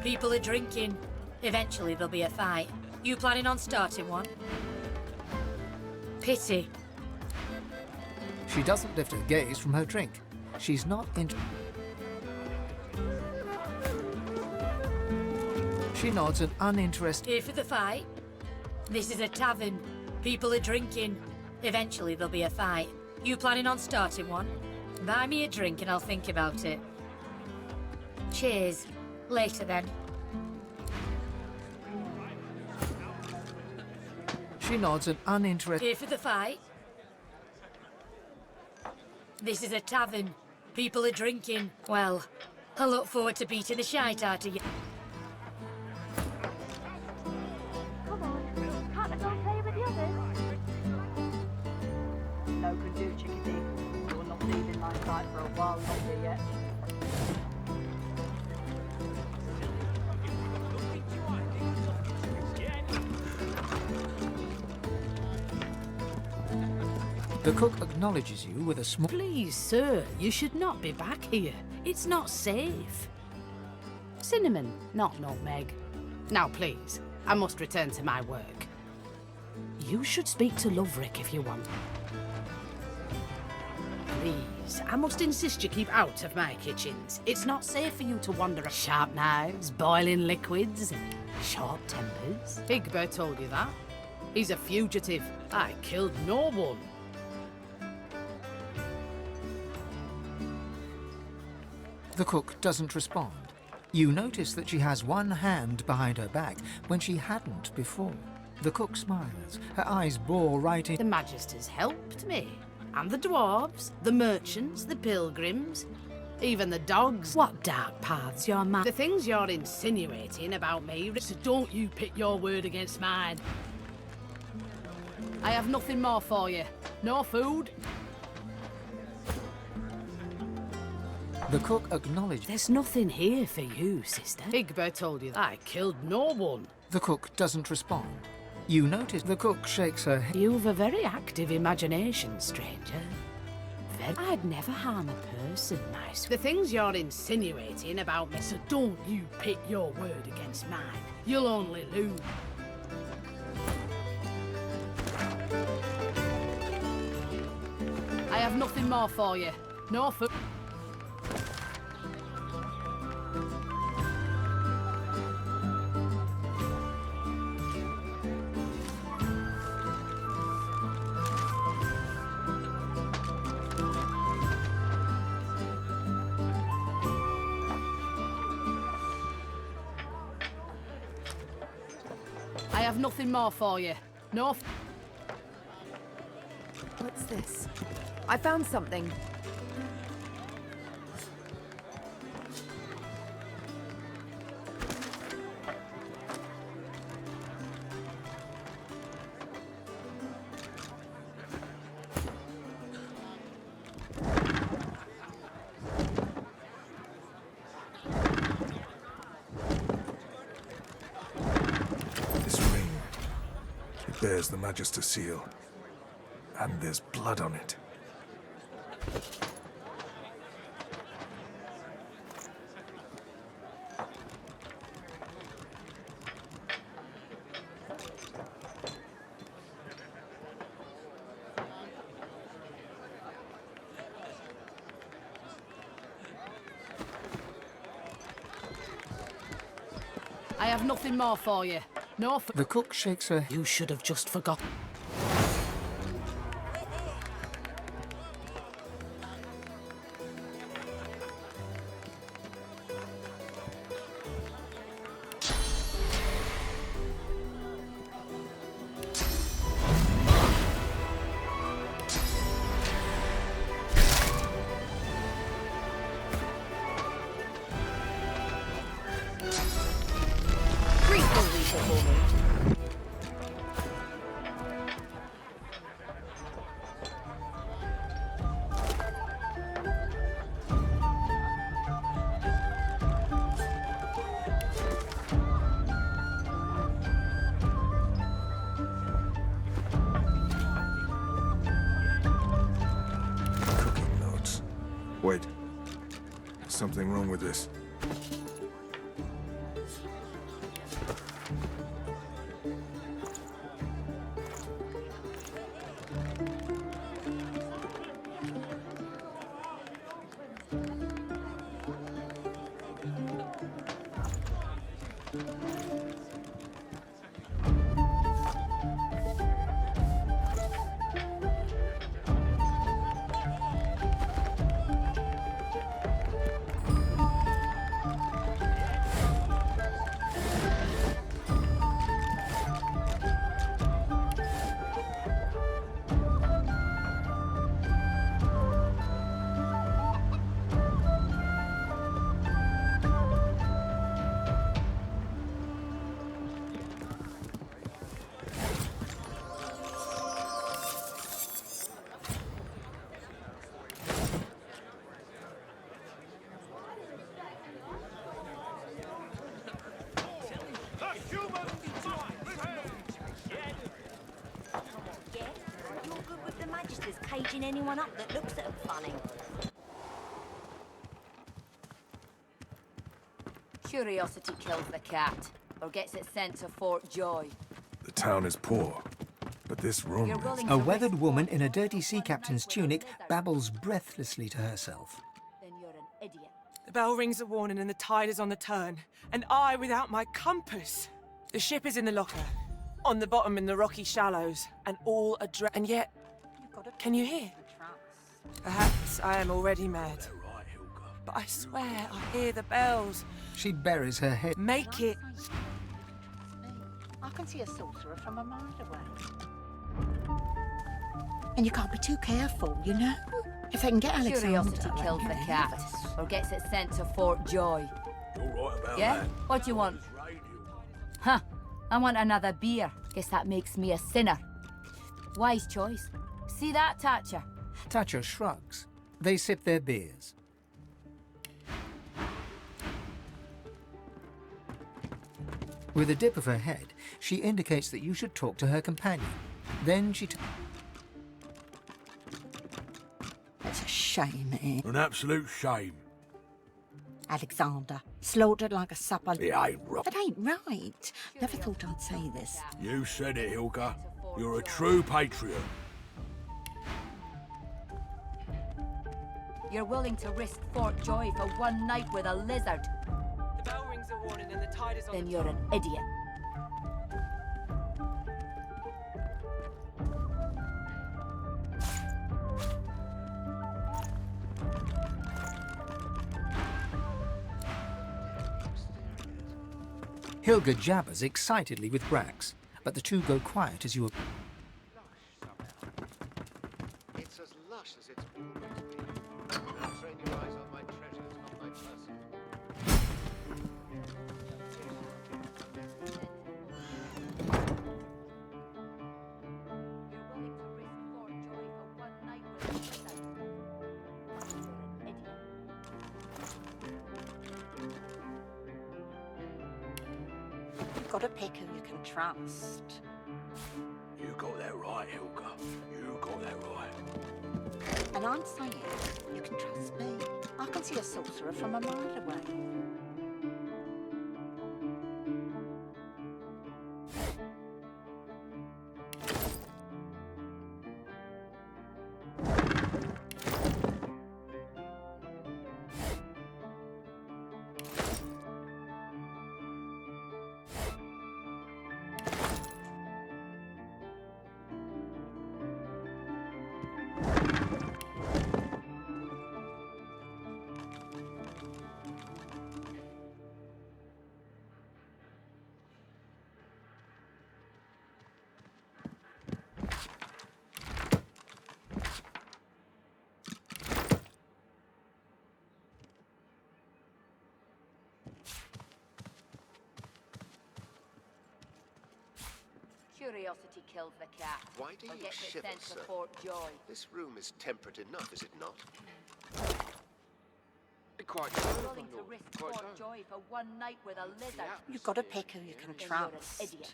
People are drinking. Eventually there'll be a fight. You planning on starting one? Pity. She doesn't lift her gaze from her drink. She's not She nods an uninterested. Here for the fight. This is a tavern. People are drinking. Eventually there'll be a fight. You planning on starting one? Buy me a drink and I'll think about it. Cheers. Later then. She nods an uninterested. Here for the fight. This is a tavern. People are drinking. Well, I look forward to beating the shite out of you. Come on, can't I go play with the others? No can do, chickadee. You're not leaving my side for a while longer yet. The cook acknowledges you with a small. Please, sir, you should not be back here. It's not safe. Cinnamon, not nutmeg. Now, please, I must return to my work. You should speak to Loverick if you want. Please, I must insist you keep out of my kitchens. It's not safe for you to wander. Sharp knives, boiling liquids, short tempers. Egbert told you that. He's a fugitive. I killed no one. The cook doesn't respond. You notice that she has one hand behind her back when she hadn't before. The cook smiles. Her eyes bore right in. The Magisters helped me. And the dwarves, the merchants, the pilgrims, even the dogs. What dark paths your man. The things you're insinuating about me, so don't you pit your word against mine. I have nothing more for you. No food. The cook acknowledges. There's nothing here for you, sister. Egbert told you that. I killed no one. The cook doesn't respond. You notice the cook shakes her head. You've a very active imagination, stranger. I'd never harm a person, nice. The things you're insinuating about me, so don't you pit your word against mine. You'll only lose. I have nothing more for you. No food. I have nothing more for you. No. What's this? I found something. bears the Magister seal. And there's blood on it. I have nothing more for you. No. The cook shakes her. You should have just forgotten. Wait. Something wrong with this. Caging anyone up that looks at them funny. Curiosity kills the cat, or gets it sent to Fort Joy. The town is poor, but this room is... A weathered woman in a dirty sea captain's tunic babbles breathlessly to herself. Then you're an idiot. The bell rings a warning and the tide is on the turn. And I without my compass. The ship is in the locker, on the bottom in the rocky shallows, and all adrift. And yet, can you hear? Perhaps I am already mad. But I swear I hear the bells. She buries her head. Make it. I can see a sorcerer from a mile away. And you can't be too careful, you know? If they can get Alexander... Curiosity kills the cat, or gets it sent to Fort Joy. All right about Yeah? that. What do you want? Huh. I want another beer. Guess that makes me a sinner. Wise choice. See that, Thatcher? Thatcher shrugs. They sip their beers. With a dip of her head, she indicates that you should talk to her companion. Then she... It's a shame, eh? An absolute shame. Alexander, slaughtered like a supper. It ain't right. It ain't right. Never thought I'd say this. You said it, Hilka. You're a true patriot. You're willing to risk Fort Joy for one night with a lizard. The bell rings a warning and the tide is on Then the you're an idiot. Hilga jabbers excitedly with Brax, but the two go quiet as you... It's as lush as it's always been. Train your eyes on my treasures, not my person. You've got to pick who you can trust. You got that right, Hilka. You got that right. And I'm saying, you can trust me. I can see a sorcerer from a mile away. Curiosity kills the cat. Why do or you gets it shiver, sent sir? to Fort Joy. This room is temperate enough, is it not? Quite willing to risk Fort Joy for one night with a lizard. You've got to pick who you can Then you're an trust. idiot.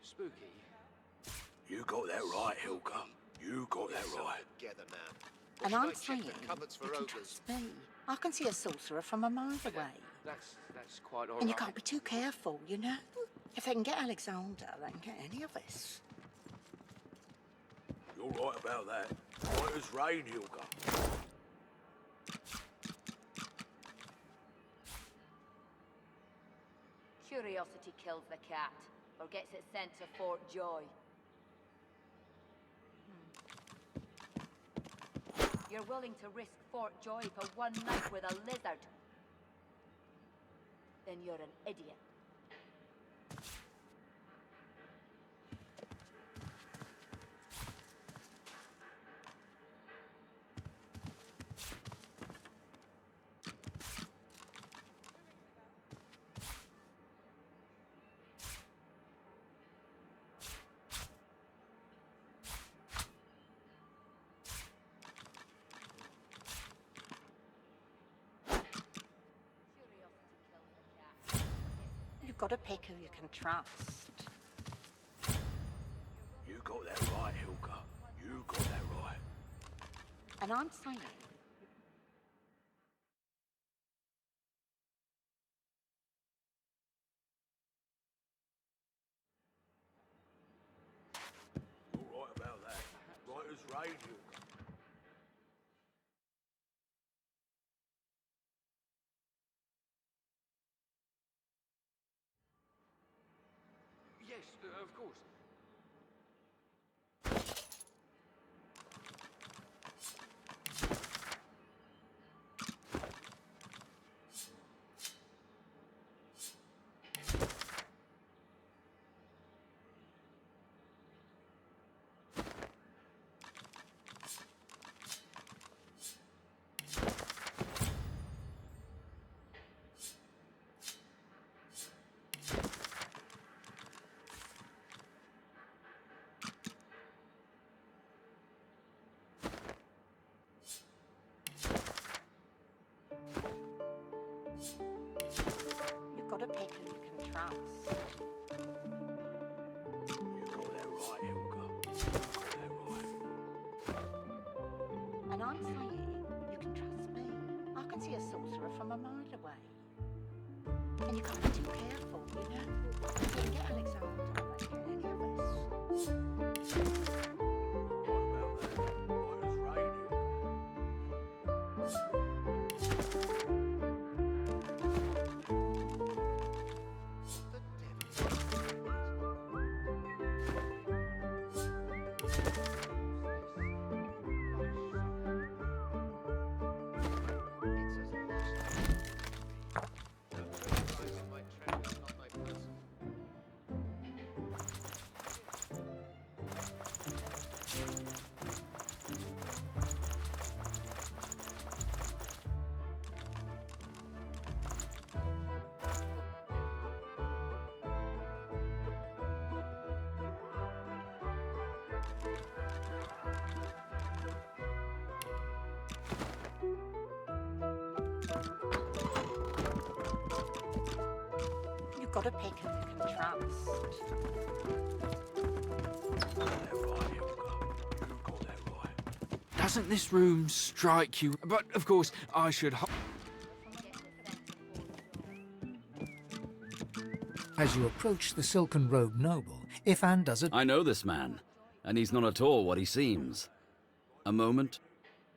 Spooky. You got that right, Hilka. You got that right. Together, man. And Should I I'm check saying, the cupboards for you can ogres? trust me. I can see a sorcerer from a mile away. That's quite all And you right. can't be too careful, you know? If they can get Alexander, they can get any of us. You're right about that. Right as rain, Hilka. Curiosity kills the cat, or gets it sent to Fort Joy. You're willing to risk Fort Joy for one night with a lizard. Then you're an idiot. You've got to pick who you can trust. You got that right, Hilka. You got that right. And I'm saying, You're right about that. Right as rain, Hilka. Yes, of course. you've got to pick who you can trust. You got that right, Hilka. You got that right. And I'm saying, you can trust me. I can see a sorcerer from a mile away. And you can't be too careful, you know? You can get Alexander, they can any of us. You've got to pick who you can trust. Doesn't this room strike you? But, of course, I should... As you approach the silken-robed noble, Ifan does it. I know this man, and he's not at all what he seems. A moment.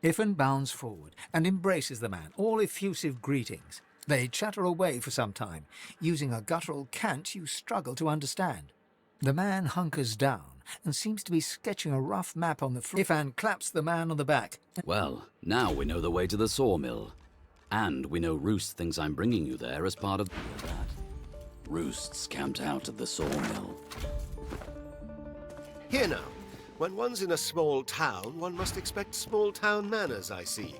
Ifan bounds forward and embraces the man, all effusive greetings. They chatter away for some time, using a guttural cant you struggle to understand. The man hunkers down and seems to be sketching a rough map on the floor. Ifan claps the man on the back. Well, now we know the way to the sawmill. And we know Roost thinks I'm bringing you there as part of that. Roost's camped out at the sawmill. Here now. When one's in a small town, one must expect small town manners, I see.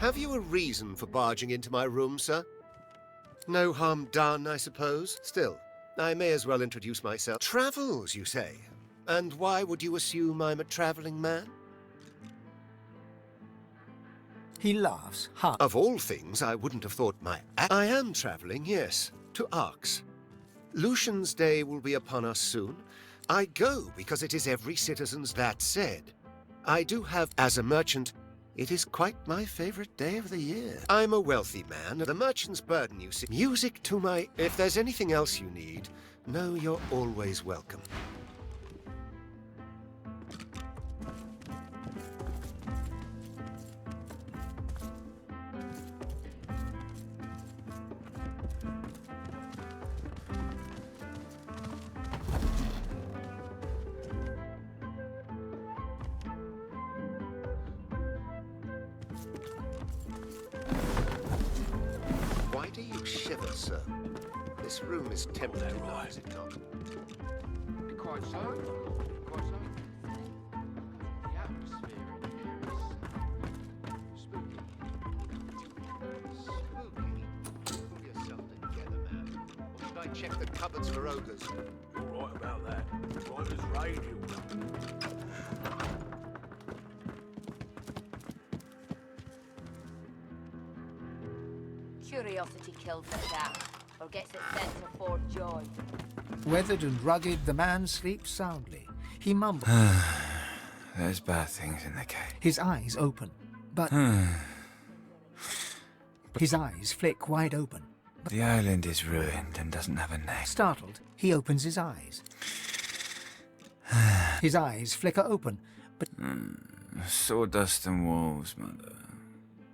Have you a reason for barging into my room, sir? No harm done, I suppose. Still, I may as well introduce myself. Travels, you say? And why would you assume I'm a traveling man? He laughs hard. Of all things, I wouldn't have thought I am traveling, yes, to Arx. Lucian's Day will be upon us soon. I go because it is every citizen's. That said, I do have, as a merchant, it is quite my favorite day of the year. I'm a wealthy man. The merchant's burden, you see. Music to my... If there's anything else you need, know you're always welcome. Why do you shiver, sir? This room is tempting, is it not? Quite so. Quite so. The atmosphere in here is spooky. Spooky? Pull yourself together, man. Or should I check the cupboards for ogres? You're right about that. Right as rain, Hilda. Curiosity kills the cat, or gets it sent to Fort Joy. Weathered and rugged, the man sleeps soundly. He mumbles. There's bad things in the cave. His eyes open, but... His eyes flick wide open. The island is ruined and doesn't have a name. Startled, he opens his eyes. His eyes flicker open, but... Sawdust and wolves, Mother.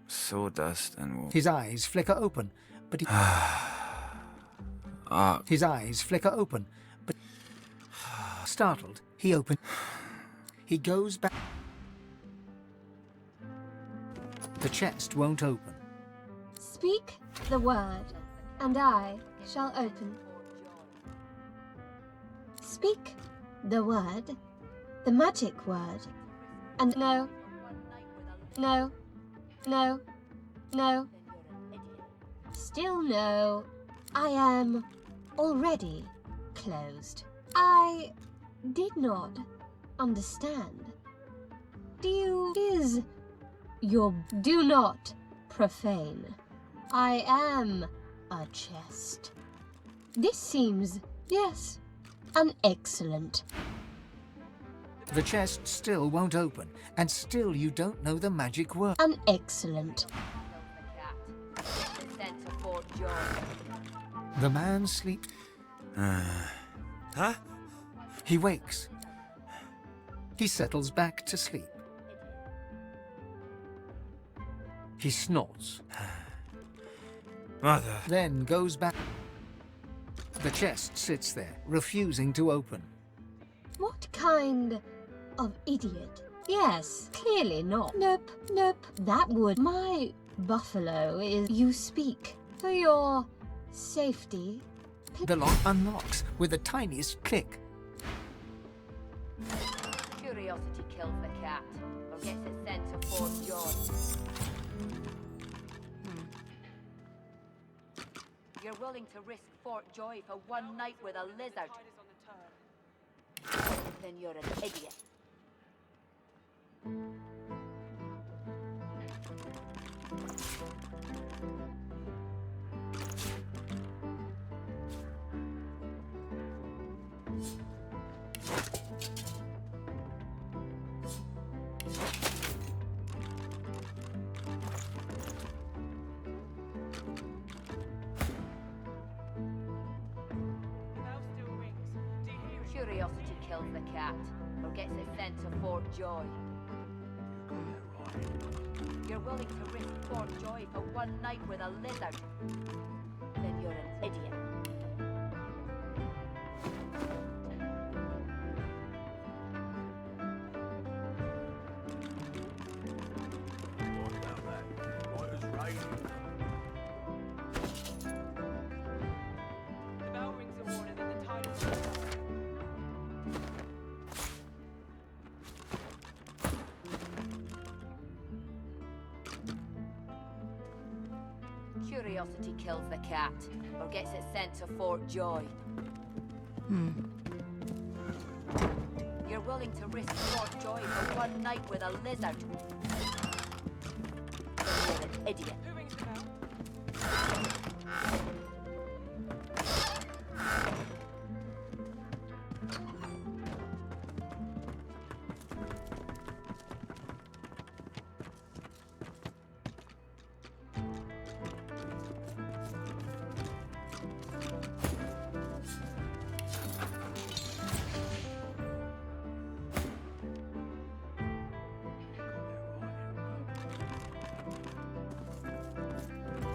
Sawdust and wolves. His eyes flicker open, but he... His eyes flicker open, but... Startled, he opens... He goes back... The chest won't open. Speak the word, and I shall open. Speak the word, the magic word, and no, no, no, no. Still no. I am already closed. I did not understand. Do not profane. I am a chest. This seems, yes, an excellent. The chest still won't open, and still you don't know the magic word. An excellent. The man sleeps. Huh? He wakes. He settles back to sleep. He snorts. Mother. Then goes back. The chest sits there, refusing to open. What kind of idiot? Yes, clearly not. Nope, nope. That would. My buffalo is. You speak for your safety. The lock unlocks with the tiniest click. Curiosity kills the cat, or gets it sent to Fort George. You're willing to risk Fort Joy for one night with a lizard? Then you're an idiot. Curiosity kills the cat, or gets it sent to Fort Joy. You're willing to risk Fort Joy for one night with a lizard? Then you're an idiot. Curiosity kills the cat, or gets it sent to Fort Joy. You're willing to risk Fort Joy for one night with a lizard? Then you're an idiot. Who rings the bell?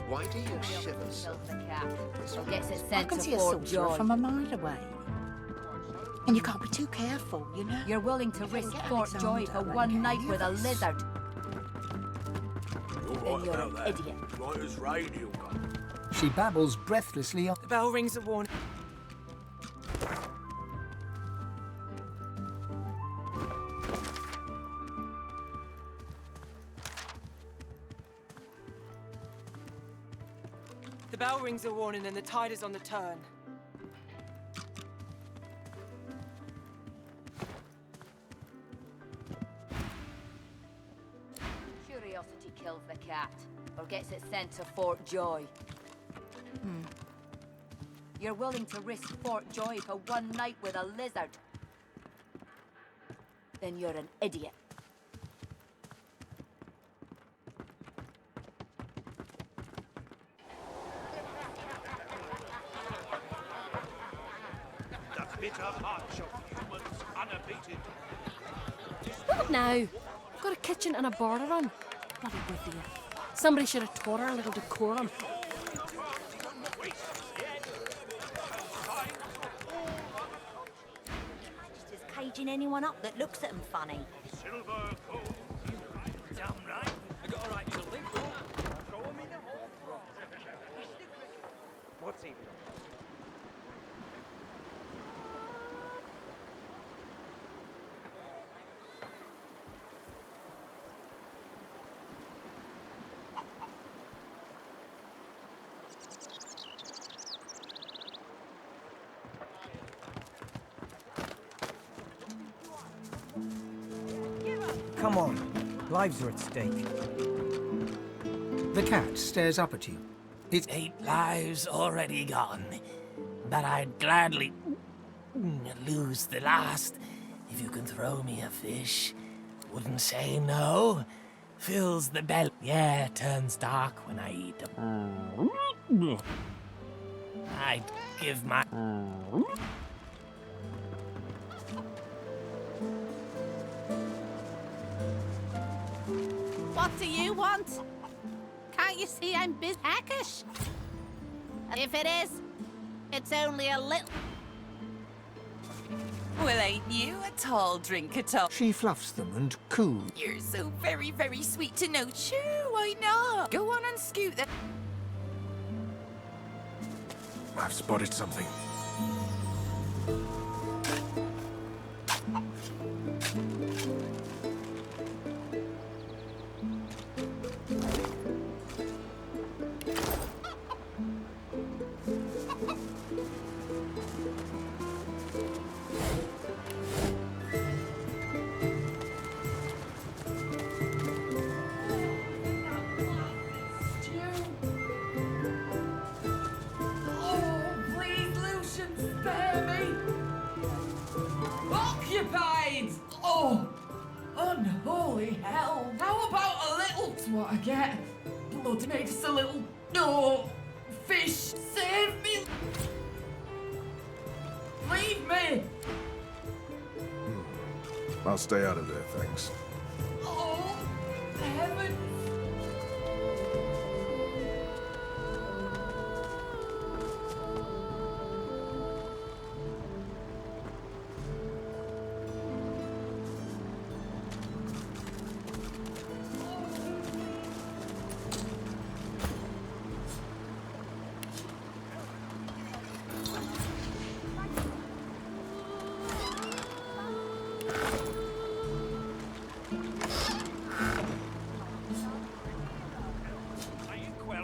Why do you shiver so? Gets it I sent can to see a Fort sorcerer Joy. from a mile away. And you can't be too careful, you know? You're willing to risk get Fort Joy Alexander for and one get night with a nervous. lizard? You're Then right you're about an that. idiot. Right as rain, Hilka. She babbles breathlessly on. The bell rings a warning. The bell rings a warning and the tide is on the turn. Curiosity kills the cat, or gets it sent to Fort Joy. You're willing to risk Fort Joy for one night with a lizard? Then you're an idiot. The bitter march of humans unabated. What now? I've got a kitchen and a bar to run. Bloody with you. Somebody should have taught her a little decorum. Just caging anyone up that looks at them funny. Silver gold. Damn right. I got a right to live What's he? Come on. Lives are at stake. The cat stares up at you. It's 8 lives already gone, but I'd gladly lose the last if you can throw me a fish. Wouldn't say no. Fills the belly. Yeah, turns dark when I eat them. I'd give my... What do you want? Can't you see I'm busy? Hackish? If it is, it's only a little... Well, ain't you a tall drink at all? She fluffs them and coos. You're so very, very sweet to know. Sure, why not? Go on and scoot them. I've spotted something. Unholy hell! How about a little... What I get? Blood makes a little... No! Fish! Save me! Leave me! I'll stay out of there, thanks. Oh, heavens!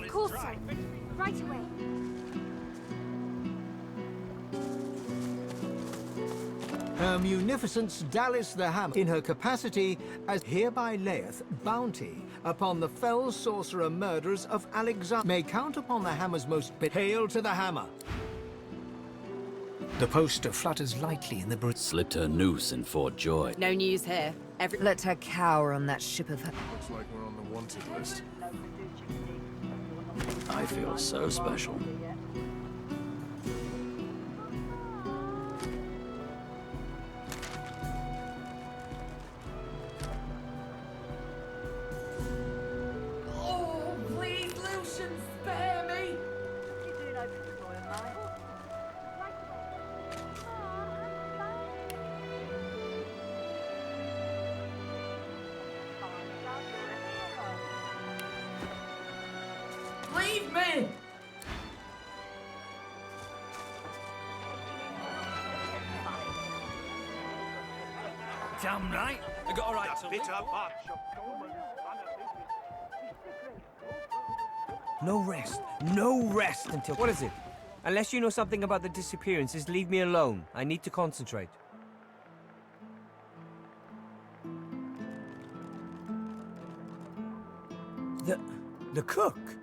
Course, sir. Right away. Her Munificence Dallas the Hammer, in her capacity as hereby layeth bounty upon the fell sorcerer murderers of Alexander, may count upon the hammer's most hail to the hammer. The poster flutters lightly in the breeze. Slipped her noose in Fort Joy. No news here. Let her cower on that ship of her. Looks like we're on the wanted list. I feel so special. Oh, please, Lucian, spare me! You do know Fitzroy, mate. Leave me! Damn right. I got a right to No rest. No rest until... What is it? Unless you know something about the disappearances, leave me alone. I need to concentrate. The cook?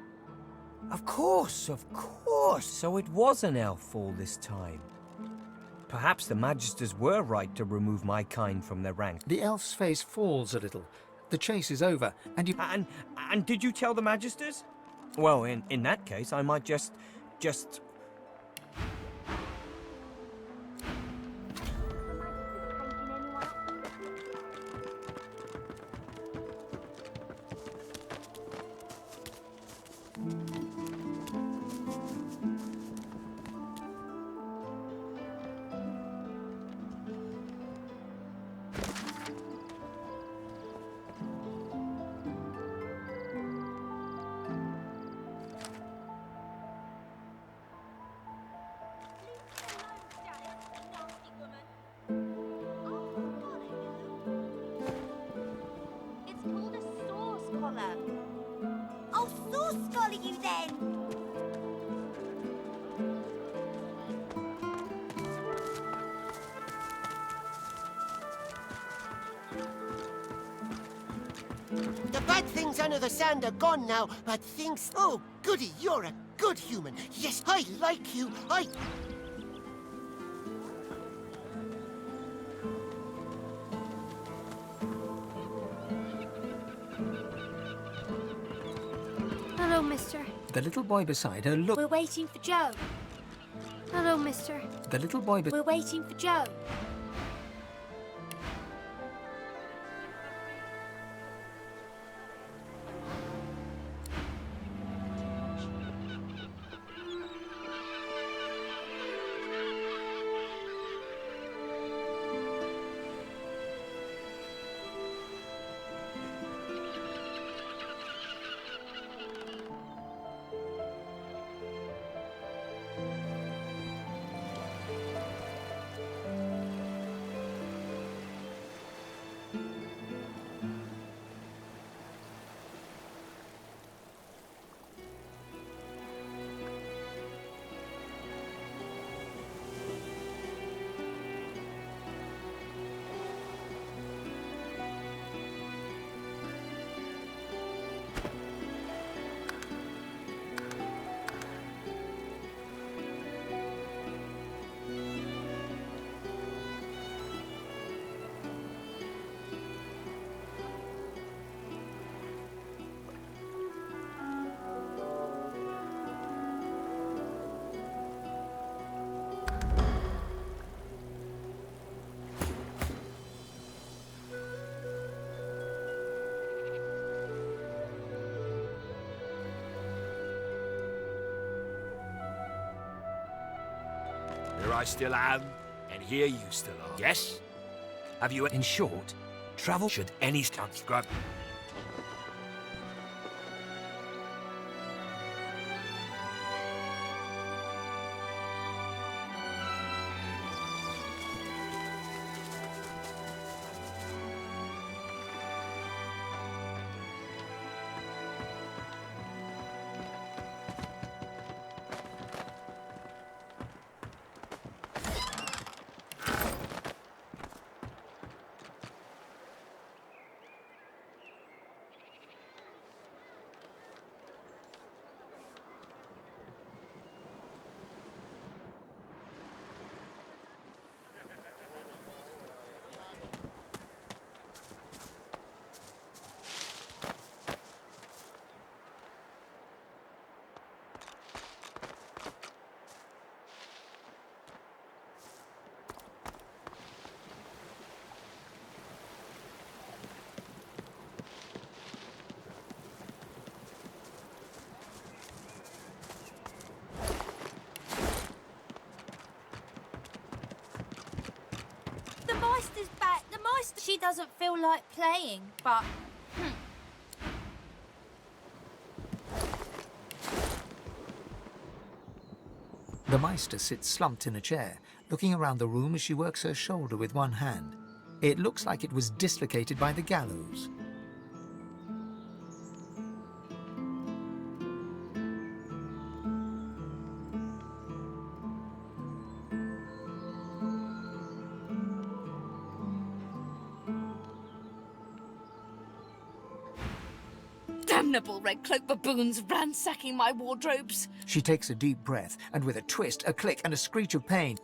Of course, of course. So it was an elf all this time. Perhaps the Magisters were right to remove my kind from their rank. The elf's face falls a little. The chase is over, and you... And did you tell the Magisters? Well, in that case, I might just... The bad things under the sand are gone now, but things... Oh, goody, you're a good human. Yes, I like you. Hello, mister. The little boy beside her looked. We're waiting for Joe. Hello, mister. The little boy We're waiting for Joe. Here I still am, and here you still are. Yes? Have you... In short, travel should any chance grab... The Meister's back. The Meister... She doesn't feel like playing, but... The Meister sits slumped in a chair, looking around the room as she works her shoulder with one hand. It looks like it was dislocated by the gallows. Damnable red cloak baboons ransacking my wardrobes. She takes a deep breath, and with a twist, a click, and a screech of pain,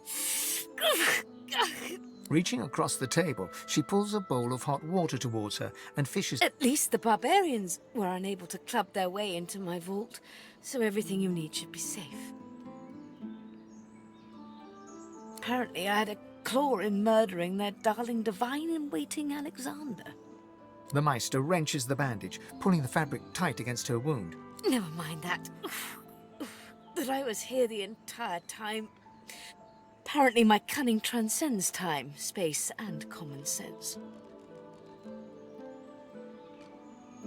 reaching across the table, she pulls a bowl of hot water towards her and fishes... At least the barbarians were unable to club their way into my vault, so everything you need should be safe. Apparently I had a claw in murdering their darling divine-in-waiting Alexander. The Meister wrenches the bandage, pulling the fabric tight against her wound. Never mind that. That I was here the entire time. Apparently my cunning transcends time, space, and common sense.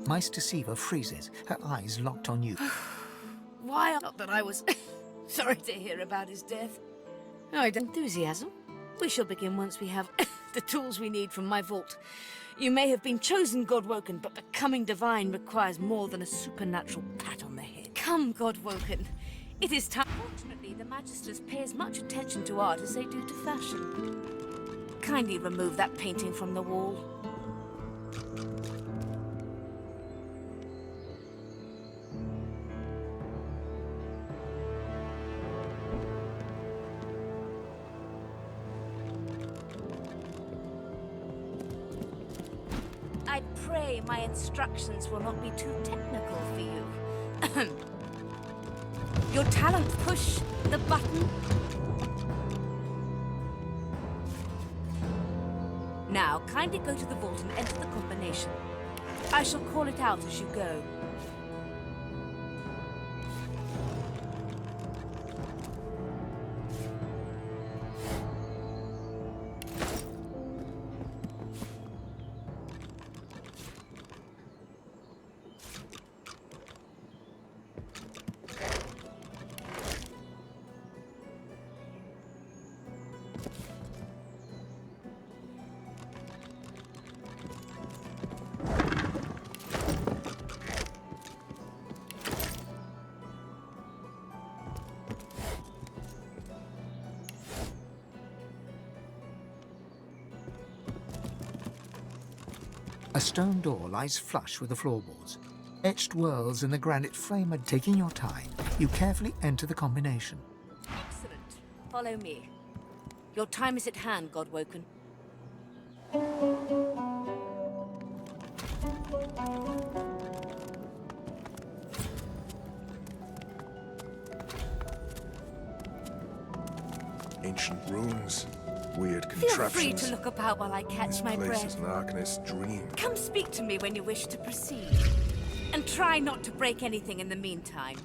Meister Siva freezes, her eyes locked on you. Why? Not that I was sorry to hear about his death. Oh, enthusiasm. We shall begin once we have the tools we need from my vault. You may have been chosen, Godwoken, but becoming divine requires more than a supernatural pat on the head. Come, Godwoken. It is time. Fortunately, the Magisters pay as much attention to art as they do to fashion. Kindly remove that painting from the wall. pray my instructions will not be too technical for you. Your talent, push the button. Now, kindly go to the vault and enter the combination. I shall call it out as you go. A stone door lies flush with the floorboards. Etched whorls in the granite frame are taking your time. You carefully enter the combination. Excellent. Follow me. Your time is at hand, Godwoken. Ancient ruins, weird Feel contraptions. free to look about while I catch my This place breath. is an Arcanist's dream. Come speak to me when you wish to proceed. And try not to break anything in the meantime.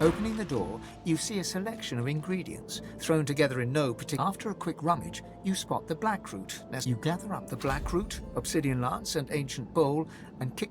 Opening the door, you see a selection of ingredients, thrown together in no particular... After a quick rummage, you spot the black root. As you gather up the black root, obsidian lance and ancient bowl, and kick...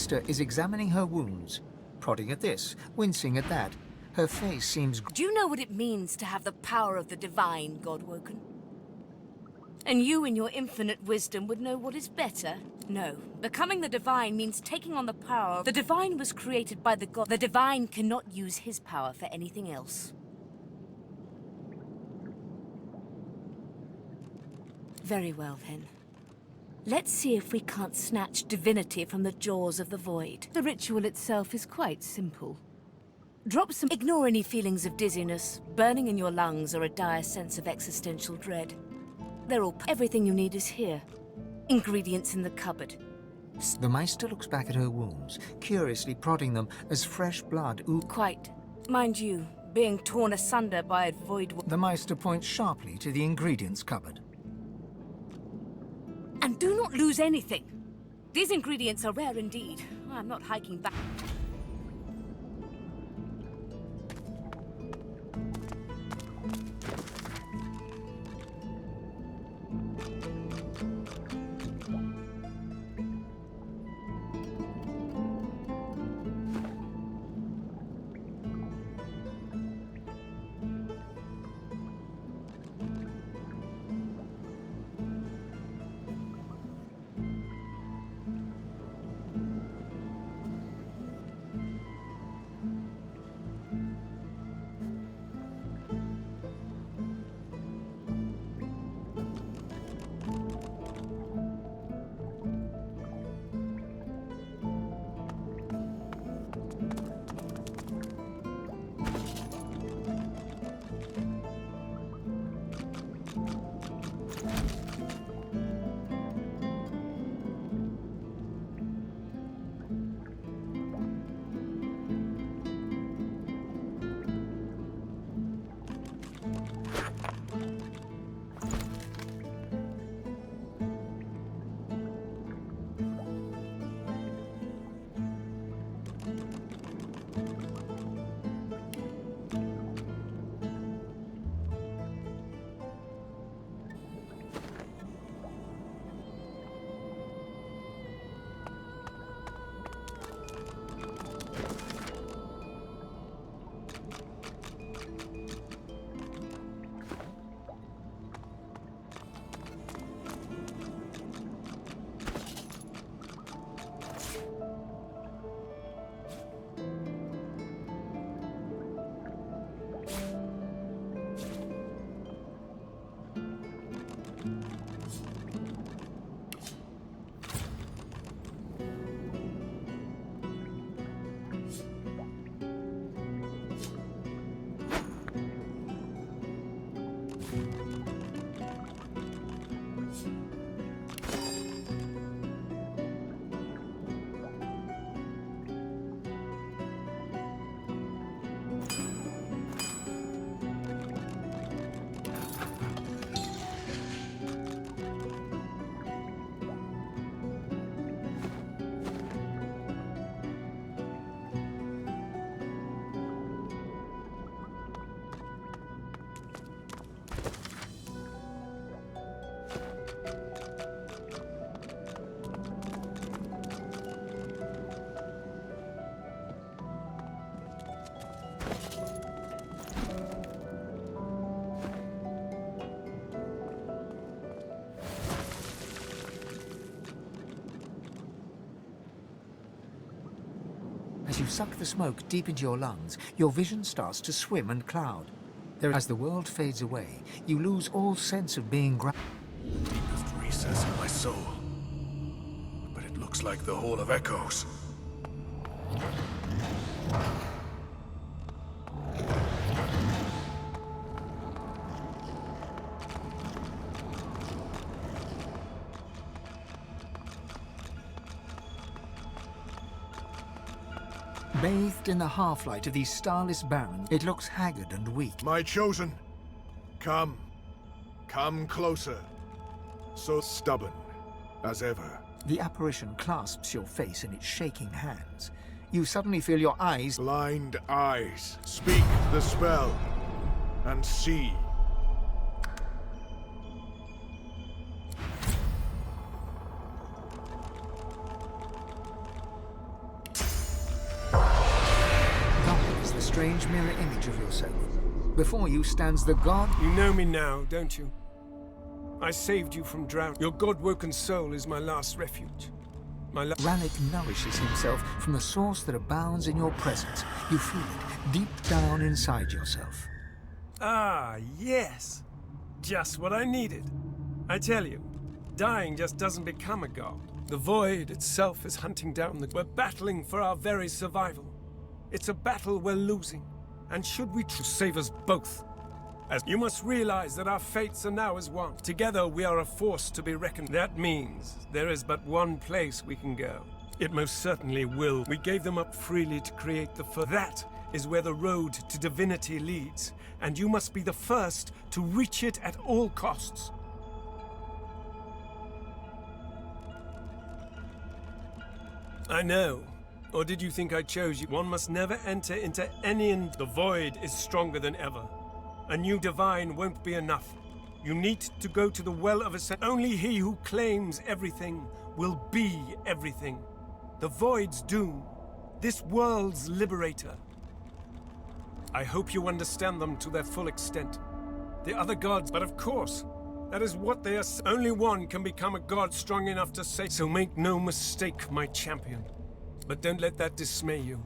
Meister is examining her wounds, prodding at this, wincing at that. Her face seems... Do you know what it means to have the power of the divine, Godwoken? And you in your infinite wisdom would know what is better? No. Becoming the divine means taking on the power. The divine was created by the god. The divine cannot use his power for anything else. Very well, then. Let's see if we can't snatch divinity from the jaws of the void. The ritual itself is quite simple. Drop some... Ignore any feelings of dizziness, burning in your lungs, or a dire sense of existential dread. They're all... Everything you need is here. Ingredients in the cupboard. The Meister looks back at her wounds, curiously prodding them as fresh blood oozes. Quite. Mind you, being torn asunder by a void... The Meister points sharply to the ingredients cupboard. And do not lose anything. These ingredients are rare indeed. I'm not hiking back. As you suck the smoke deep into your lungs, your vision starts to swim and cloud. As the world fades away, you lose all sense of being grounded. Deepest recess of my soul. But it looks like the Hall of Echoes. Bathed in the half-light of these starless barrens, it looks haggard and weak. My chosen, come. Come closer. So stubborn, as ever. The apparition clasps your face in its shaking hands. You suddenly feel your eyes... Blind eyes. Speak the spell, and see. strange mirror image of yourself. Before you stands the god. You know me now, don't you? I saved you from drought. Your god-woken soul is my last refuge. Rannick nourishes himself from the source that abounds in your presence. You feel it deep down inside yourself. Ah, yes. Just what I needed. I tell you, dying just doesn't become a god. The void itself is hunting down the... We're battling for our very survival. It's a battle we're losing. And should we save us both? As you must realize that our fates are now as one. Together we are a force to be reckoned. That means there is but one place we can go. It most certainly will. We gave them up freely to create the first. That is where the road to divinity leads. And you must be the first to reach it at all costs. I know. Or did you think I chose you? One must never enter into any... The void is stronger than ever. A new divine won't be enough. You need to go to the well of ascension. Only he who claims everything will be everything. The void's doom. This world's liberator. I hope you understand them to their full extent. The other gods, but of course, that is what they are. Only one can become a god strong enough to say. So make no mistake, my champion. But don't let that dismay you.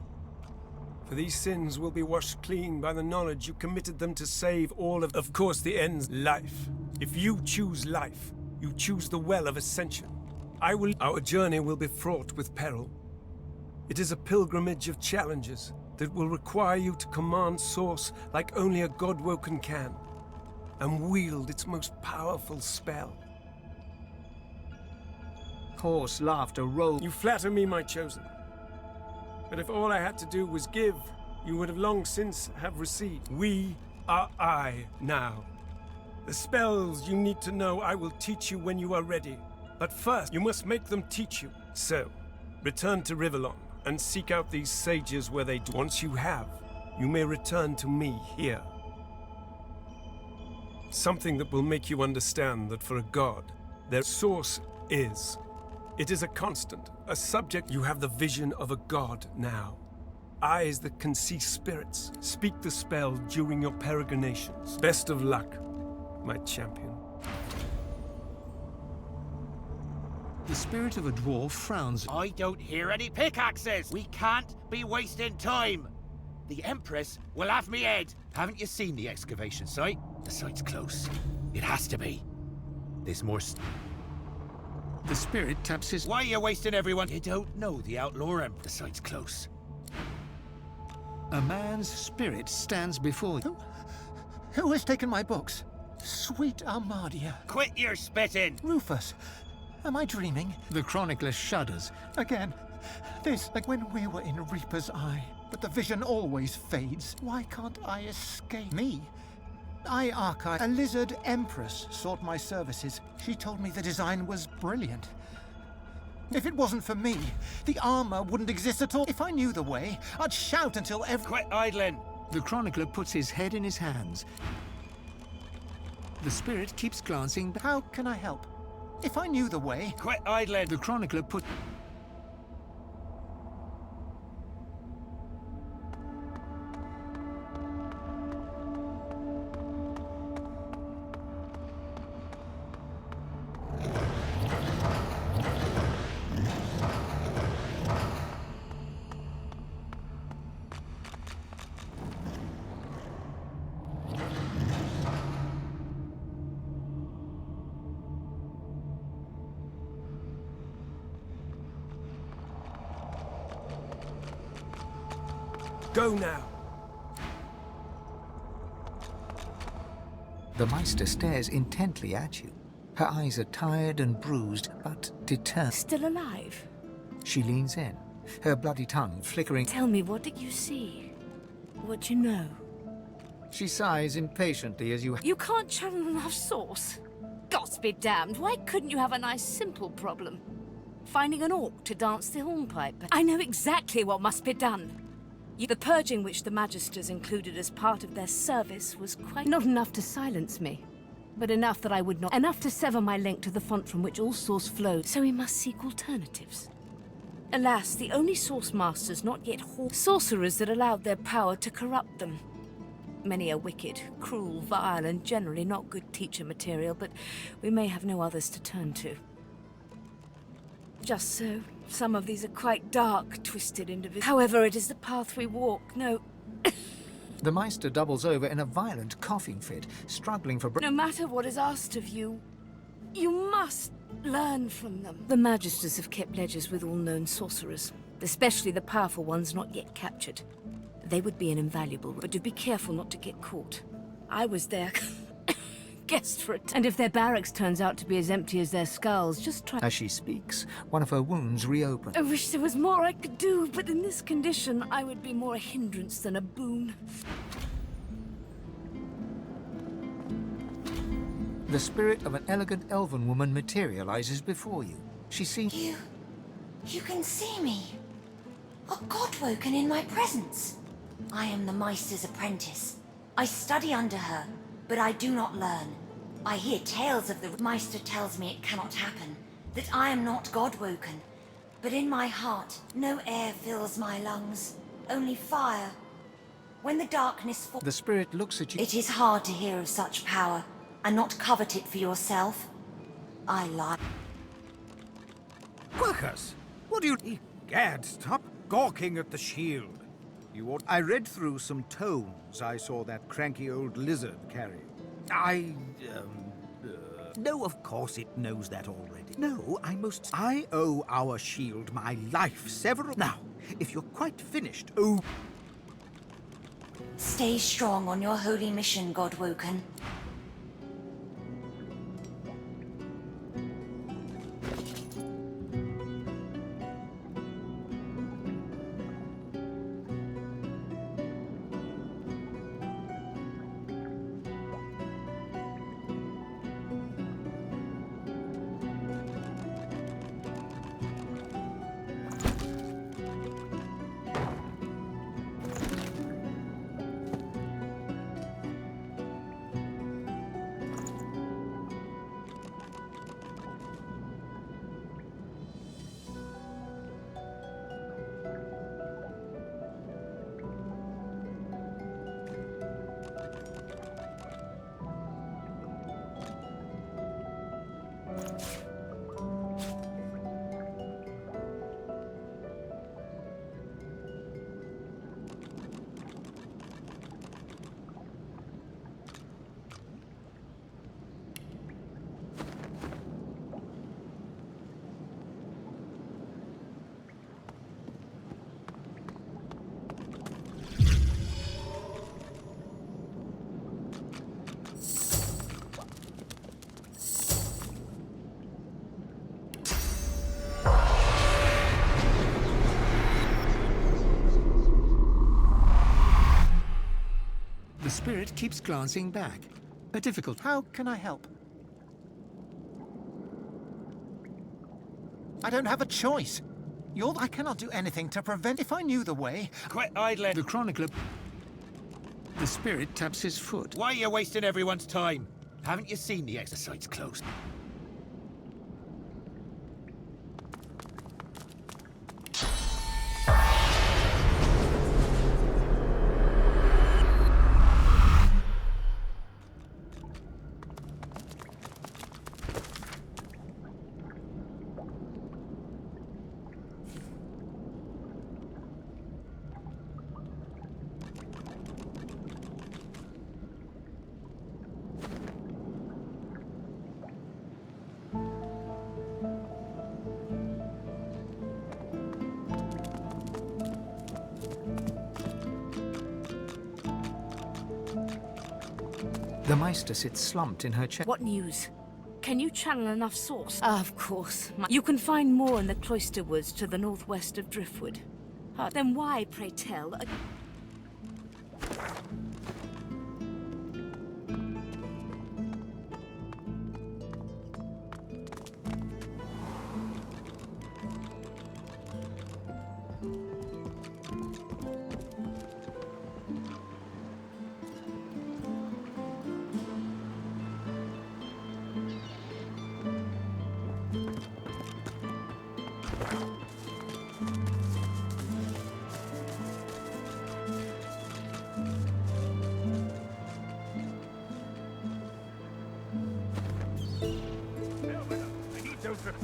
For these sins will be washed clean by the knowledge you committed them to save all of... Of course, the end's life. If you choose life, you choose the well of ascension. Our journey will be fraught with peril. It is a pilgrimage of challenges that will require you to command Source like only a God-woken can, and wield its most powerful spell. Hoarse laughter rolled. You flatter me, my chosen. But if all I had to do was give, you would have long since have received. We are I now. The spells you need to know I will teach you when you are ready. But first, you must make them teach you. So, return to Rivellon and seek out these sages where they do. Once you have, you may return to me here. Something that will make you understand that for a god, their source is. It is a constant, a subject. You have the vision of a god now. Eyes that can see spirits. Speak the spell during your peregrinations. Best of luck, my champion. The spirit of a dwarf frowns. I don't hear any pickaxes! We can't be wasting time! The Empress will have me head! Haven't you seen the excavation site? The site's close. It has to be. There's more... The spirit taps his... Why are you wasting everyone? You don't know the Outlaw Emperor. The site's close. A man's spirit stands before you. Who has taken my books? Sweet Armadia. Quit your spitting! Rufus, am I dreaming? The chronicler shudders. Again. This, like when we were in Reaper's Eye. But the vision always fades. Why can't I escape? Me? I archive. A lizard empress sought my services. She told me the design was brilliant. If it wasn't for me, the armor wouldn't exist at all. If I knew the way, I'd shout until Quit idling! The chronicler puts his head in his hands. The spirit keeps glancing back. How can I help? If I knew the way... Quit idling! The chronicler put... Go now. The Meister stares intently at you. Her eyes are tired and bruised, but determined. Still alive? She leans in, her bloody tongue flickering. Tell me, what did you see? What you know? She sighs impatiently as you... You can't channel enough Source? Gods be damned, why couldn't you have a nice simple problem? Finding an orc to dance the hornpipe. I know exactly what must be done. The purging which the Magisters included as part of their service was quite not enough to silence me, but enough that I would not... Enough to sever my link to the font from which all source flowed, so we must seek alternatives. Alas, the only source masters not yet sorcerers that allowed their power to corrupt them. Many are wicked, cruel, vile, and generally not good teacher material, but we may have no others to turn to. Just so, some of these are quite dark, twisted individuals. However, it is the path we walk. No. The Meister doubles over in a violent coughing fit, struggling for breath. No matter what is asked of you, you must learn from them. The Magisters have kept ledgers with all known sorcerers, especially the powerful ones not yet captured. They would be an invaluable, but do be careful not to get caught. I was their guest for it. And if their barracks turns out to be as empty as their skulls, just try. As she speaks, one of her wounds reopens. I wish there was more I could do, but in this condition, I would be more a hindrance than a boon. The spirit of an elegant elven woman materializes before you. She seems... You can see me. A godwoken in my presence. I am the Meister's apprentice. I study under her, but I do not learn. I hear tales of the Meister tells me it cannot happen, that I am not godwoken. But in my heart, no air fills my lungs, only fire. When the darkness falls... The spirit looks at you... It is hard to hear of such power, and not covet it for yourself. I lie. Quackers! What do you... Gad, stop gawking at the shield. You ought... I read through some tomes I saw that cranky old lizard carry. No, of course it knows that already. No, I owe our shield my life several... Now, if you're quite finished, oh... Stay strong on your holy mission, Godwoken. The spirit keeps glancing back. A difficult... How can I help? I don't have a choice. I cannot do anything to prevent... If I knew the way... Quit idling. The chronicler... The spirit taps his foot. Why are you wasting everyone's time? Haven't you seen the exercise closed? The Meister sits slumped in her chair. What news? Can you channel enough source? Of course. You can find more in the cloister woods to the northwest of Driftwood. Then why, pray tell...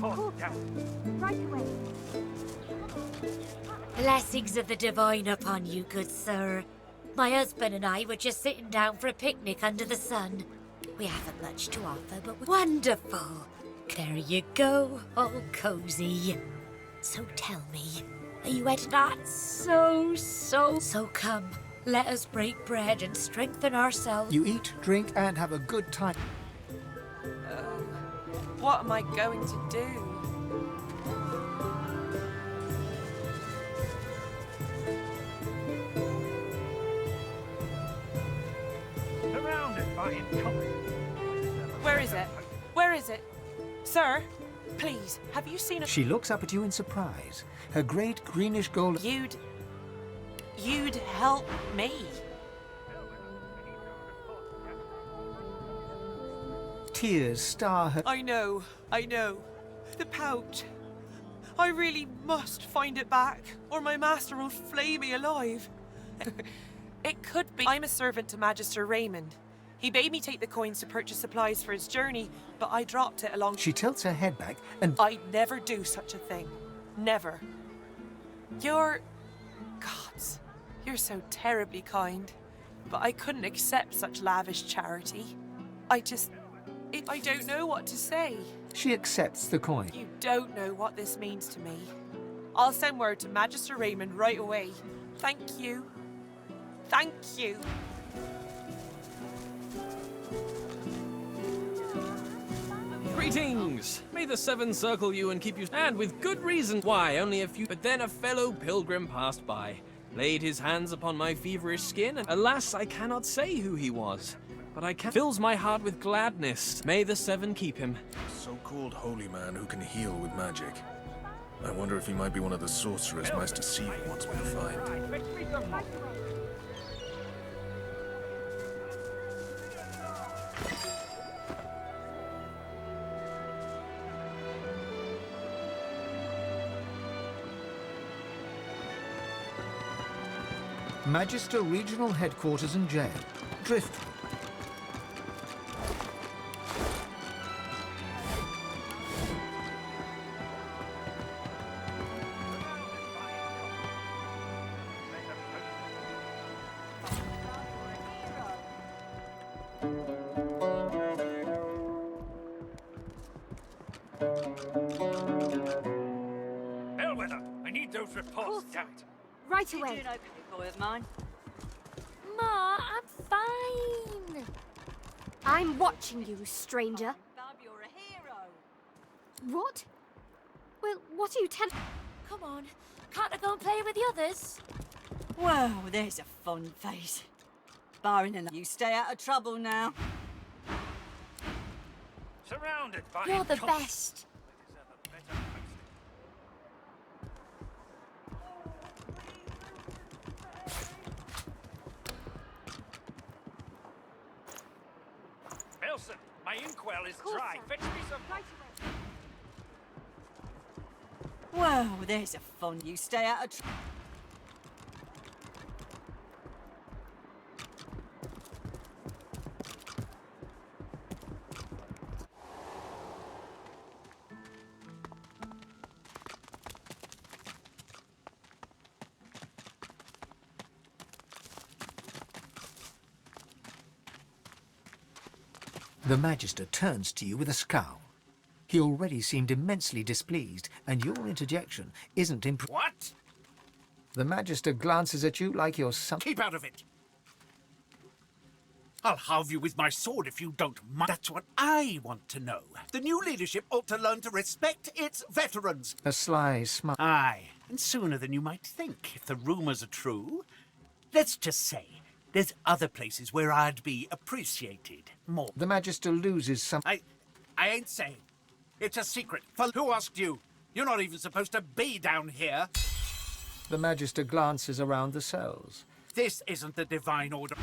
Right away. Blessings of the divine upon you, good sir. My husband and I were just sitting down for a picnic under the sun. We haven't much to offer, but wonderful. There you go, all cozy. So tell me, are you heading on? So come, let us break bread and strengthen ourselves. You eat, drink, and have a good time. What am I going to do? Surrounded by incompetence. Where is it? Where is it? Sir, please, have you seen a... She looks up at you in surprise. Her great greenish gold... You'd help me. Tears star her... I know. The pouch. I really must find it back, or my master will flay me alive. It could be. I'm a servant to Magister Raymond. He bade me take the coins to purchase supplies for his journey, but I dropped it along... She tilts her head back and... I'd never do such a thing. Never. Gods, you're so terribly kind. But I couldn't accept such lavish charity. I don't know what to say. She accepts the coin. You don't know what this means to me. I'll send word to Magister Raymond right away. Thank you. Thank you. Greetings! May the seven circle you and keep you... And with good reason. Why, only a few... But then a fellow pilgrim passed by, laid his hands upon my feverish skin, and alas, I cannot say who he was. But I can... Fills my heart with gladness. May the seven keep him. So-called holy man who can heal with magic. I wonder if he might be one of the sorcerers Master Siva wants me to find. Magister Regional Headquarters and Jail. Driftwood. Bellwether, I need those reports. Damn it. Right away. You know, boy of mine. Ma, I'm fine. I'm watching you, stranger. Bub, you're a hero. What? Well, what are you telling? Come on, can't I go and play with the others? Well, there's a fun face. Barring enough. You stay out of trouble now. Surrounded by You're the best. Nelson, my inkwell is dry. Fetch me some. Well, there's a fun. You stay out of trouble. The Magister turns to you with a scowl. He already seemed immensely displeased, and your interjection isn't What? The Magister glances at you like you're some... Keep out of it! I'll halve you with my sword if you don't mind. That's what I want to know. The new leadership ought to learn to respect its veterans. A sly smile. Aye, and sooner than you might think, if the rumors are true. Let's just say, there's other places where I'd be appreciated more. The Magister loses some... I ain't saying. It's a secret. Who asked you? You're not even supposed to be down here. The Magister glances around the cells. This isn't the Divine Order.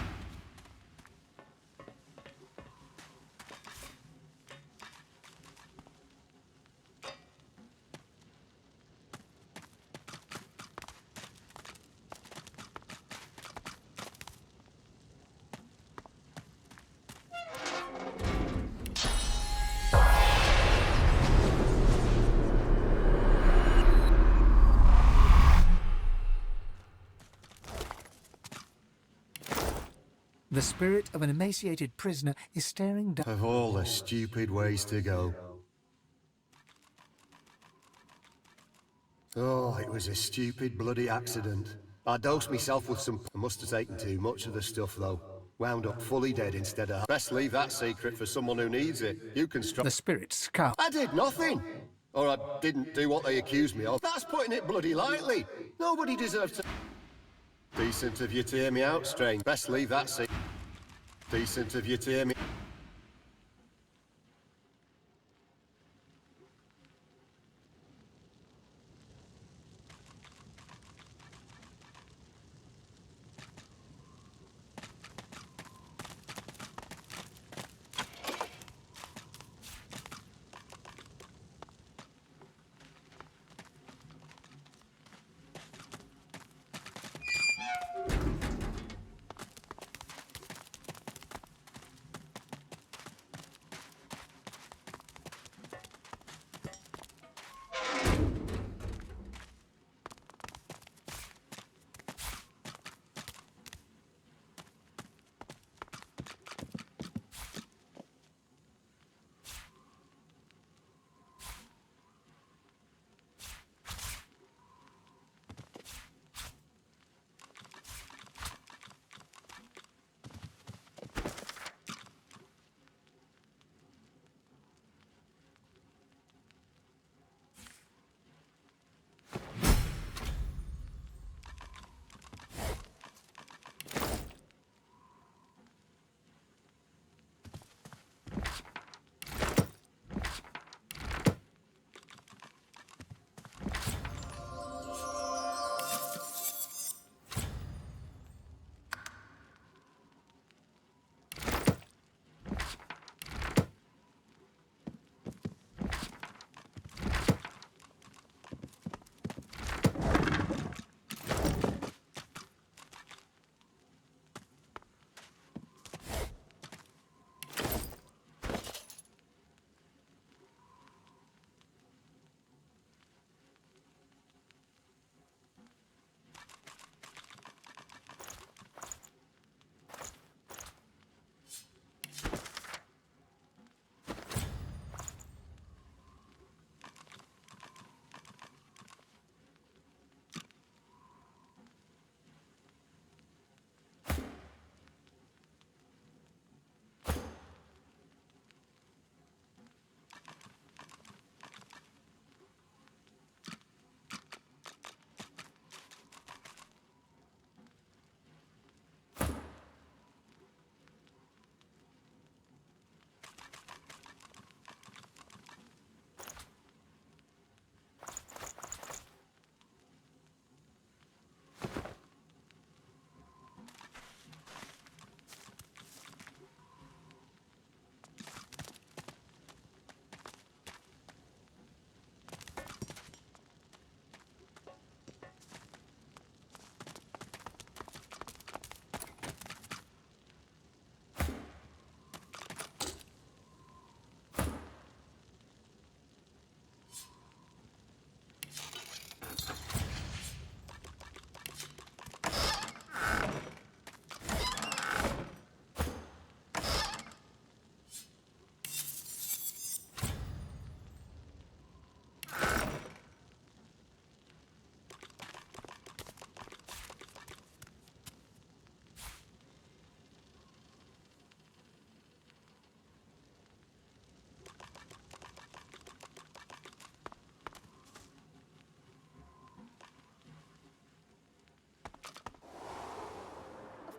The spirit of an emaciated prisoner is staring down. Of all the stupid ways to go. Oh, it was a stupid bloody accident. I dosed myself with some... I must have taken too much of the stuff, though. Wound up fully dead instead of... Best leave that secret for someone who needs it. You can The spirit scowl. I did nothing! Or I didn't do what they accused me of. That's putting it bloody lightly. Nobody deserves to... Decent of you to hear me out, Strange. Best leave that secret. Decent of you to hear me...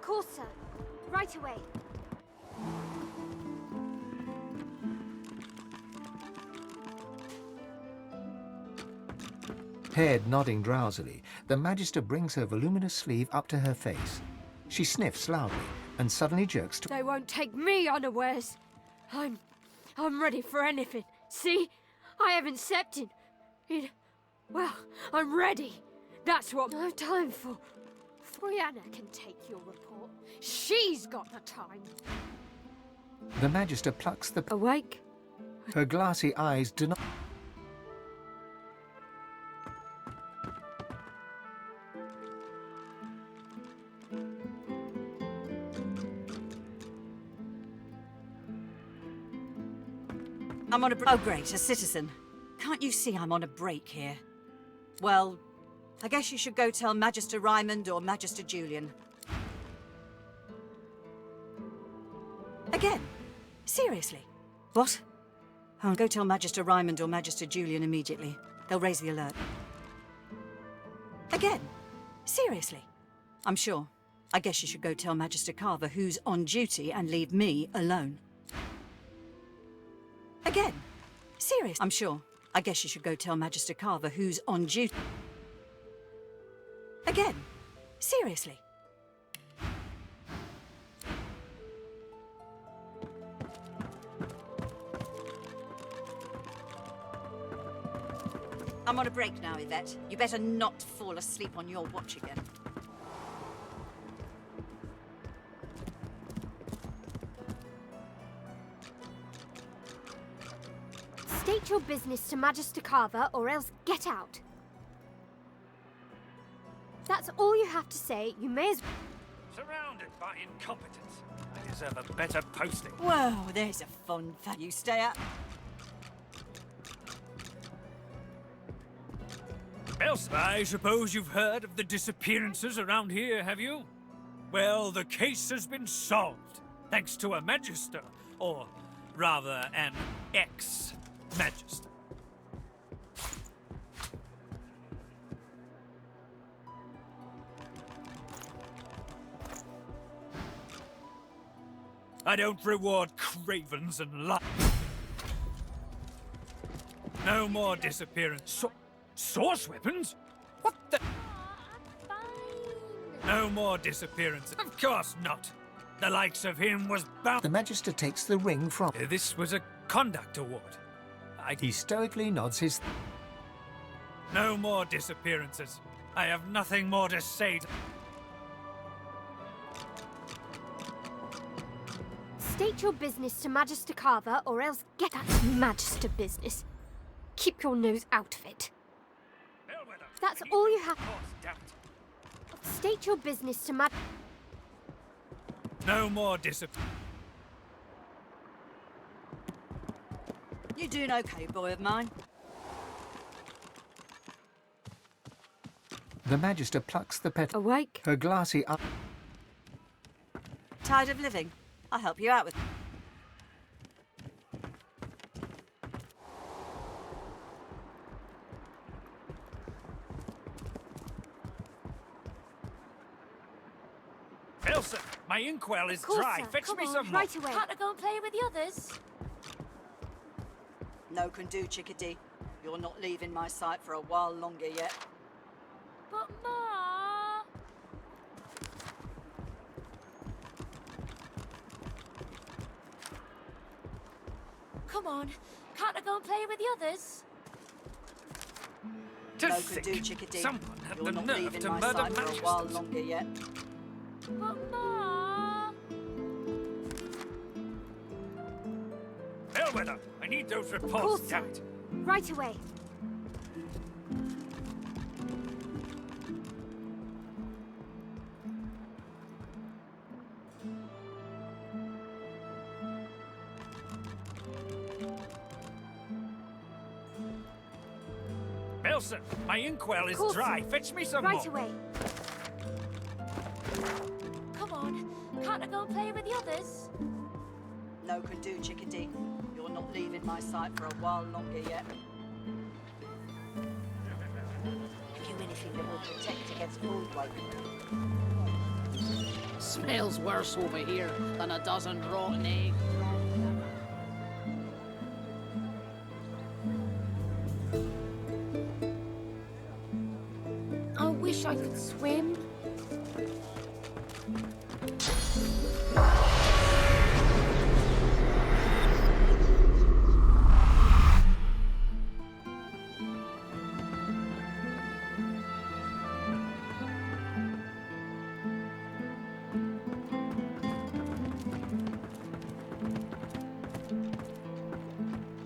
Of course, sir. Right away. Head nodding drowsily, the Magister brings her voluminous sleeve up to her face. She sniffs loudly and suddenly jerks to... They won't take me unawares. I'm ready for anything. See? I haven't stepped in... Well, I'm ready. That's what I have time for. Brianna can take your report. She's got the time. The Magister plucks the... Awake? Her glassy eyes do not... I'm on a break. Oh, great, a citizen. Can't you see I'm on a break here? Well, I guess you should go tell Magister Raymond or Magister Julian. Again? Seriously? What? I'll go tell Magister Raymond or Magister Julian immediately. They'll raise the alert. Again? Seriously? I'm sure. I guess you should go tell Magister Carver who's on duty and leave me alone. Again? Serious? I'm sure. I guess you should go tell Magister Carver who's on duty. Again? Seriously? I'm on a break now, Yvette. You better not fall asleep on your watch again. State your business to Magister Carver or else get out. That's all you have to say. You may as well. Surrounded by incompetence. I deserve a better posting. Whoa, there's a fun fact. You stay out. Elsa, I suppose you've heard of the disappearances around here, have you? Well, the case has been solved, thanks to a Magister, or rather an ex-Magister. I don't reward cravens and lies. No more disappearance. Source weapons? What the? No more disappearances. Of course not. The likes of him was bound. The Magister takes the ring from... This was a conduct award. He stoically nods his... No more disappearances. I have nothing more to say. State your business to Magister Carver or else get that Magister business. Keep your nose out of it. That's all you have. State your business to No more disappearance. You doing okay, boy of mine? The Magister plucks the pet... Awake? Her glassy eye... Tired of living? I'll help you out with... Elsa, my inkwell is dry. Fetch me some more. Right away. Can't I go and play with the others? No can do, chickadee. You're not leaving my sight for a while longer yet. But Ma... Come on, can't I go and play with the others? No can do, chickadee. Someone had You're the not nerve leaving to my murder sight for a while Magisters. longer yet. But Ma... Bellwether, I need those Of reports. course, Damn it. Right away. Elsa, my inkwell is dry. Fetch me some Right more. away. Come on, can't I go and play with the others? No can do, chickadee. You're not leaving my sight for a while longer yet. Have you anything that will protect against mold wiping? Smells worse over here than a dozen rotten eggs. I wish I could swim.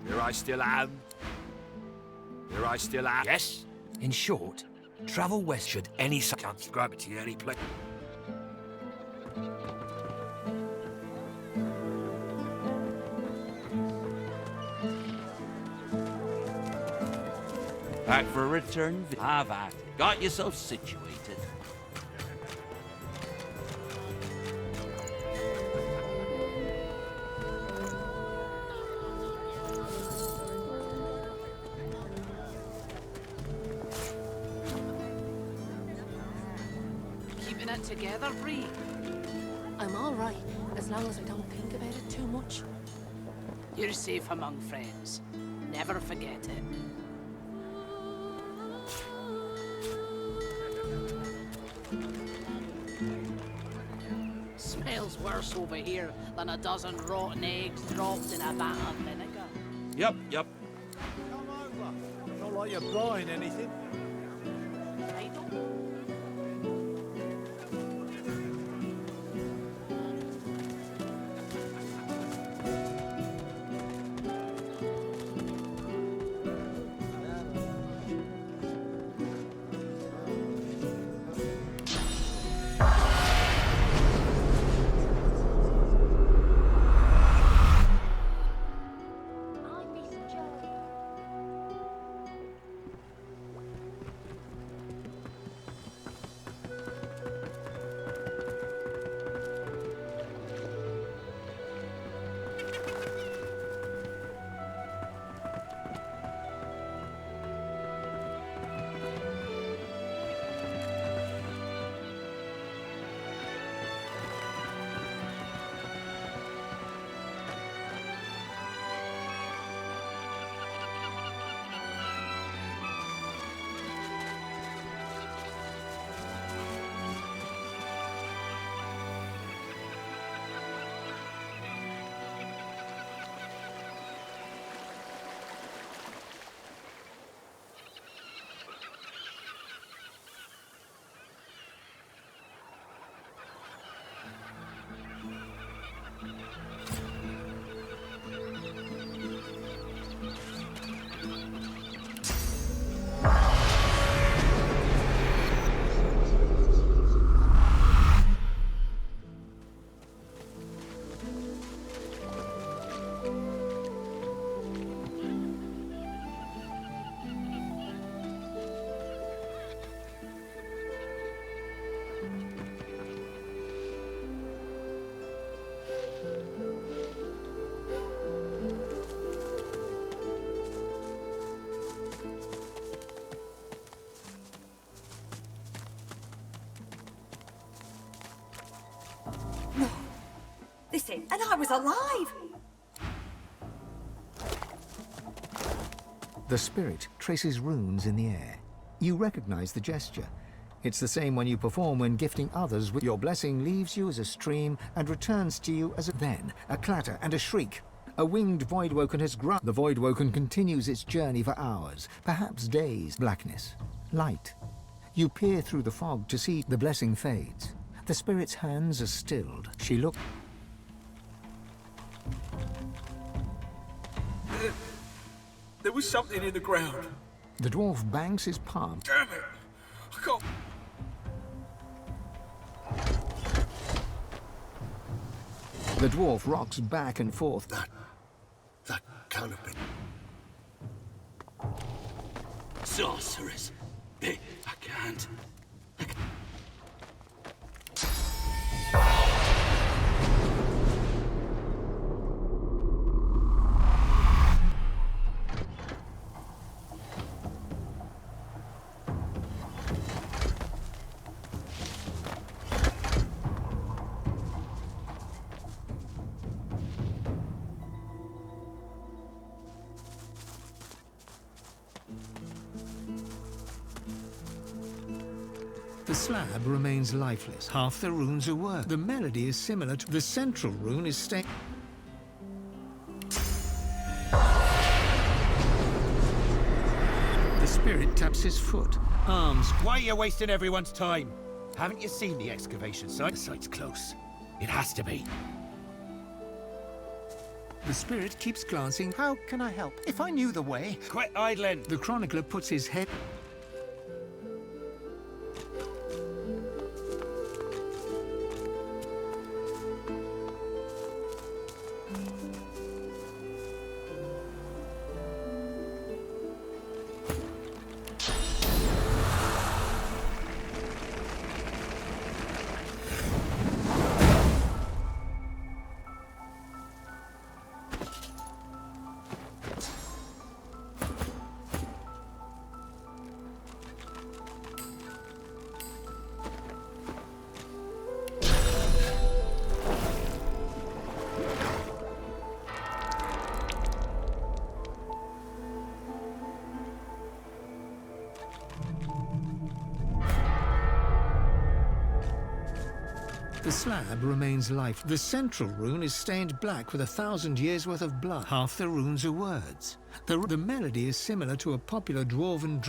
Here I still am. Here I still am. Yes? In short, travel west should any... Can't gravity any place. Back for a return? Have at it. Got yourself situated. Keeping it together, Bree? I'm all right, as long as I don't think about it too much. You're safe among friends. Never forget it. Smells worse over here than a dozen rotten eggs dropped in a vat of vinegar. Yep, yep. Come over. Not like you're buying anything. Listen, and I was alive! The spirit traces runes in the air. You recognize the gesture. It's the same one you perform when gifting others with your blessing leaves you as a stream and returns to you as a... Then, a clatter and a shriek. A winged Voidwoken has grown. The Voidwoken continues its journey for hours, perhaps days. Blackness. Light. You peer through the fog to see the blessing fades. The spirit's hands are stilled. She looks... There was something in the ground. The dwarf bangs his palm. Damn it! I can't... The dwarf rocks back and forth. That can't have been... Sorceress. I can't. The slab remains lifeless. Half the runes are worked. The melody is similar to... The central rune is staying... The spirit taps his foot. Arms... Why are you wasting everyone's time? Haven't you seen the excavation site? The site's close. It has to be. The spirit keeps glancing. How can I help? If I knew the way... Quit idling! The chronicler puts his head... The slab remains life. The central rune is stained black with 1,000 years' worth of blood. Half the runes are words. The melody is similar to a popular dwarven...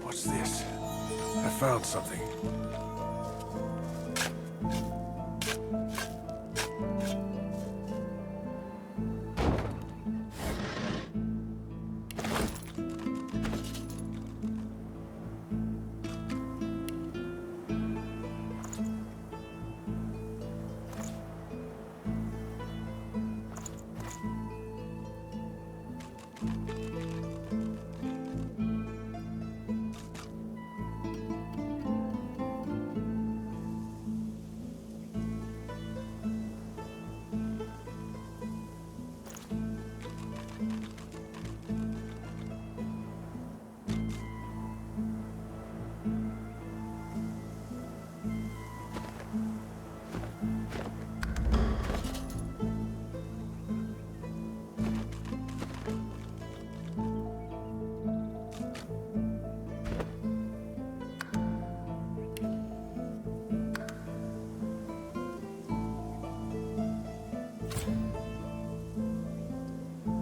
What's this? I found something.